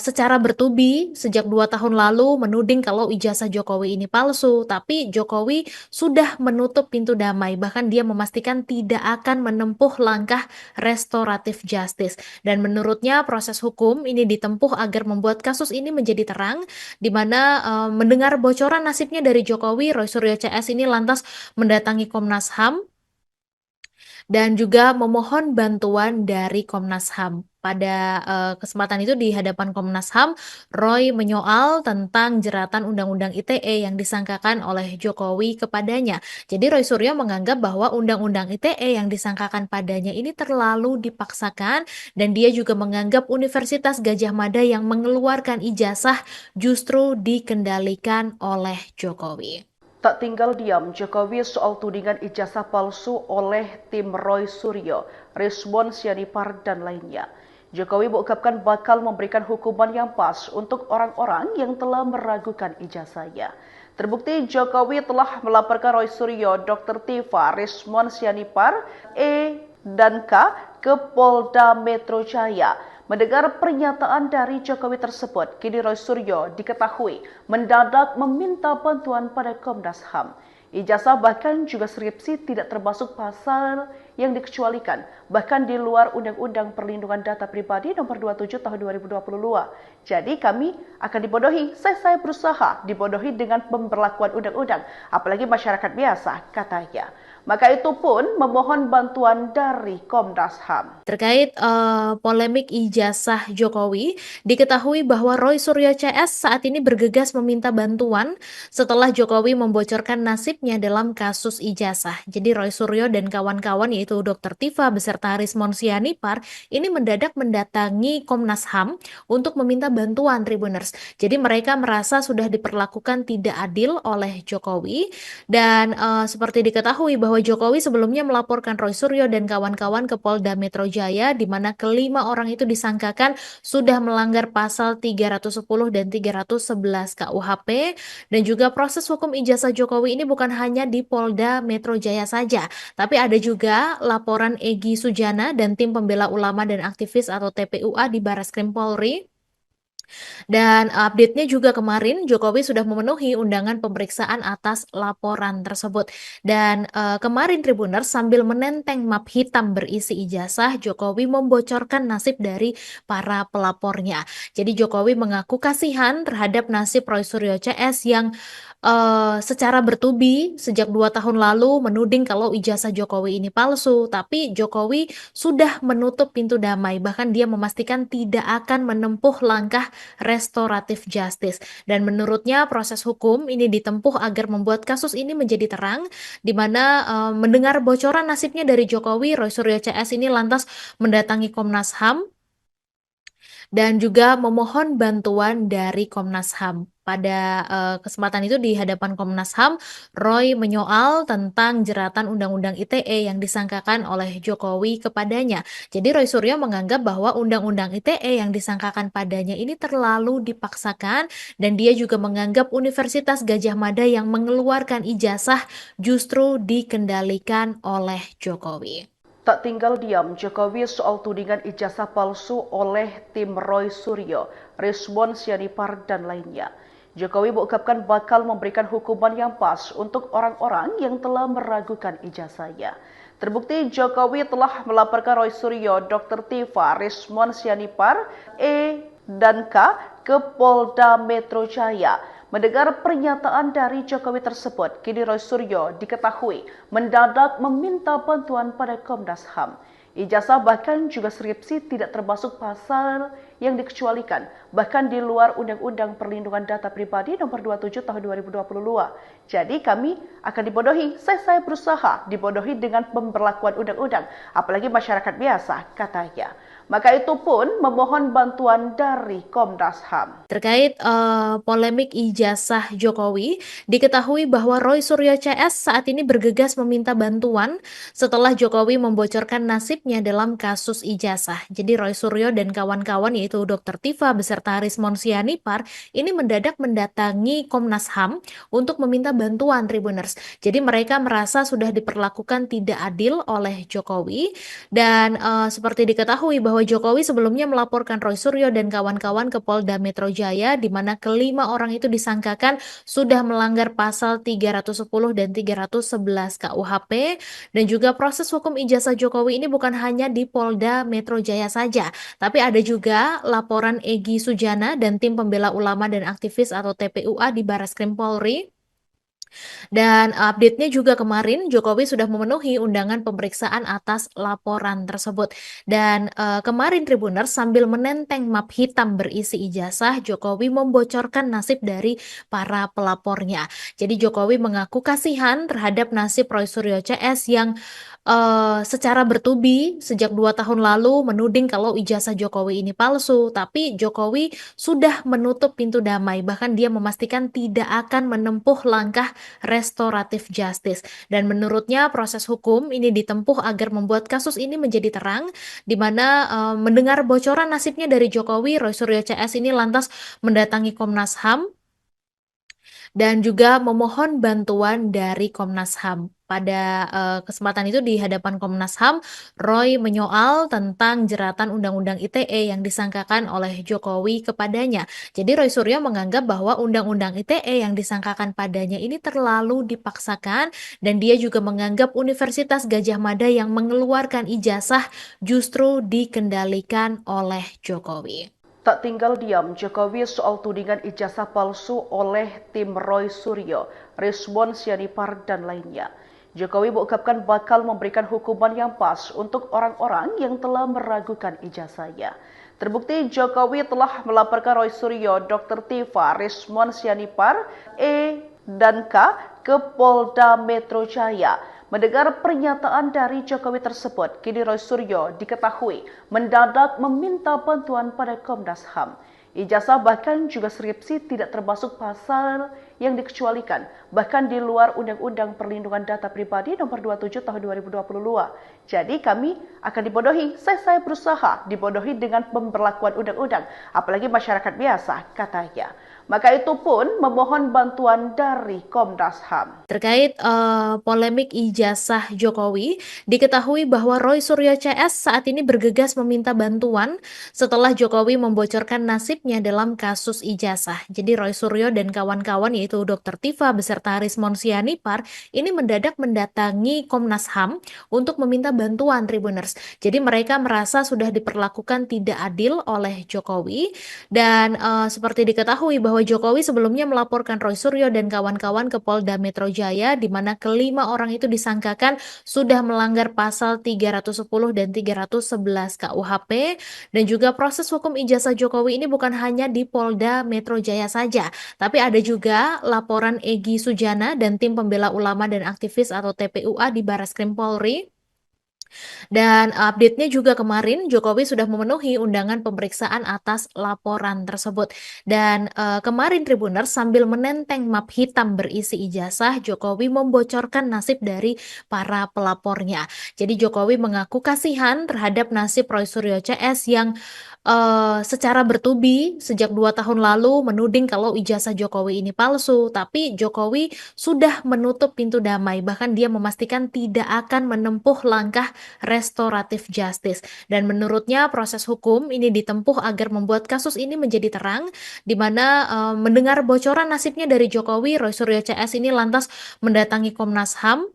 Speaker 3: secara bertubi sejak 2 tahun lalu menuding kalau ijazah Jokowi ini palsu, tapi Jokowi sudah menutup pintu damai, bahkan dia memastikan tidak akan menempuh langkah restoratif justice. Dan menurutnya proses hukum ini ditempuh agar membuat kasus ini menjadi terang, di mana mendengar bocoran nasibnya dari Jokowi, Roy Suryo CS ini lantas mendatangi Komnas HAM dan juga memohon bantuan dari Komnas HAM. Pada kesempatan itu di hadapan Komnas HAM, Roy menyoal tentang jeratan Undang-Undang ITE yang disangkakan oleh Jokowi kepadanya. Jadi Roy Suryo menganggap bahwa Undang-Undang ITE yang disangkakan padanya ini terlalu dipaksakan dan dia juga menganggap Universitas Gadjah Mada yang mengeluarkan ijazah justru dikendalikan oleh Jokowi.
Speaker 2: Tak tinggal diam Jokowi soal tudingan ijazah palsu oleh tim Roy Suryo, Rizwan Sianipar dan lainnya. Jokowi mengungkapkan bakal memberikan hukuman yang pas untuk orang-orang yang telah meragukan ijazahnya. Terbukti Jokowi telah melaporkan Roy Suryo, Dr. Tifa, Rizwan Sianipar, E dan K ke Polda Metro Jaya. Mendengar pernyataan dari Jokowi tersebut, kini Roy Suryo diketahui mendadak meminta bantuan pada Komnas HAM. Ijazah bahkan juga skripsi tidak termasuk pasal yang dikecualikan, bahkan di luar Undang-Undang Perlindungan Data Pribadi Nomor 27 Tahun 2022. Jadi kami akan dibodohi, saya berusaha dibodohi dengan pemberlakuan undang-undang, apalagi masyarakat biasa, katanya. Maka itu pun memohon bantuan dari Komnas HAM.
Speaker 3: Terkait polemik ijazah Jokowi, diketahui bahwa Roy Suryo CS saat ini bergegas meminta bantuan setelah Jokowi membocorkan nasibnya dalam kasus ijazah. Jadi Roy Suryo dan kawan-kawan yaitu Dr. Tifa beserta Rizwan Sianipar ini mendadak mendatangi Komnas HAM untuk meminta bantuan Tribuners. Jadi mereka merasa sudah diperlakukan tidak adil oleh Jokowi dan seperti diketahui bahwa Jokowi sebelumnya melaporkan Roy Suryo dan kawan-kawan ke Polda Metro Jaya di mana kelima orang itu disangkakan sudah melanggar pasal 310 dan 311 KUHP dan juga proses hukum ijazah Jokowi ini bukan hanya di Polda Metro Jaya saja, tapi ada juga laporan Egy Sujana dan tim pembela ulama dan aktivis atau TPUA di Barreskrim Polri. Dan update-nya juga kemarin Jokowi sudah memenuhi undangan pemeriksaan atas laporan tersebut. Dan kemarin Tribuners sambil menenteng map hitam berisi ijazah, Jokowi membocorkan nasib dari para pelapornya. Jadi Jokowi mengaku kasihan terhadap nasib Roy Suryo CS yang secara bertubi sejak 2 tahun lalu menuding kalau ijazah Jokowi ini palsu, tapi Jokowi sudah menutup pintu damai, bahkan dia memastikan tidak akan menempuh langkah restoratif justice. Dan menurutnya proses hukum ini ditempuh agar membuat kasus ini menjadi terang, di mana mendengar bocoran nasibnya dari Jokowi, Roy Suryo CS ini lantas mendatangi Komnas HAM dan juga memohon bantuan dari Komnas HAM. Pada kesempatan itu di hadapan Komnas HAM, Roy menyoal tentang jeratan Undang-Undang ITE yang disangkakan oleh Jokowi kepadanya. Jadi Roy Suryo menganggap bahwa Undang-Undang ITE yang disangkakan padanya ini terlalu dipaksakan, dan dia juga menganggap Universitas Gadjah Mada yang mengeluarkan ijazah justru dikendalikan oleh Jokowi.
Speaker 2: Tak tinggal diam Jokowi soal tudingan ijazah palsu oleh tim Roy Suryo, Rizwan Sianipar dan lainnya. Jokowi mengungkapkan bakal memberikan hukuman yang pas untuk orang-orang yang telah meragukan ijazahnya. Terbukti Jokowi telah melaporkan Roy Suryo, Dr. Tifa, Rizwan Sianipar, E dan K ke Polda Metro Jaya. Mendengar pernyataan dari Jokowi tersebut, kini Roy Suryo diketahui mendadak meminta bantuan pada Komnas HAM. Ijazah bahkan juga skripsi tidak termasuk pasal yang dikecualikan, bahkan di luar Undang-Undang Perlindungan Data Pribadi Nomor 27 Tahun 2022. Jadi kami akan dibodohi, saya berusaha dibodohi dengan pemberlakuan undang-undang, apalagi masyarakat biasa, katanya. Maka itu pun memohon bantuan dari Komnas HAM.
Speaker 3: Terkait polemik ijazah Jokowi, diketahui bahwa Roy Suryo CS saat ini bergegas meminta bantuan setelah Jokowi membocorkan nasibnya dalam kasus ijazah. Jadi Roy Suryo dan kawan-kawan yaitu Dr. Tifa beserta Rizwan Sianipar ini mendadak mendatangi Komnas HAM untuk meminta bantuan Tribuners. Jadi mereka merasa sudah diperlakukan tidak adil oleh Jokowi, dan seperti diketahui bahwa Jokowi sebelumnya melaporkan Roy Suryo dan kawan-kawan ke Polda Metro Jaya, di mana kelima orang itu disangkakan sudah melanggar pasal 310 dan 311 KUHP, dan juga proses hukum ijazah Jokowi ini bukan hanya di Polda Metro Jaya saja, tapi ada juga laporan Egy Sujana dan tim pembela ulama dan aktivis atau TPUA di Barreskrim Polri. Dan update-nya juga kemarin Jokowi sudah memenuhi undangan pemeriksaan atas laporan tersebut. Dan kemarin Tribuners sambil menenteng map hitam berisi ijazah, Jokowi membocorkan nasib dari para pelapornya. Jadi Jokowi mengaku kasihan terhadap nasib Roy Suryo CS yang secara bertubi sejak 2 tahun lalu menuding kalau ijazah Jokowi ini palsu, tapi Jokowi sudah menutup pintu damai, bahkan dia memastikan tidak akan menempuh langkah restoratif justice. Dan menurutnya proses hukum ini ditempuh agar membuat kasus ini menjadi terang, di mana mendengar bocoran nasibnya dari Jokowi, Roy Suryo CS ini lantas mendatangi Komnas HAM dan juga memohon bantuan dari Komnas HAM. Pada kesempatan itu di hadapan Komnas HAM, Roy menyoal tentang jeratan Undang-Undang ITE yang disangkakan oleh Jokowi kepadanya. Jadi Roy Suryo menganggap bahwa Undang-Undang ITE yang disangkakan padanya ini terlalu dipaksakan, dan dia juga menganggap Universitas Gadjah Mada yang mengeluarkan ijazah justru dikendalikan oleh Jokowi.
Speaker 2: Tak tinggal diam Jokowi soal tudingan ijazah palsu oleh tim Roy Suryo, Rizwan Sianipar dan lainnya. Jokowi mengungkapkan bakal memberikan hukuman yang pas untuk orang-orang yang telah meragukan ijazahnya. Terbukti Jokowi telah melaporkan Roy Suryo, Dr. Tifa, Rizwan Sianipar, E dan K ke Polda Metro Jaya. Mendengar pernyataan dari Jokowi tersebut, kini Roy Suryo diketahui mendadak meminta bantuan pada Komnas HAM. Ijazah bahkan juga skripsi tidak termasuk pasal yang dikecualikan, bahkan di luar Undang-Undang Perlindungan Data Pribadi Nomor 27 Tahun 2022. Jadi kami akan dibodohi, saya berusaha dibodohi dengan pemberlakuan undang-undang, apalagi masyarakat biasa, katanya. Maka itu pun memohon bantuan dari Komnas HAM.
Speaker 3: Terkait polemik ijazah Jokowi, diketahui bahwa Roy Suryo CS saat ini bergegas meminta bantuan setelah Jokowi membocorkan nasibnya dalam kasus ijazah. Jadi Roy Suryo dan kawan-kawan yaitu Dr. Tifa beserta Rismon Sianipar ini mendadak mendatangi Komnas HAM untuk meminta bantuan Tribuners. Jadi mereka merasa sudah diperlakukan tidak adil oleh Jokowi dan seperti diketahui bahwa Jokowi sebelumnya melaporkan Roy Suryo dan kawan-kawan ke Polda Metro Jaya di mana kelima orang itu disangkakan sudah melanggar pasal 310 dan 311 KUHP dan juga proses hukum ijazah Jokowi ini bukan hanya di Polda Metro Jaya saja, tapi ada juga laporan Egy Sujana dan tim pembela ulama dan aktivis atau TPUA di Barreskrim Polri. Dan update-nya juga kemarin Jokowi sudah memenuhi undangan pemeriksaan atas laporan tersebut. Dan kemarin Tribuners sambil menenteng map hitam berisi ijazah, Jokowi membocorkan nasib dari para pelapornya. Jadi Jokowi mengaku kasihan terhadap nasib Roy Suryo CS yang secara bertubi sejak 2 tahun lalu menuding kalau ijazah Jokowi ini palsu, tapi Jokowi sudah menutup pintu damai, bahkan dia memastikan tidak akan menempuh langkah restoratif justice. Dan menurutnya proses hukum ini ditempuh agar membuat kasus ini menjadi terang, di mana mendengar bocoran nasibnya dari Jokowi, Roy Suryo CS ini lantas mendatangi Komnas HAM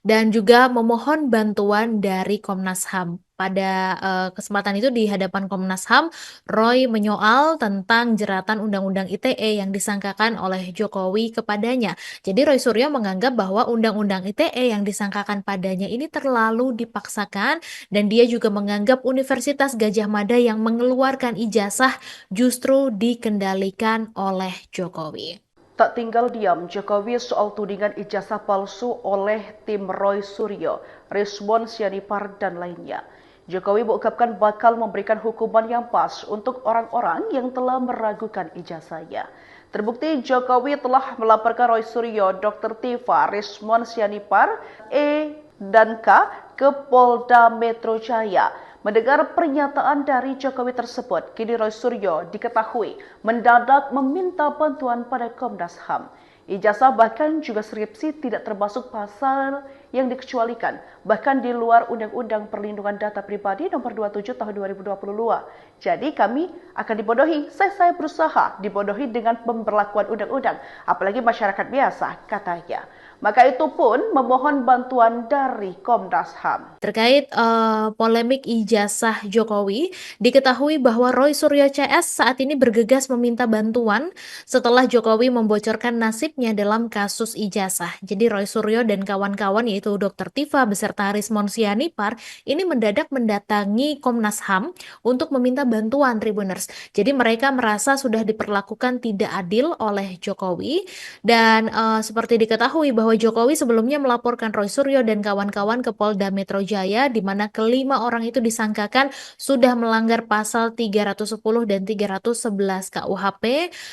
Speaker 3: dan juga memohon bantuan dari Komnas HAM. Pada kesempatan itu di hadapan Komnas HAM, Roy menyoal tentang jeratan Undang-Undang ITE yang disangkakan oleh Jokowi kepadanya. Jadi Roy Suryo menganggap bahwa Undang-Undang ITE yang disangkakan padanya ini terlalu dipaksakan dan dia juga menganggap Universitas Gadjah Mada yang mengeluarkan ijazah justru dikendalikan oleh Jokowi.
Speaker 2: Tak tinggal diam Jokowi soal tudingan ijazah palsu oleh tim Roy Suryo, Rismon Sianipar dan lainnya. Jokowi mengungkapkan bakal memberikan hukuman yang pas untuk orang-orang yang telah meragukan ijazahnya. Terbukti Jokowi telah melaporkan Roy Suryo, Dr. Tifa, Rismon Sianipar, E dan K ke Polda Metro Jaya. Mendengar pernyataan dari Jokowi tersebut, kini Roy Suryo diketahui mendadak meminta bantuan pada Komnas HAM. Ijazah bahkan juga skripsi tidak termasuk pasal yang dikecualikan, bahkan di luar Undang-Undang Perlindungan Data Pribadi Nomor 27 Tahun 2022. Jadi kami akan dibodohi, saya berusaha dibodohi dengan pemberlakuan undang-undang, apalagi masyarakat biasa, katanya. Maka itu pun memohon bantuan dari Komnas HAM.
Speaker 3: Terkait polemik ijazah Jokowi, diketahui bahwa Roy Suryo CS saat ini bergegas meminta bantuan setelah Jokowi membocorkan nasibnya dalam kasus ijazah. Jadi Roy Suryo dan kawan-kawan yaitu Dr. Tifa beserta Rismon Sianipar ini mendadak mendatangi Komnas HAM untuk meminta bantuan Tribuners. Jadi mereka merasa sudah diperlakukan tidak adil oleh Jokowi dan seperti diketahui bahwa Jokowi sebelumnya melaporkan Roy Suryo dan kawan-kawan ke Polda Metro Jaya di mana kelima orang itu disangkakan sudah melanggar pasal 310 dan 311 KUHP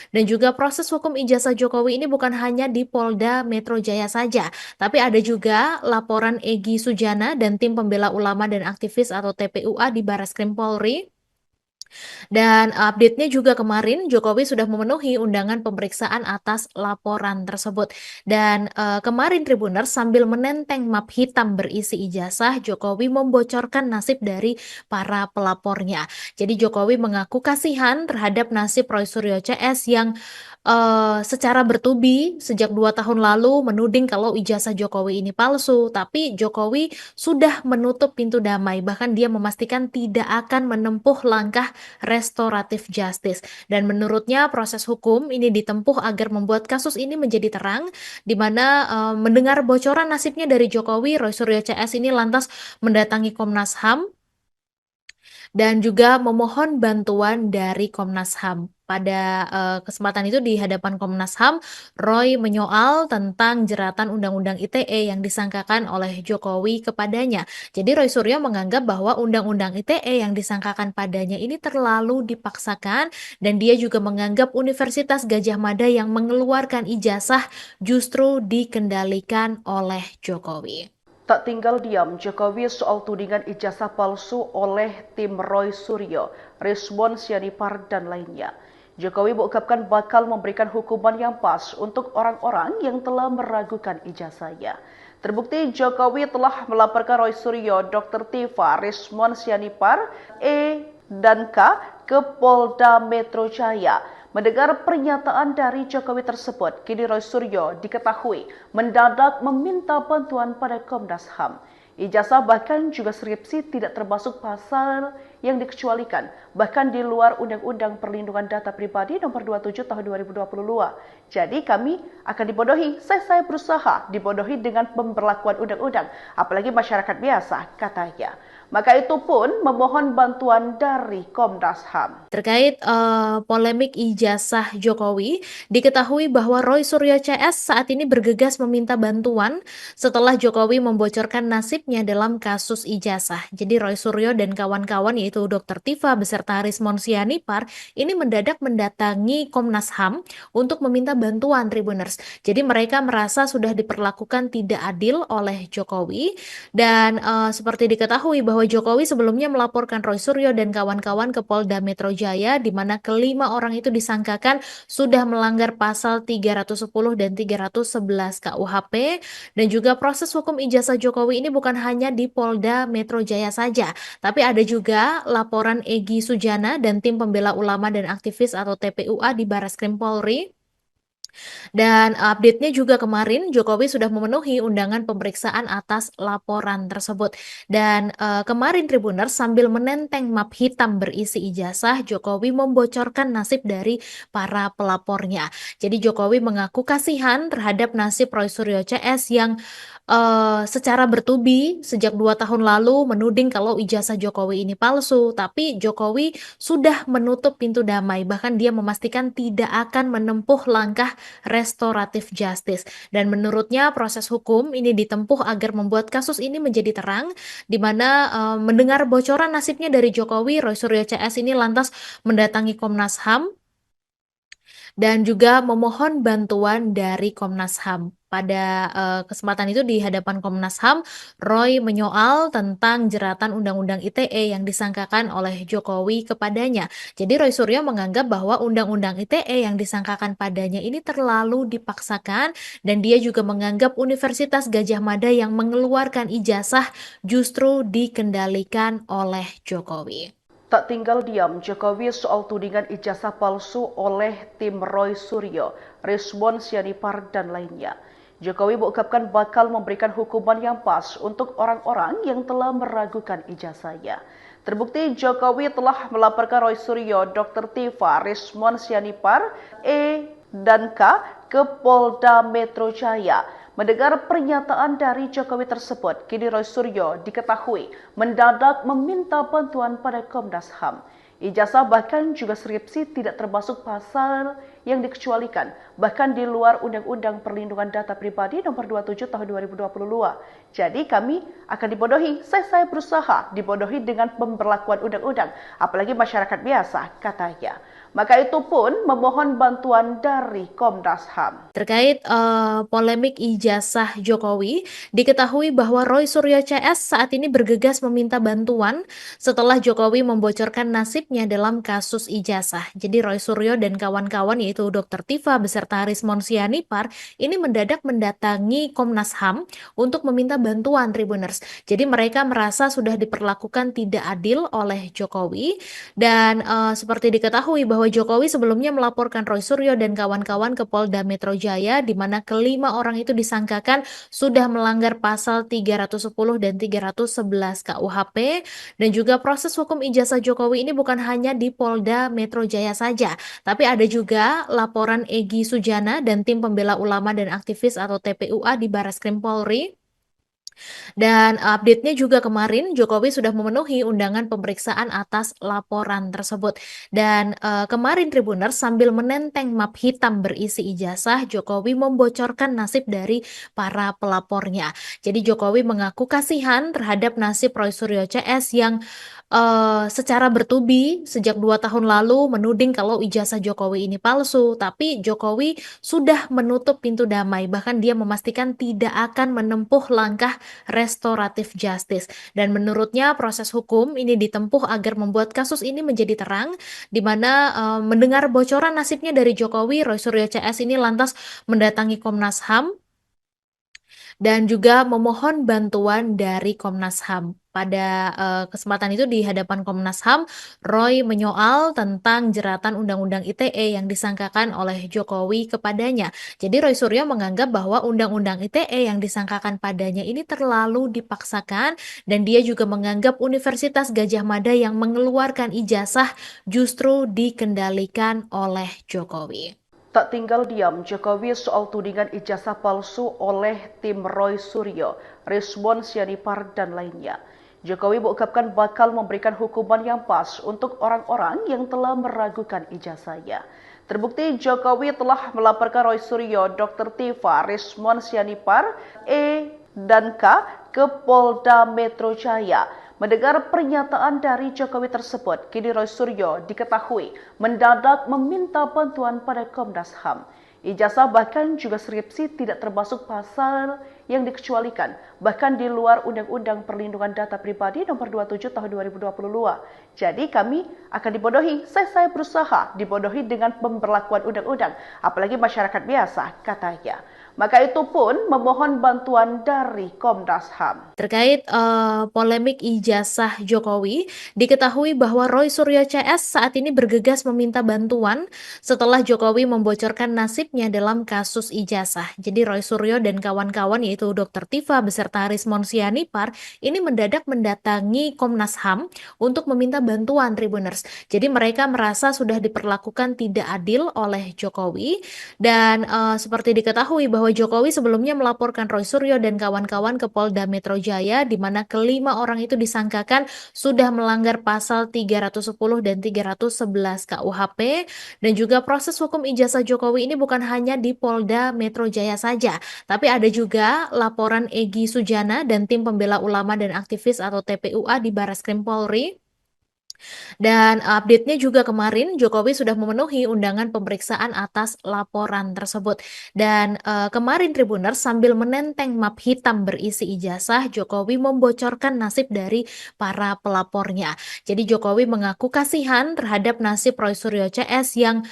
Speaker 3: dan juga proses hukum ijazah Jokowi ini bukan hanya di Polda Metro Jaya saja, tapi ada juga laporan Egy Sujana dan tim pembela ulama dan aktivis atau TPUA di Barreskrim Polri. Dan update-nya juga kemarin Jokowi sudah memenuhi undangan pemeriksaan atas laporan tersebut. Dan kemarin Tribuners sambil menenteng map hitam berisi ijazah, Jokowi membocorkan nasib dari para pelapornya. Jadi Jokowi mengaku kasihan terhadap nasib Roy Suryo CS yang secara bertubi sejak 2 tahun lalu menuding kalau ijazah Jokowi ini palsu, tapi Jokowi sudah menutup pintu damai, bahkan dia memastikan tidak akan menempuh langkah restoratif justice. Dan menurutnya proses hukum ini ditempuh agar membuat kasus ini menjadi terang, di mana mendengar bocoran nasibnya dari Jokowi, Roy Suryo CS ini lantas mendatangi Komnas HAM dan juga memohon bantuan dari Komnas HAM. Pada kesempatan itu di hadapan Komnas HAM, Roy menyoal tentang jeratan Undang-Undang ITE yang disangkakan oleh Jokowi kepadanya. Jadi Roy Suryo menganggap bahwa Undang-Undang ITE yang disangkakan padanya ini terlalu dipaksakan dan dia juga menganggap Universitas Gadjah Mada yang mengeluarkan ijazah justru dikendalikan oleh Jokowi.
Speaker 2: Tak tinggal diam Jokowi soal tudingan ijazah palsu oleh tim Roy Suryo, Rismon Sianipar dan lainnya. Jokowi mengungkapkan bakal memberikan hukuman yang pas untuk orang-orang yang telah meragukan ijazahnya. Terbukti Jokowi telah melaporkan Roy Suryo, Dr. Tiva, Rismon Sianipar, E dan K ke Polda Metro Jaya. Mendengar pernyataan dari Jokowi tersebut, kini Roy Suryo diketahui mendadak meminta bantuan pada Komnas HAM. Ijazah bahkan juga skripsi tidak termasuk pasal yang dikecualikan, bahkan di luar Undang-Undang Perlindungan Data Pribadi Nomor 27 Tahun 2022. Jadi kami akan dibodohi, saya berusaha dibodohi dengan pemberlakuan undang-undang, apalagi masyarakat biasa, katanya. Maka itu pun memohon bantuan dari Komnas HAM.
Speaker 3: Terkait polemik ijazah Jokowi, diketahui bahwa Roy Suryo CS saat ini bergegas meminta bantuan setelah Jokowi membocorkan nasibnya dalam kasus ijazah. Jadi Roy Suryo dan kawan-kawan yaitu Dr. Tiva beserta Rismon Sianipar ini mendadak mendatangi Komnas HAM untuk meminta bantuan Tribuners. Jadi mereka merasa sudah diperlakukan tidak adil oleh Jokowi dan seperti diketahui bahwa Jokowi sebelumnya melaporkan Roy Suryo dan kawan-kawan ke Polda Metro Jaya di mana kelima orang itu disangkakan sudah melanggar pasal 310 dan 311 KUHP dan juga proses hukum ijazah Jokowi ini bukan hanya di Polda Metro Jaya saja, tapi ada juga laporan Egy Sujana dan tim pembela ulama dan aktivis atau TPUA di Barreskrim Polri. Dan update-nya juga kemarin Jokowi sudah memenuhi undangan pemeriksaan atas laporan tersebut. Dan kemarin Tribuners sambil menenteng map hitam berisi ijazah, Jokowi membocorkan nasib dari para pelapornya. Jadi Jokowi mengaku kasihan terhadap nasib Roy Suryo CS yang secara bertubi sejak 2 tahun lalu menuding kalau ijazah Jokowi ini palsu, tapi Jokowi sudah menutup pintu damai, bahkan dia memastikan tidak akan menempuh langkah restoratif justice. Dan menurutnya proses hukum ini ditempuh agar membuat kasus ini menjadi terang, di mana mendengar bocoran nasibnya dari Jokowi, Roy Suryo CS ini lantas mendatangi Komnas HAM dan juga memohon bantuan dari Komnas HAM. Pada kesempatan itu di hadapan Komnas HAM, Roy menyoal tentang jeratan Undang-Undang ITE yang disangkakan oleh Jokowi kepadanya. Jadi Roy Suryo menganggap bahwa Undang-Undang ITE yang disangkakan padanya ini terlalu dipaksakan dan dia juga menganggap Universitas Gadjah Mada yang mengeluarkan ijazah justru dikendalikan oleh Jokowi.
Speaker 2: Tak tinggal diam Jokowi soal tudingan ijazah palsu oleh tim Roy Suryo, Rismon Sianipar dan lainnya. Jokowi mengungkapkan bakal memberikan hukuman yang pas untuk orang-orang yang telah meragukan ijazahnya. Terbukti Jokowi telah melaporkan Roy Suryo, Dr. Tiva, Rismon Sianipar, E dan K ke Polda Metro Jaya. Mendengar pernyataan dari Jokowi tersebut, kini Roy Suryo diketahui mendadak meminta bantuan pada Komnas HAM. Ijazah bahkan juga skripsi tidak termasuk pasal yang dikecualikan, bahkan di luar Undang-Undang Perlindungan Data Pribadi Nomor 27 Tahun 2022. Jadi kami akan dibodohi, saya berusaha dibodohi dengan pemberlakuan undang-undang, apalagi masyarakat biasa, katanya. Maka itu pun memohon bantuan dari Komnas HAM.
Speaker 3: Terkait polemik ijazah Jokowi, diketahui bahwa Roy Suryo CS saat ini bergegas meminta bantuan setelah Jokowi membocorkan nasibnya dalam kasus ijazah. Jadi Roy Suryo dan kawan-kawan yaitu Dr. Tiva beserta Rismon Sianipar ini mendadak mendatangi Komnas HAM untuk meminta bantuan Tribuners. Jadi mereka merasa sudah diperlakukan tidak adil oleh Jokowi dan seperti diketahui bahwa Jokowi sebelumnya melaporkan Roy Suryo dan kawan-kawan ke Polda Metro Jaya di mana kelima orang itu disangkakan sudah melanggar pasal 310 dan 311 KUHP dan juga proses hukum ijazah Jokowi ini bukan hanya di Polda Metro Jaya saja, tapi ada juga laporan Egy Sujana dan tim pembela ulama dan aktivis atau TPUA di Barreskrim Polri. Dan update-nya juga kemarin Jokowi sudah memenuhi undangan pemeriksaan atas laporan tersebut. Dan kemarin Tribuners sambil menenteng map hitam berisi ijazah, Jokowi membocorkan nasib dari para pelapornya. Jadi Jokowi mengaku kasihan terhadap nasib Roy Suryo CS yang secara bertubi sejak 2 tahun lalu menuding kalau ijazah Jokowi ini palsu, tapi Jokowi sudah menutup pintu damai, bahkan dia memastikan tidak akan menempuh langkah restoratif justice. Dan menurutnya proses hukum ini ditempuh agar membuat kasus ini menjadi terang, di mana mendengar bocoran nasibnya dari Jokowi, Roy Suryo CS ini lantas mendatangi Komnas HAM dan juga memohon bantuan dari Komnas HAM. Pada kesempatan itu di hadapan Komnas HAM, Roy menyoal tentang jeratan Undang-Undang ITE yang disangkakan oleh Jokowi kepadanya. Jadi Roy Suryo menganggap bahwa Undang-Undang ITE yang disangkakan padanya ini terlalu dipaksakan, dan dia juga menganggap Universitas Gadjah Mada yang mengeluarkan ijazah justru dikendalikan oleh Jokowi.
Speaker 2: Tak tinggal diam Jokowi soal tudingan ijazah palsu oleh tim Roy Suryo, Rizwan Sianipar dan lainnya. Jokowi mengungkapkan bakal memberikan hukuman yang pas untuk orang-orang yang telah meragukan ijazahnya. Terbukti Jokowi telah melaporkan Roy Suryo, Dr. Tifa, Rizwan Sianipar, E dan K ke Polda Metro Jaya. Mendengar pernyataan dari Jokowi tersebut, kini Roy Suryo diketahui mendadak meminta bantuan pada Komnas HAM. Ijazah bahkan juga skripsi tidak termasuk pasal yang dikecualikan, bahkan di luar Undang-Undang Perlindungan Data Pribadi Nomor 27 Tahun 2022. Jadi kami akan dibodohi, saya berusaha dibodohi dengan pemberlakuan undang-undang, apalagi masyarakat biasa, katanya. Maka itu pun memohon bantuan dari Komnas HAM.
Speaker 3: Terkait polemik ijazah Jokowi, diketahui bahwa Roy Suryo CS saat ini bergegas meminta bantuan setelah Jokowi membocorkan nasibnya dalam kasus ijazah. Jadi Roy Suryo dan kawan-kawan yaitu Dr. Tifa beserta Rizwan Sianipar ini mendadak mendatangi Komnas HAM untuk meminta bantuan Tribuners. Jadi mereka merasa sudah diperlakukan tidak adil oleh Jokowi, dan seperti diketahui bahwa Jokowi sebelumnya melaporkan Roy Suryo dan kawan-kawan ke Polda Metro Jaya, di mana kelima orang itu disangkakan sudah melanggar pasal 310 dan 311 KUHP, dan juga proses hukum ijazah Jokowi ini bukan hanya di Polda Metro Jaya saja, tapi ada juga laporan Egy Sujana dan tim pembela ulama dan aktivis atau TPUA di Barreskrim Polri. Dan update-nya juga kemarin Jokowi sudah memenuhi undangan pemeriksaan atas laporan tersebut. Dan kemarin Tribuners sambil menenteng map hitam berisi ijazah, Jokowi membocorkan nasib dari para pelapornya. Jadi Jokowi mengaku kasihan terhadap nasib Roy Suryo CS yang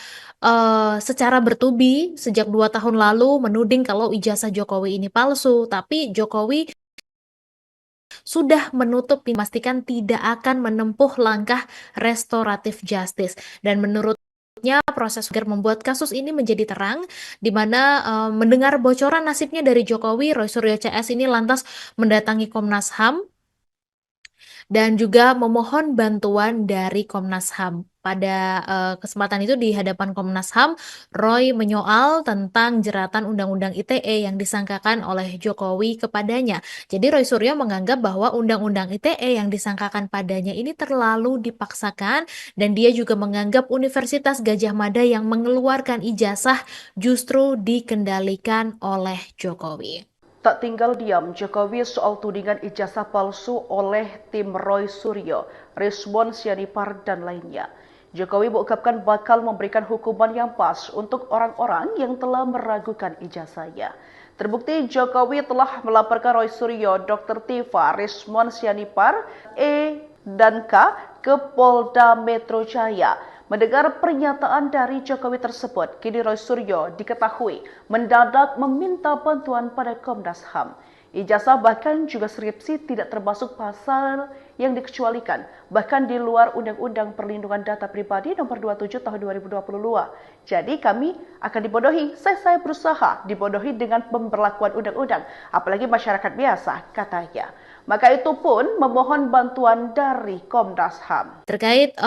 Speaker 3: secara bertubi sejak 2 tahun lalu menuding kalau ijazah Jokowi ini palsu, tapi Jokowi sudah menutup memastikan tidak akan menempuh langkah restoratif justice. Dan menurutnya proses agar membuat kasus ini menjadi terang, di mana mendengar bocoran nasibnya dari Jokowi, Roy Suryo CS ini lantas mendatangi Komnas HAM dan juga memohon bantuan dari Komnas HAM. Pada kesempatan itu di hadapan Komnas HAM, Roy menyoal tentang jeratan Undang-Undang ITE yang disangkakan oleh Jokowi kepadanya. Jadi Roy Suryo menganggap bahwa Undang-Undang ITE yang disangkakan padanya ini terlalu dipaksakan, dan dia juga menganggap Universitas Gadjah Mada yang mengeluarkan ijazah justru dikendalikan oleh Jokowi.
Speaker 2: Tak tinggal diam Jokowi soal tudingan ijazah palsu oleh tim Roy Suryo, Rizwan Sianipar dan lainnya. Jokowi mengungkapkan bakal memberikan hukuman yang pas untuk orang-orang yang telah meragukan ijazahnya. Terbukti Jokowi telah melaporkan Roy Suryo, Dr. Tifa, Rizwan Sianipar, E dan K ke Polda Metro Jaya. Mendengar pernyataan dari Jokowi tersebut, kini Roy Suryo diketahui mendadak meminta bantuan pada Komnas HAM. Ijazah bahkan juga skripsi tidak termasuk pasal yang dikecualikan, bahkan di luar Undang-Undang Perlindungan Data Pribadi Nomor 27 Tahun 2022. Jadi kami akan dibodohi, saya berusaha dibodohi dengan pemberlakuan undang-undang, apalagi masyarakat biasa, katanya. Maka itu pun memohon bantuan dari Komnas HAM.
Speaker 3: Terkait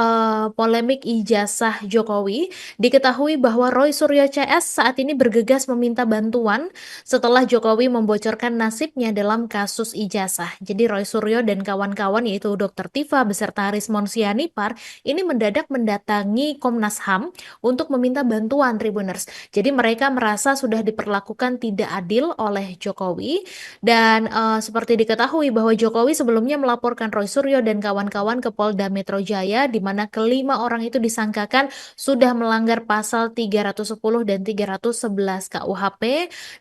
Speaker 3: polemik ijazah Jokowi, diketahui bahwa Roy Suryo CS saat ini bergegas meminta bantuan setelah Jokowi membocorkan nasibnya dalam kasus ijazah. Jadi Roy Suryo dan kawan-kawan yaitu Dr. Tifa beserta serta Rismon Sianipar ini mendadak mendatangi Komnas HAM untuk meminta bantuan Tribuners. Jadi mereka merasa sudah diperlakukan tidak adil oleh Jokowi dan seperti diketahui bahwa Jokowi sebelumnya melaporkan Roy Suryo dan kawan-kawan ke Polda Metro Jaya di mana kelima orang itu disangkakan sudah melanggar pasal 310 dan 311 KUHP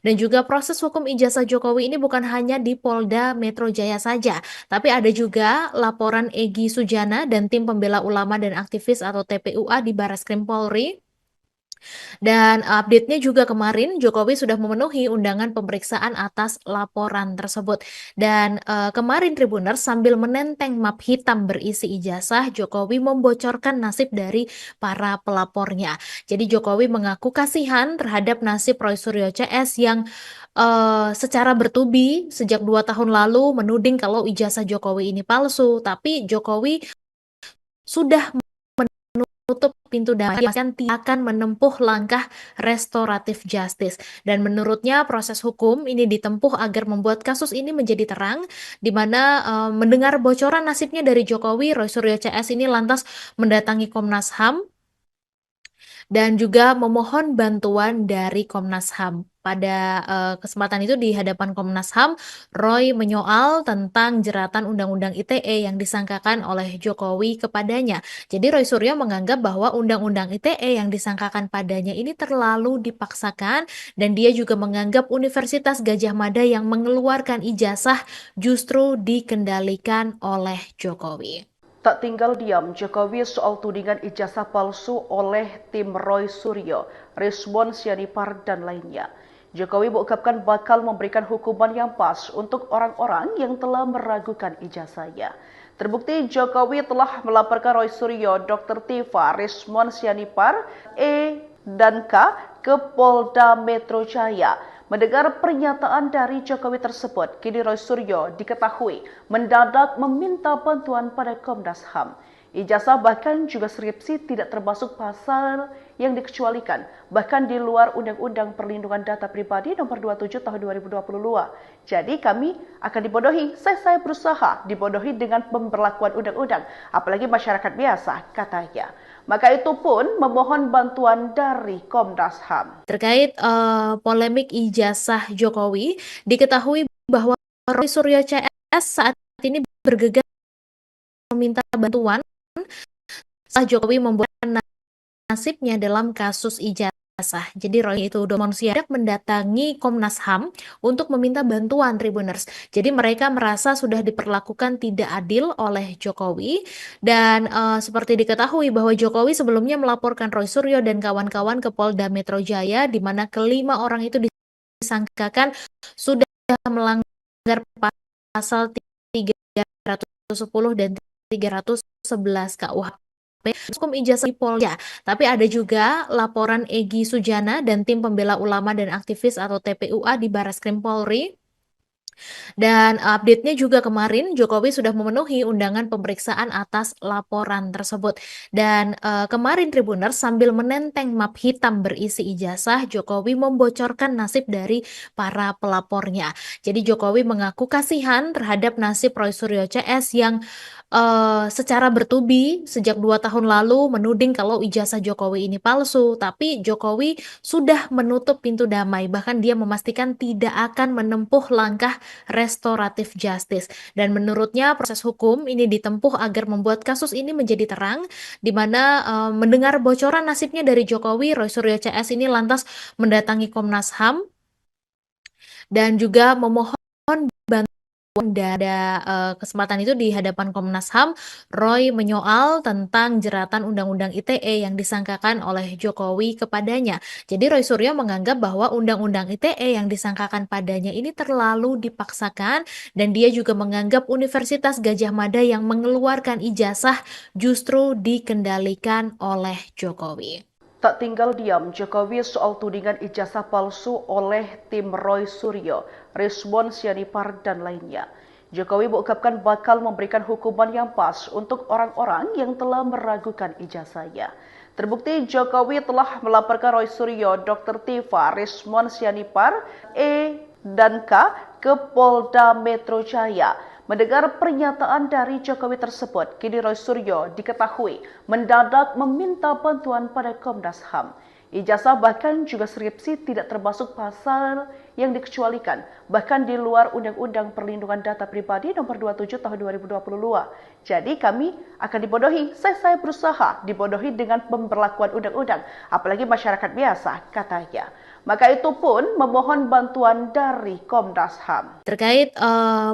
Speaker 3: dan juga proses hukum ijazah Jokowi ini bukan hanya di Polda Metro Jaya saja, tapi ada juga laporan Egy Sujana dan tim pembela ulama dan aktivis atau TPUA di Barreskrim Polri. Dan update-nya juga kemarin Jokowi sudah memenuhi undangan pemeriksaan atas laporan tersebut. Dan kemarin Tribuners sambil menenteng map hitam berisi ijazah, Jokowi membocorkan nasib dari para pelapornya. Jadi Jokowi mengaku kasihan terhadap nasib Roy Suryo CS yang secara bertubi sejak 2 tahun lalu menuding kalau ijazah Jokowi ini palsu. Tapi Jokowi sudah menutup pintu damai dan akan menempuh langkah restoratif justice. Dan menurutnya proses hukum ini ditempuh agar membuat kasus ini menjadi terang, di mana mendengar bocoran nasibnya dari Jokowi, Roy Suryo CS ini lantas mendatangi Komnas HAM dan juga memohon bantuan dari Komnas HAM. Pada kesempatan itu di hadapan Komnas HAM, Roy menyoal tentang jeratan Undang-Undang ITE yang disangkakan oleh Jokowi kepadanya. Jadi Roy Suryo menganggap bahwa Undang-Undang ITE yang disangkakan padanya ini terlalu dipaksakan dan dia juga menganggap Universitas Gadjah Mada yang mengeluarkan ijazah justru dikendalikan oleh Jokowi.
Speaker 2: Tak tinggal diam Jokowi soal tudingan ijazah palsu oleh tim Roy Suryo, Rismon Sianipar dan lainnya. Jokowi mengungkapkan bakal memberikan hukuman yang pas untuk orang-orang yang telah meragukan ijazahnya. Terbukti Jokowi telah melaporkan Roy Suryo, Dr. Tiva, Rismon Sianipar, E dan K ke Polda Metro Jaya. Mendengar pernyataan dari Jokowi tersebut, kini Roy Suryo diketahui mendadak meminta bantuan pada Komnas HAM. Ijazah bahkan juga skripsi tidak termasuk pasal yang dikecualikan, bahkan di luar Undang-Undang Perlindungan Data Pribadi Nomor 27 Tahun 2022. Jadi kami akan dibodohi, saya berusaha dibodohi dengan pemberlakuan undang-undang, apalagi masyarakat biasa, katanya. Maka itu pun memohon bantuan dari Komnas HAM.
Speaker 3: Terkait polemik ijazah Jokowi, diketahui bahwa Roy Suryo CS saat ini bergegas meminta bantuan setelah Jokowi membuat nasibnya dalam kasus ijazah. Jadi Roy itu Siadak mendatangi Komnas HAM untuk meminta bantuan Tribuners. Jadi mereka merasa sudah diperlakukan tidak adil oleh Jokowi dan seperti diketahui bahwa Jokowi sebelumnya melaporkan Roy Suryo dan kawan-kawan ke Polda Metro Jaya di mana kelima orang itu disangkakan sudah melanggar pasal 310 dan 311 KUHP hukum ijazah di Polda. Tapi ada juga laporan Egy Sujana dan tim pembela ulama dan aktivis atau TPUA di Barreskrim Polri. Dan update-nya juga kemarin Jokowi sudah memenuhi undangan pemeriksaan atas laporan tersebut. Dan kemarin Tribuners sambil menenteng map hitam berisi ijazah, Jokowi membocorkan nasib dari para pelapornya. Jadi Jokowi mengaku kasihan terhadap nasib Roy Suryo CS yang secara bertubi sejak 2 tahun lalu menuding kalau ijazah Jokowi ini palsu. Tapi Jokowi sudah menutup pintu damai, bahkan dia memastikan tidak akan menempuh langkah restoratif justice. Dan menurutnya proses hukum ini ditempuh agar membuat kasus ini menjadi terang, di mana mendengar bocoran nasibnya dari Jokowi, Roy Suryo CS ini lantas mendatangi Komnas HAM dan juga memohon bantuan. Pada kesempatan itu di hadapan Komnas HAM, Roy menyoal tentang jeratan Undang-Undang ITE yang disangkakan oleh Jokowi kepadanya. Jadi Roy Suryo menganggap bahwa Undang-Undang ITE yang disangkakan padanya ini terlalu dipaksakan dan dia juga menganggap Universitas Gadjah Mada yang mengeluarkan ijazah justru dikendalikan oleh Jokowi.
Speaker 2: Tak tinggal diam Jokowi soal tudingan ijazah palsu oleh tim Roy Suryo, Rismon Sianipar dan lainnya. Jokowi mengungkapkan bakal memberikan hukuman yang pas untuk orang-orang yang telah meragukan ijazahnya. Terbukti Jokowi telah melaporkan Roy Suryo, Dr. Tiva, Rismon Sianipar, E dan K ke Polda Metro Jaya. Mendengar pernyataan dari Jokowi tersebut, kini Roy Suryo diketahui mendadak meminta bantuan pada Komnas HAM. Ijazah bahkan juga skripsi tidak termasuk pasal yang dikecualikan, bahkan di luar Undang-Undang Perlindungan Data Pribadi Nomor 27 Tahun 2022. Jadi kami akan dibodohi, saya berusaha dibodohi dengan pemberlakuan undang-undang, apalagi masyarakat biasa, katanya. Maka itu pun memohon bantuan dari Komnas HAM.
Speaker 3: Terkait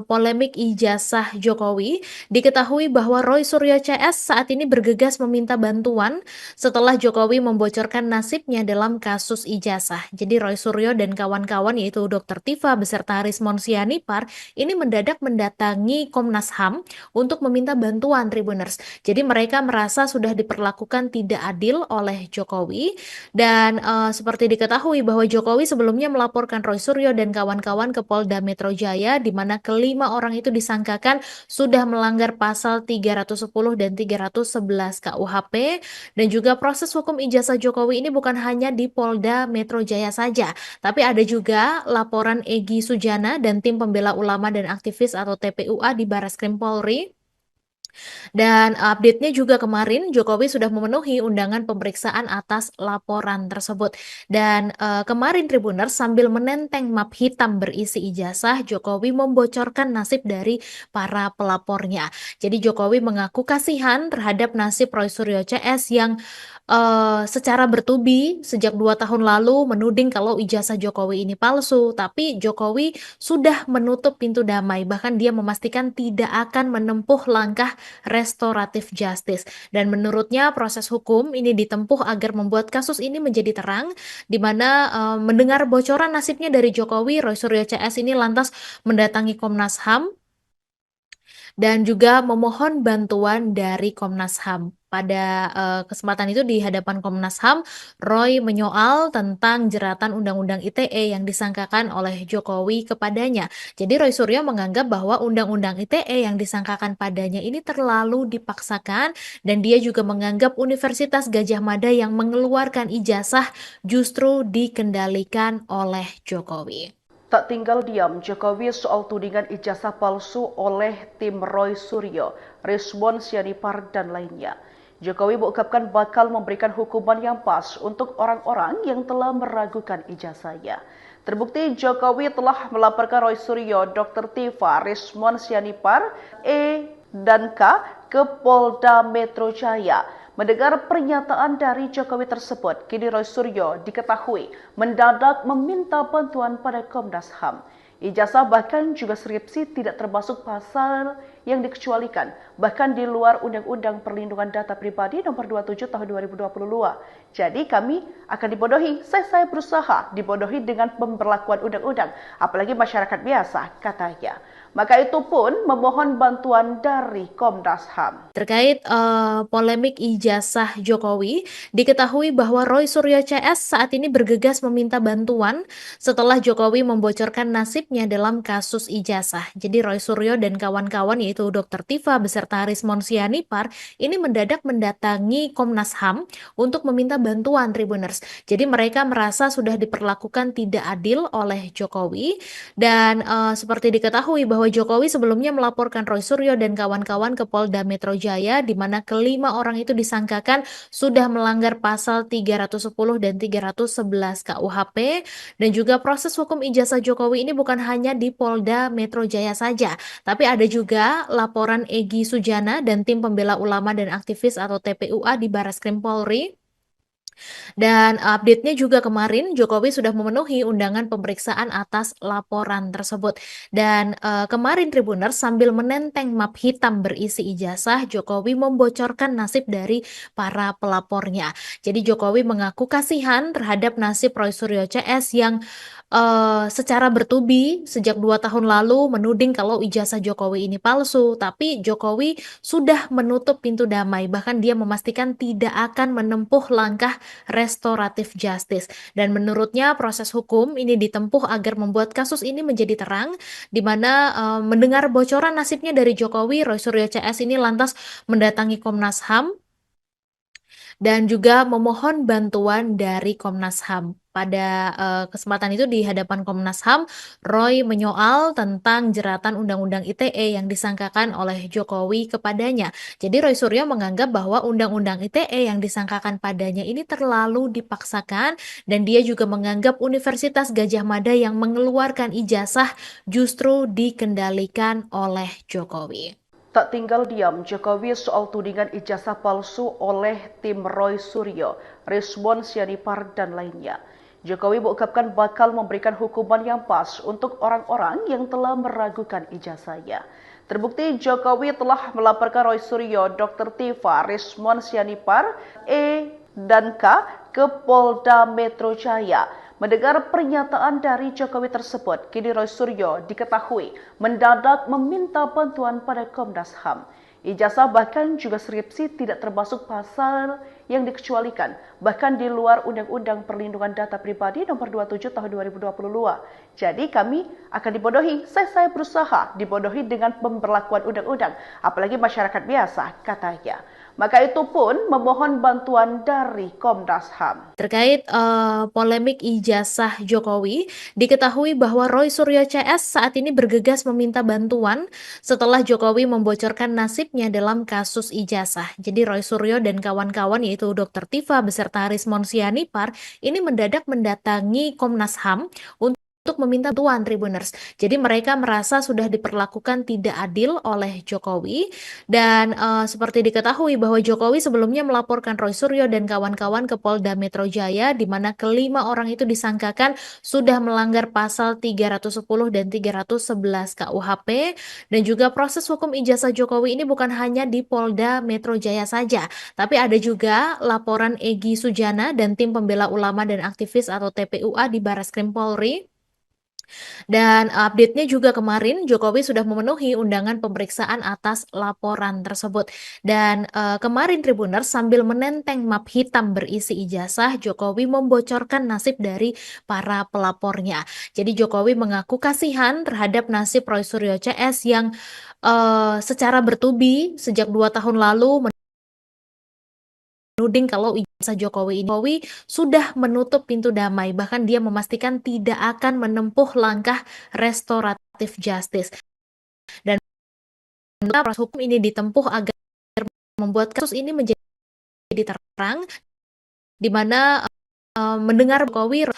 Speaker 3: polemik ijazah Jokowi, diketahui bahwa Roy Suryo CS saat ini bergegas meminta bantuan setelah Jokowi membocorkan nasibnya dalam kasus ijazah. Jadi Roy Suryo dan kawan-kawan yaitu Dr. Tifa beserta Rismon Sianipar ini mendadak mendatangi Komnas HAM untuk meminta bantuan Tribuners. Jadi mereka merasa sudah diperlakukan tidak adil oleh Jokowi dan seperti diketahui bahwa Jokowi sebelumnya melaporkan Roy Suryo dan kawan-kawan ke Polda Metro Jaya di mana kelima orang itu disangkakan sudah melanggar pasal 310 dan 311 KUHP dan juga proses hukum ijazah Jokowi ini bukan hanya di Polda Metro Jaya saja, tapi ada juga laporan Egy Sujana dan tim pembela ulama dan aktivis atau TPUA di Barreskrim Polri. Dan update-nya juga kemarin Jokowi sudah memenuhi undangan pemeriksaan atas laporan tersebut. Dan kemarin Tribuners sambil menenteng map hitam berisi ijazah, Jokowi membocorkan nasib dari para pelapornya. Jadi Jokowi mengaku kasihan terhadap nasib Roy Suryo CS yang secara bertubi sejak 2 tahun lalu menuding kalau ijazah Jokowi ini palsu, tapi Jokowi sudah menutup pintu damai, bahkan dia memastikan tidak akan menempuh langkah restoratif justice. Dan menurutnya proses hukum ini ditempuh agar membuat kasus ini menjadi terang, di mana mendengar bocoran nasibnya dari Jokowi, Roy Suryo CS ini lantas mendatangi Komnas HAM dan juga memohon bantuan dari Komnas HAM. Pada kesempatan itu di hadapan Komnas HAM, Roy menyoal tentang jeratan Undang-Undang ITE yang disangkakan oleh Jokowi kepadanya. Jadi Roy Suryo menganggap bahwa Undang-Undang ITE yang disangkakan padanya ini terlalu dipaksakan dan dia juga menganggap Universitas Gadjah Mada yang mengeluarkan ijazah justru dikendalikan oleh Jokowi.
Speaker 2: Tak tinggal diam Jokowi soal tudingan ijazah palsu oleh tim Roy Suryo, Rismon Sianipar dan lainnya. Jokowi mengungkapkan bakal memberikan hukuman yang pas untuk orang-orang yang telah meragukan ijazahnya. Terbukti Jokowi telah melaporkan Roy Suryo, Dr. Tifa, Rismon Sianipar, E dan K ke Polda Metro Jaya. Mendengar pernyataan dari Jokowi tersebut, kini Roy Suryo diketahui mendadak meminta bantuan pada Komnas HAM. Ijazah bahkan juga skripsi tidak termasuk pasal yang dikecualikan, bahkan di luar Undang-Undang Perlindungan Data Pribadi Nomor 27 Tahun 2022. Jadi kami akan dibodohi, saya berusaha dibodohi dengan pemberlakuan undang-undang, apalagi masyarakat biasa, katanya. Maka itu pun memohon bantuan dari Komnas HAM.
Speaker 3: Terkait polemik ijazah Jokowi, diketahui bahwa Roy Suryo CS saat ini bergegas meminta bantuan setelah Jokowi membocorkan nasibnya dalam kasus ijazah. Jadi Roy Suryo dan kawan-kawan yaitu Dr. Tifa beserta Rismon Sianipar ini mendadak mendatangi Komnas HAM untuk meminta bantuan Tribuners. Jadi mereka merasa sudah diperlakukan tidak adil oleh Jokowi dan seperti diketahui bahwa Jokowi sebelumnya melaporkan Roy Suryo dan kawan-kawan ke Polda Metro Jaya di mana kelima orang itu disangkakan sudah melanggar pasal 310 dan 311 KUHP dan juga proses hukum ijazah Jokowi ini bukan hanya di Polda Metro Jaya saja, tapi ada juga laporan Egy Sujana dan tim pembela ulama dan aktivis atau TPUA di Barreskrim Polri. Dan update-nya juga kemarin Jokowi sudah memenuhi undangan pemeriksaan atas laporan tersebut. Dan kemarin Tribuners sambil menenteng map hitam berisi ijazah, Jokowi membocorkan nasib dari para pelapornya. Jadi Jokowi mengaku kasihan terhadap nasib Roy Suryo CS yang secara bertubi sejak 2 tahun lalu menuding kalau ijazah Jokowi ini palsu, tapi Jokowi sudah menutup pintu damai, bahkan dia memastikan tidak akan menempuh langkah restoratif justice. Dan menurutnya proses hukum ini ditempuh agar membuat kasus ini menjadi terang, di mana mendengar bocoran nasibnya dari Jokowi, Roy Suryo CS ini lantas mendatangi Komnas HAM dan juga memohon bantuan dari Komnas HAM. Pada kesempatan itu di hadapan Komnas HAM, Roy menyoal tentang jeratan Undang-Undang ITE yang disangkakan oleh Jokowi kepadanya. Jadi Roy Suryo menganggap bahwa Undang-Undang ITE yang disangkakan padanya ini terlalu dipaksakan dan dia juga menganggap Universitas Gadjah Mada yang mengeluarkan ijazah justru dikendalikan oleh Jokowi.
Speaker 2: Tak tinggal diam Jokowi soal tudingan ijazah palsu oleh tim Roy Suryo, Rizwan Sianipar dan lainnya. Jokowi mengungkapkan bakal memberikan hukuman yang pas untuk orang-orang yang telah meragukan ijazahnya. Terbukti Jokowi telah melaporkan Roy Suryo, Dr. Tifa, Rizwan Sianipar, E dan K ke Polda Metro Jaya. Mendengar pernyataan dari Jokowi tersebut, kini Roy Suryo diketahui mendadak meminta bantuan pada Komnas HAM. Ijazah bahkan juga skripsi tidak termasuk pasal yang dikecualikan, bahkan di luar Undang-Undang Perlindungan Data Pribadi Nomor 27 Tahun 2022. Jadi kami akan dibodohi, saya berusaha dibodohi dengan pemberlakuan undang-undang, apalagi masyarakat biasa, katanya. Maka itu pun memohon bantuan dari Komnas HAM.
Speaker 3: Terkait polemik ijazah Jokowi, diketahui bahwa Roy Suryo CS saat ini bergegas meminta bantuan setelah Jokowi membocorkan nasibnya dalam kasus ijazah. Jadi Roy Suryo dan kawan-kawan yaitu Dr. Tifa beserta Rizwan Sianipar ini mendadak mendatangi Komnas HAM untuk meminta bantuan Tribuners. Jadi mereka merasa sudah diperlakukan tidak adil oleh Jokowi dan seperti diketahui bahwa Jokowi sebelumnya melaporkan Roy Suryo dan kawan-kawan ke Polda Metro Jaya di mana kelima orang itu disangkakan sudah melanggar pasal 310 dan 311 KUHP dan juga proses hukum ijazah Jokowi ini bukan hanya di Polda Metro Jaya saja, tapi ada juga laporan Egy Sujana dan tim pembela ulama dan aktivis atau TPUA di Barreskrim Polri. Dan update-nya juga kemarin Jokowi sudah memenuhi undangan pemeriksaan atas laporan tersebut. Dan kemarin Tribuners sambil menenteng map hitam berisi ijazah, Jokowi membocorkan nasib dari para pelapornya. Jadi Jokowi mengaku kasihan terhadap nasib Roy Suryo CS yang secara bertubi sejak 2 tahun lalu menuding kalau ijazah Jokowi sudah menutup pintu damai, bahkan dia memastikan tidak akan menempuh langkah restoratif justice. Dan proses hukum ini ditempuh agar membuat kasus ini menjadi terang, di mana mendengar Jokowi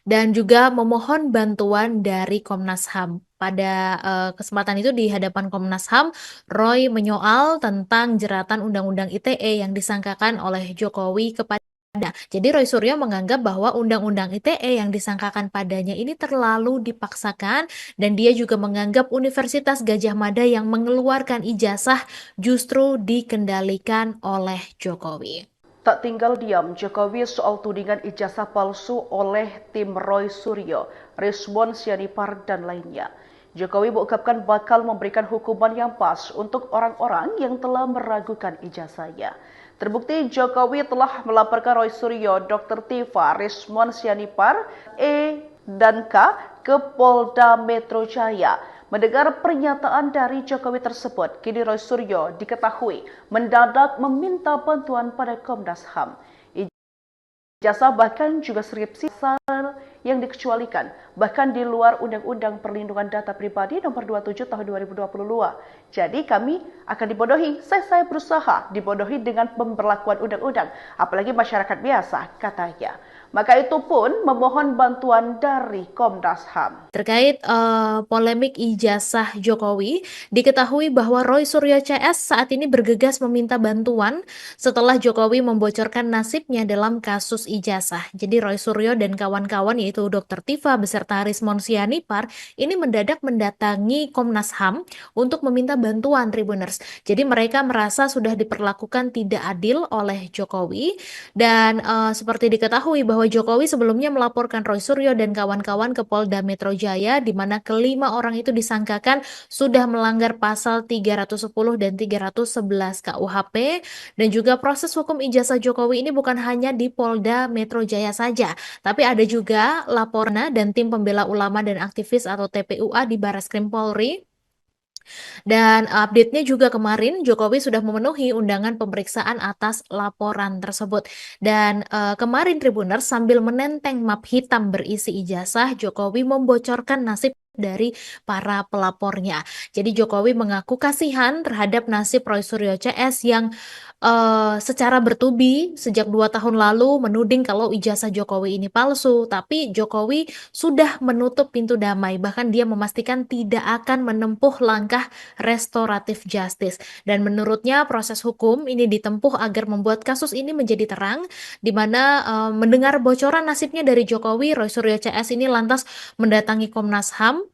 Speaker 3: dan juga memohon bantuan dari Komnas HAM. Pada kesempatan itu di hadapan Komnas HAM, Roy menyoal tentang jeratan Undang-Undang ITE yang disangkakan oleh Jokowi kepada. Jadi Roy Suryo menganggap bahwa Undang-Undang ITE yang disangkakan padanya ini terlalu dipaksakan dan dia juga menganggap Universitas Gadjah Mada yang mengeluarkan ijazah justru dikendalikan oleh Jokowi.
Speaker 2: Tak tinggal diam Jokowi soal tudingan ijazah palsu oleh tim Roy Suryo, Rizwan Sianipar dan lainnya. Jokowi mengungkapkan bakal memberikan hukuman yang pas untuk orang-orang yang telah meragukan ijazahnya. Terbukti Jokowi telah melaporkan Roy Suryo, Dr. Tifa, Rizwan Sianipar, E dan K ke Polda Metro Jaya. Mendengar pernyataan dari Jokowi tersebut, kini Roy Suryo diketahui mendadak meminta bantuan pada Komnas HAM. Ijazah bahkan juga skripsi yang dikecualikan, bahkan di luar Undang-Undang Perlindungan Data Pribadi Nomor 27 Tahun 2022. Jadi kami akan dibodohi, saya berusaha dibodohi dengan pemberlakuan undang-undang, apalagi masyarakat biasa, katanya. Maka itu pun memohon bantuan dari Komnas HAM.
Speaker 3: Terkait polemik ijazah Jokowi, diketahui bahwa Roy Suryo CS saat ini bergegas meminta bantuan setelah Jokowi membocorkan nasibnya dalam kasus ijazah. Jadi Roy Suryo dan kawan-kawan yaitu Dr. Tifa beserta Rizwan Sianipar ini mendadak mendatangi Komnas HAM untuk meminta bantuan Tribuners. Jadi mereka merasa sudah diperlakukan tidak adil oleh Jokowi dan seperti diketahui bahwa Jokowi sebelumnya melaporkan Roy Suryo dan kawan-kawan ke Polda Metro Jaya di mana kelima orang itu disangkakan sudah melanggar pasal 310 dan 311 KUHP dan juga proses hukum ijazah Jokowi ini bukan hanya di Polda Metro Jaya saja, tapi ada juga laporan dan tim pembela ulama dan aktivis atau TPUA di Barreskrim Polri. Dan update-nya juga kemarin Jokowi sudah memenuhi undangan pemeriksaan atas laporan tersebut. Dan kemarin Tribuners sambil menenteng map hitam berisi ijazah, Jokowi membocorkan nasib dari para pelapornya. Jadi Jokowi mengaku kasihan terhadap nasib Roy Suryo CS yang secara bertubi sejak 2 tahun lalu menuding kalau ijazah Jokowi ini palsu, tapi Jokowi sudah menutup pintu damai, bahkan dia memastikan tidak akan menempuh langkah restoratif justice. Dan menurutnya proses hukum ini ditempuh agar membuat kasus ini menjadi terang, di mana mendengar bocoran nasibnya dari Jokowi, Roy Suryo CS ini lantas mendatangi Komnas HAM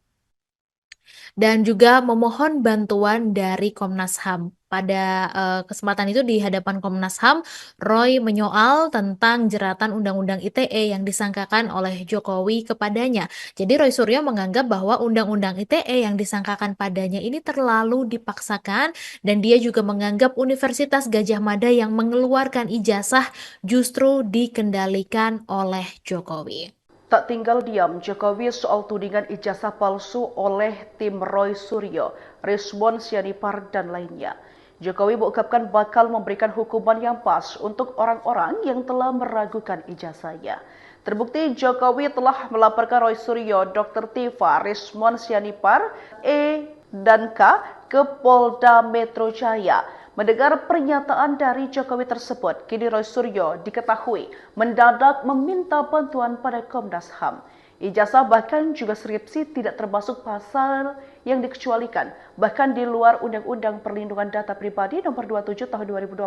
Speaker 3: dan juga memohon bantuan dari Komnas HAM. Pada kesempatan itu di hadapan Komnas HAM, Roy menyoal tentang jeratan Undang-Undang ITE yang disangkakan oleh Jokowi kepadanya. Jadi Roy Suryo menganggap bahwa Undang-Undang ITE yang disangkakan padanya ini terlalu dipaksakan dan dia juga menganggap Universitas Gadjah Mada yang mengeluarkan ijazah justru dikendalikan oleh Jokowi.
Speaker 2: Tak tinggal diam Jokowi soal tudingan ijazah palsu oleh tim Roy Suryo, Rizwan Sianipar dan lainnya. Jokowi mengungkapkan bakal memberikan hukuman yang pas untuk orang-orang yang telah meragukan ijazahnya. Terbukti Jokowi telah melaporkan Roy Suryo, Dr. Tifa, Rizwan Sianipar, E dan K ke Polda Metro Jaya. Mendengar pernyataan dari Jokowi tersebut, kini Roy Suryo diketahui mendadak meminta bantuan pada Komnas HAM. Ijazah bahkan juga skripsi tidak termasuk pasal yang dikecualikan, bahkan di luar Undang-Undang Perlindungan Data Pribadi Nomor 27 Tahun 2022.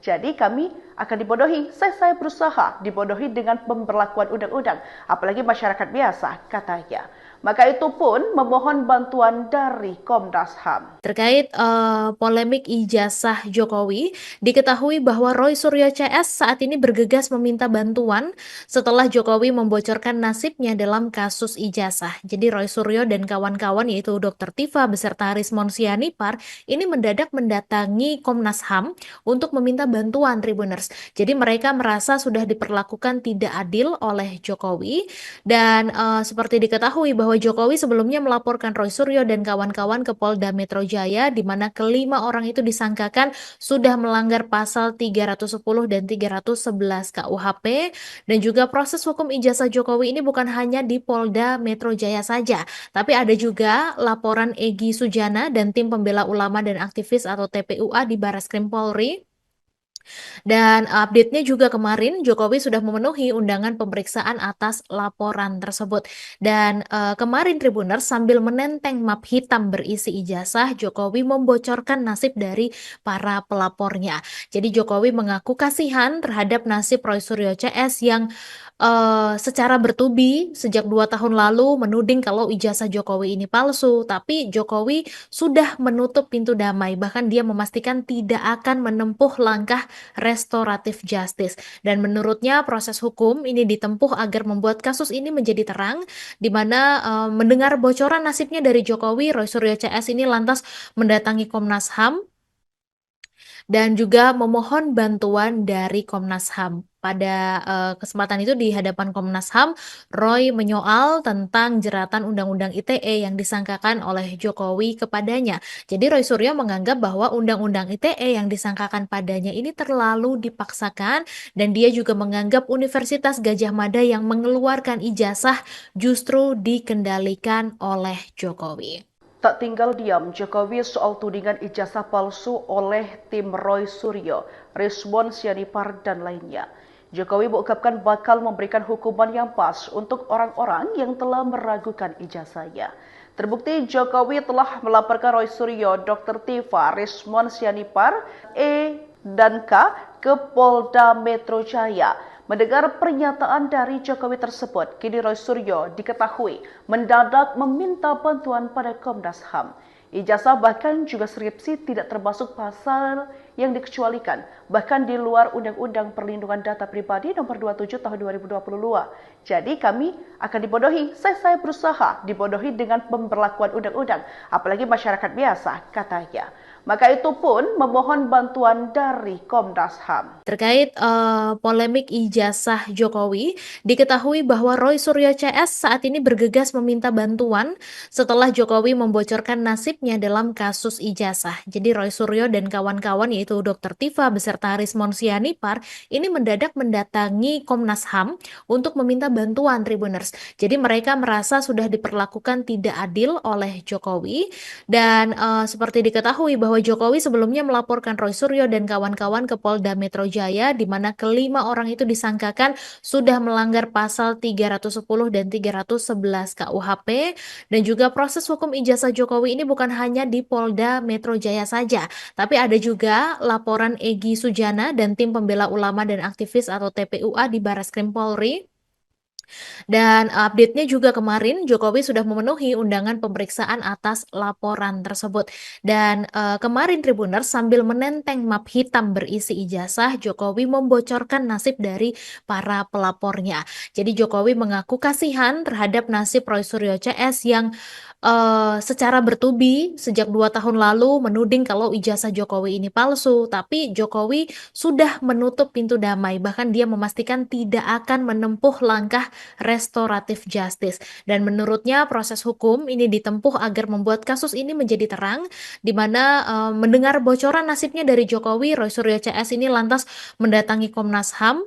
Speaker 2: Jadi kami akan dibodohi, saya berusaha dibodohi dengan pemberlakuan undang-undang, apalagi masyarakat biasa, katanya. Maka itu pun memohon bantuan dari Komnas HAM.
Speaker 3: Terkait polemik ijazah Jokowi, diketahui bahwa Roy Suryo CS saat ini bergegas meminta bantuan setelah Jokowi membocorkan nasibnya dalam kasus ijazah. Jadi Roy Suryo dan kawan-kawan yaitu Dr. Tifa beserta Rizwan Sianipar ini mendadak mendatangi Komnas HAM untuk meminta bantuan Tribuners. Jadi mereka merasa sudah diperlakukan tidak adil oleh Jokowi dan seperti diketahui bahwa Jokowi sebelumnya melaporkan Roy Suryo dan kawan-kawan ke Polda Metro Jaya di mana kelima orang itu disangkakan sudah melanggar pasal 310 dan 311 KUHP dan juga proses hukum ijazah Jokowi ini bukan hanya di Polda Metro Jaya saja, tapi ada juga laporan Egy Sujana dan tim pembela ulama dan aktivis atau TPUA di Barreskrim Polri. Dan update-nya juga kemarin Jokowi sudah memenuhi undangan pemeriksaan atas laporan tersebut. Dan kemarin Tribuners sambil menenteng map hitam berisi ijazah, Jokowi membocorkan nasib dari para pelapornya. Jadi Jokowi mengaku kasihan terhadap nasib Roy Suryo CS yang secara bertubi sejak 2 tahun lalu menuding kalau ijazah Jokowi ini palsu, tapi Jokowi sudah menutup pintu damai, bahkan dia memastikan tidak akan menempuh langkah restoratif justice. Dan menurutnya proses hukum ini ditempuh agar membuat kasus ini menjadi terang, di mana mendengar bocoran nasibnya dari Jokowi, Roy Suryo CS ini lantas mendatangi Komnas HAM dan juga memohon bantuan dari Komnas HAM. Pada kesempatan itu di hadapan Komnas HAM, Roy menyoal tentang jeratan Undang-Undang ITE yang disangkakan oleh Jokowi kepadanya. Jadi Roy Suryo menganggap bahwa Undang-Undang ITE yang disangkakan padanya ini terlalu dipaksakan dan dia juga menganggap Universitas Gadjah Mada yang mengeluarkan ijazah justru dikendalikan oleh Jokowi.
Speaker 2: Tak tinggal diam Jokowi soal tudingan ijazah palsu oleh tim Roy Suryo, Rizwan Sianipar dan lainnya. Jokowi mengungkapkan bakal memberikan hukuman yang pas untuk orang-orang yang telah meragukan ijazahnya. Terbukti Jokowi telah melaporkan Roy Suryo, Dr. Tifa, Rizwan Sianipar, E dan K ke Polda Metro Jaya. Mendengar pernyataan dari Jokowi tersebut, kini Roy Suryo diketahui mendadak meminta bantuan pada Komnas HAM. Ijazah bahkan juga skripsi tidak termasuk pasal yang dikecualikan, bahkan di luar Undang-Undang Perlindungan Data Pribadi Nomor 27 Tahun 2022. Jadi kami akan dibodohi, saya berusaha dibodohi dengan pemberlakuan undang-undang, apalagi masyarakat biasa, katanya. Maka itu pun memohon bantuan dari Komnas HAM.
Speaker 3: Terkait polemik ijazah Jokowi, diketahui bahwa Roy Suryo CS saat ini bergegas meminta bantuan setelah Jokowi membocorkan nasibnya dalam kasus ijazah. Jadi Roy Suryo dan kawan-kawan yaitu Dr. Tifa beserta Rismon Sianipar ini mendadak mendatangi Komnas HAM untuk meminta bantuan Tribuners. Jadi mereka merasa sudah diperlakukan tidak adil oleh Jokowi dan seperti diketahui bahwa Jokowi sebelumnya melaporkan Roy Suryo dan kawan-kawan ke Polda Metro Jaya di mana kelima orang itu disangkakan sudah melanggar pasal 310 dan 311 KUHP dan juga proses hukum ijazah Jokowi ini bukan hanya di Polda Metro Jaya saja, tapi ada juga laporan Egy Sujana dan tim pembela ulama dan aktivis atau TPUA di Barreskrim Polri. Dan update-nya juga kemarin Jokowi sudah memenuhi undangan pemeriksaan atas laporan tersebut. Dan kemarin Tribuners sambil menenteng map hitam berisi ijazah, Jokowi membocorkan nasib dari para pelapornya. Jadi Jokowi mengaku kasihan terhadap nasib Roy Suryo CS yang secara bertubi sejak 2 tahun lalu menuding kalau ijazah Jokowi ini palsu, tapi Jokowi sudah menutup pintu damai, bahkan dia memastikan tidak akan menempuh langkah restoratif justice. Dan menurutnya proses hukum ini ditempuh agar membuat kasus ini menjadi terang, di mana mendengar bocoran nasibnya dari Jokowi, Roy Suryo CS ini lantas mendatangi Komnas HAM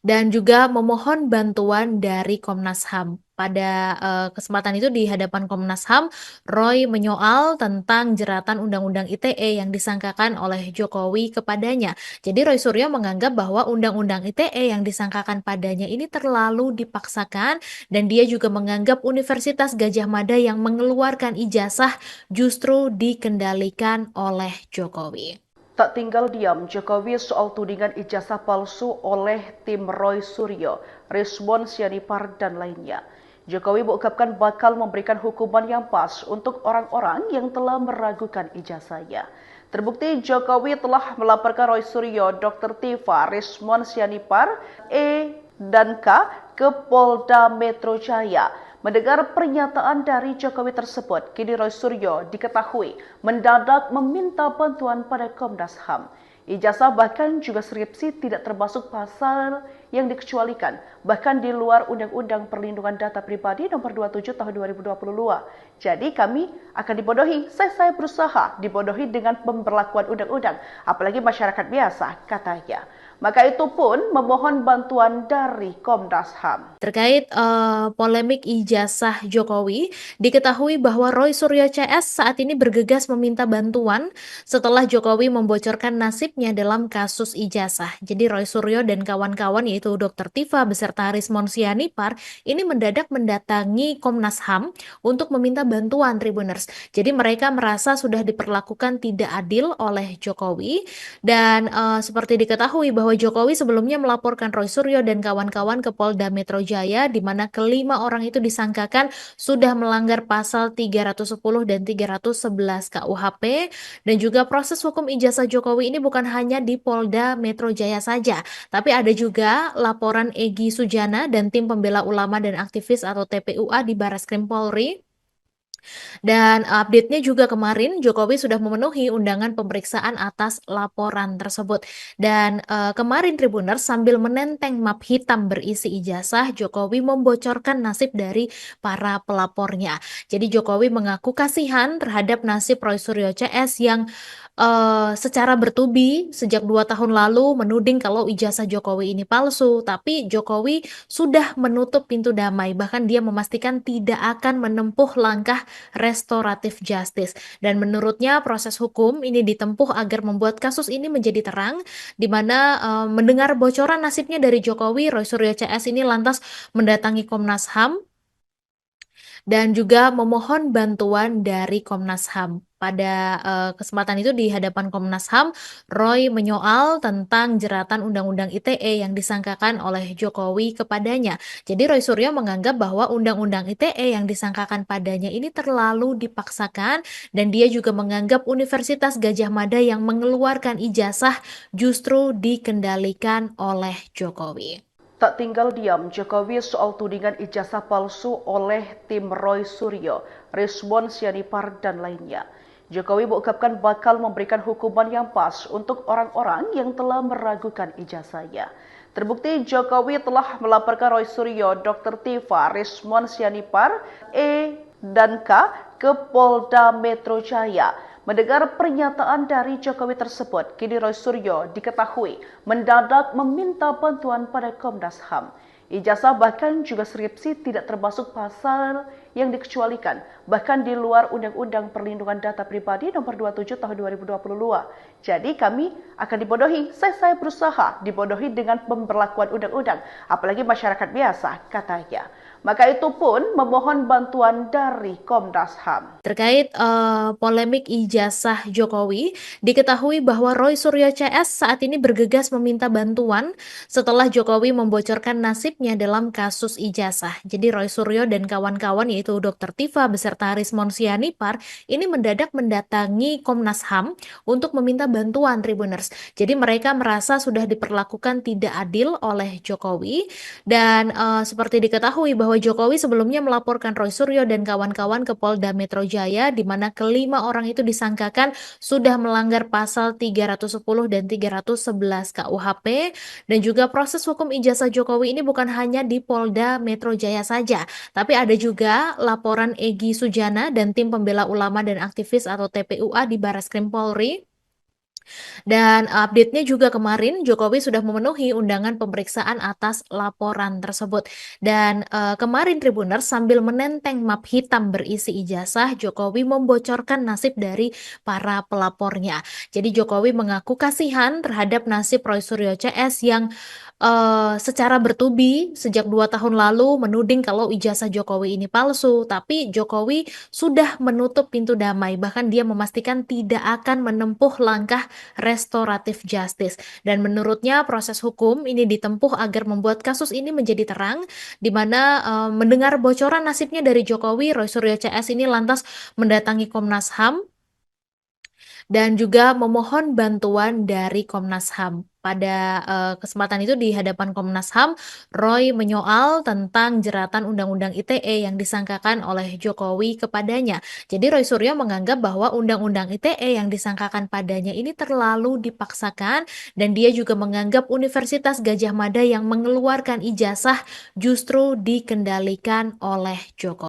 Speaker 3: dan juga memohon bantuan dari Komnas HAM. Pada kesempatan itu di hadapan Komnas HAM, Roy menyoal tentang jeratan Undang-Undang ITE yang disangkakan oleh Jokowi kepadanya. Jadi Roy Suryo menganggap bahwa Undang-Undang ITE yang disangkakan padanya ini terlalu dipaksakan dan dia juga menganggap Universitas Gadjah Mada yang mengeluarkan ijazah justru dikendalikan oleh Jokowi.
Speaker 2: Tak tinggal diam Jokowi soal tudingan ijazah palsu oleh tim Roy Suryo, Rismon Sianipar dan lainnya. Jokowi mengungkapkan bakal memberikan hukuman yang pas untuk orang-orang yang telah meragukan ijazahnya. Terbukti Jokowi telah melaporkan Roy Suryo, Dr. Tifa, Rismon Sianipar, E dan K ke Polda Metro Jaya. Mendengar pernyataan dari Jokowi tersebut, kini Roy Suryo diketahui mendadak meminta bantuan pada Komnas HAM. Ijazah bahkan juga skripsi tidak termasuk pasal yang dikecualikan, bahkan di luar Undang-Undang Perlindungan Data Pribadi Nomor 27 Tahun 2022. Jadi kami akan dibodohi, saya berusaha dibodohi dengan pemberlakuan undang-undang, apalagi masyarakat biasa, katanya. Maka itu pun memohon bantuan dari Komnas HAM.
Speaker 3: Terkait polemik ijazah Jokowi, diketahui bahwa Roy Suryo CS saat ini bergegas meminta bantuan setelah Jokowi membocorkan nasibnya dalam kasus ijazah. Jadi Roy Suryo dan kawan-kawan yaitu Dr. Tifa beserta Rismon Sianipar ini mendadak mendatangi Komnas HAM untuk meminta bantuan Tribuners. Jadi mereka merasa sudah diperlakukan tidak adil oleh Jokowi dan seperti diketahui bahwa Jokowi sebelumnya melaporkan Roy Suryo dan kawan-kawan ke Polda Metro Jaya di mana kelima orang itu disangkakan sudah melanggar pasal 310 dan 311 KUHP dan juga proses hukum ijazah Jokowi ini bukan hanya di Polda Metro Jaya saja, tapi ada juga laporan Egy Sujana dan tim pembela ulama dan aktivis atau TPUA di Barreskrim Polri. Dan update-nya juga kemarin Jokowi sudah memenuhi undangan pemeriksaan atas laporan tersebut. Dan kemarin Tribuners sambil menenteng map hitam berisi ijazah, Jokowi membocorkan nasib dari para pelapornya. Jadi Jokowi mengaku kasihan terhadap nasib Roy Suryo CS yang secara bertubi sejak 2 tahun lalu menuding kalau ijazah Jokowi ini palsu, tapi Jokowi sudah menutup pintu damai, bahkan dia memastikan tidak akan menempuh langkah restoratif justice. Dan menurutnya proses hukum ini ditempuh agar membuat kasus ini menjadi terang, di mana mendengar bocoran nasibnya dari Jokowi, Roy Suryo CS ini lantas mendatangi Komnas HAM dan juga memohon bantuan dari Komnas HAM. Pada kesempatan itu di hadapan Komnas HAM, Roy menyoal tentang jeratan Undang-Undang ITE yang disangkakan oleh Jokowi kepadanya. Jadi Roy Suryo menganggap bahwa Undang-Undang ITE yang disangkakan padanya ini terlalu dipaksakan dan dia juga menganggap Universitas Gadjah Mada yang mengeluarkan ijazah justru dikendalikan oleh Jokowi.
Speaker 2: Tak tinggal diam Jokowi soal tudingan ijazah palsu oleh tim Roy Suryo, Rismon Sianipar dan lainnya. Jokowi mengungkapkan bakal memberikan hukuman yang pas untuk orang-orang yang telah meragukan ijazahnya. Terbukti Jokowi telah melaporkan Roy Suryo, Dr. Tiva, Rismon Sianipar, E dan K ke Polda Metro Jaya. Mendengar pernyataan dari Jokowi tersebut, kini Roy Suryo diketahui mendadak meminta bantuan pada Komnas HAM. Ijazah bahkan juga skripsi tidak termasuk pasal yang dikecualikan, bahkan di luar Undang-Undang Perlindungan Data Pribadi Nomor 27 Tahun 2022. Jadi kami akan dibodohi, saya berusaha dibodohi dengan pemberlakuan undang-undang, apalagi masyarakat biasa, katanya. Maka itu pun memohon bantuan dari Komnas HAM.
Speaker 3: Terkait polemik ijazah Jokowi, diketahui bahwa Roy Suryo CS saat ini bergegas meminta bantuan setelah Jokowi membocorkan nasibnya dalam kasus ijazah. Jadi Roy Suryo dan kawan-kawan yaitu Dr. Tiva beserta Rismon Sianipar ini mendadak mendatangi Komnas HAM untuk meminta bantuan Tribuners. Jadi mereka merasa sudah diperlakukan tidak adil oleh Jokowi dan seperti diketahui bahwa Jokowi sebelumnya melaporkan Roy Suryo dan kawan-kawan ke Polda Metro Jaya di mana kelima orang itu disangkakan sudah melanggar pasal 310 dan 311 KUHP dan juga proses hukum ijazah Jokowi ini bukan hanya di Polda Metro Jaya saja, tapi ada juga laporan Egy Sujana dan tim pembela ulama dan aktivis atau TPUA di Barreskrim Polri. Dan update-nya juga kemarin Jokowi sudah memenuhi undangan pemeriksaan atas laporan tersebut. Dan kemarin Tribuners sambil menenteng map hitam berisi ijazah, Jokowi membocorkan nasib dari para pelapornya. Jadi Jokowi mengaku kasihan terhadap nasib Roy Suryo CS yang secara bertubi sejak 2 tahun lalu menuding kalau ijazah Jokowi ini palsu, tapi Jokowi sudah menutup pintu damai, bahkan dia memastikan tidak akan menempuh langkah restoratif justice. Dan menurutnya proses hukum ini ditempuh agar membuat kasus ini menjadi terang, di mana mendengar bocoran nasibnya dari Jokowi, Roy Suryo CS ini lantas mendatangi Komnas HAM dan juga memohon bantuan dari Komnas HAM. Pada kesempatan itu di hadapan Komnas HAM, Roy menyoal tentang jeratan Undang-Undang ITE yang disangkakan oleh Jokowi kepadanya. Jadi Roy Suryo menganggap bahwa Undang-Undang ITE yang disangkakan padanya ini terlalu dipaksakan dan dia juga menganggap Universitas Gadjah Mada yang mengeluarkan ijazah justru dikendalikan oleh Jokowi.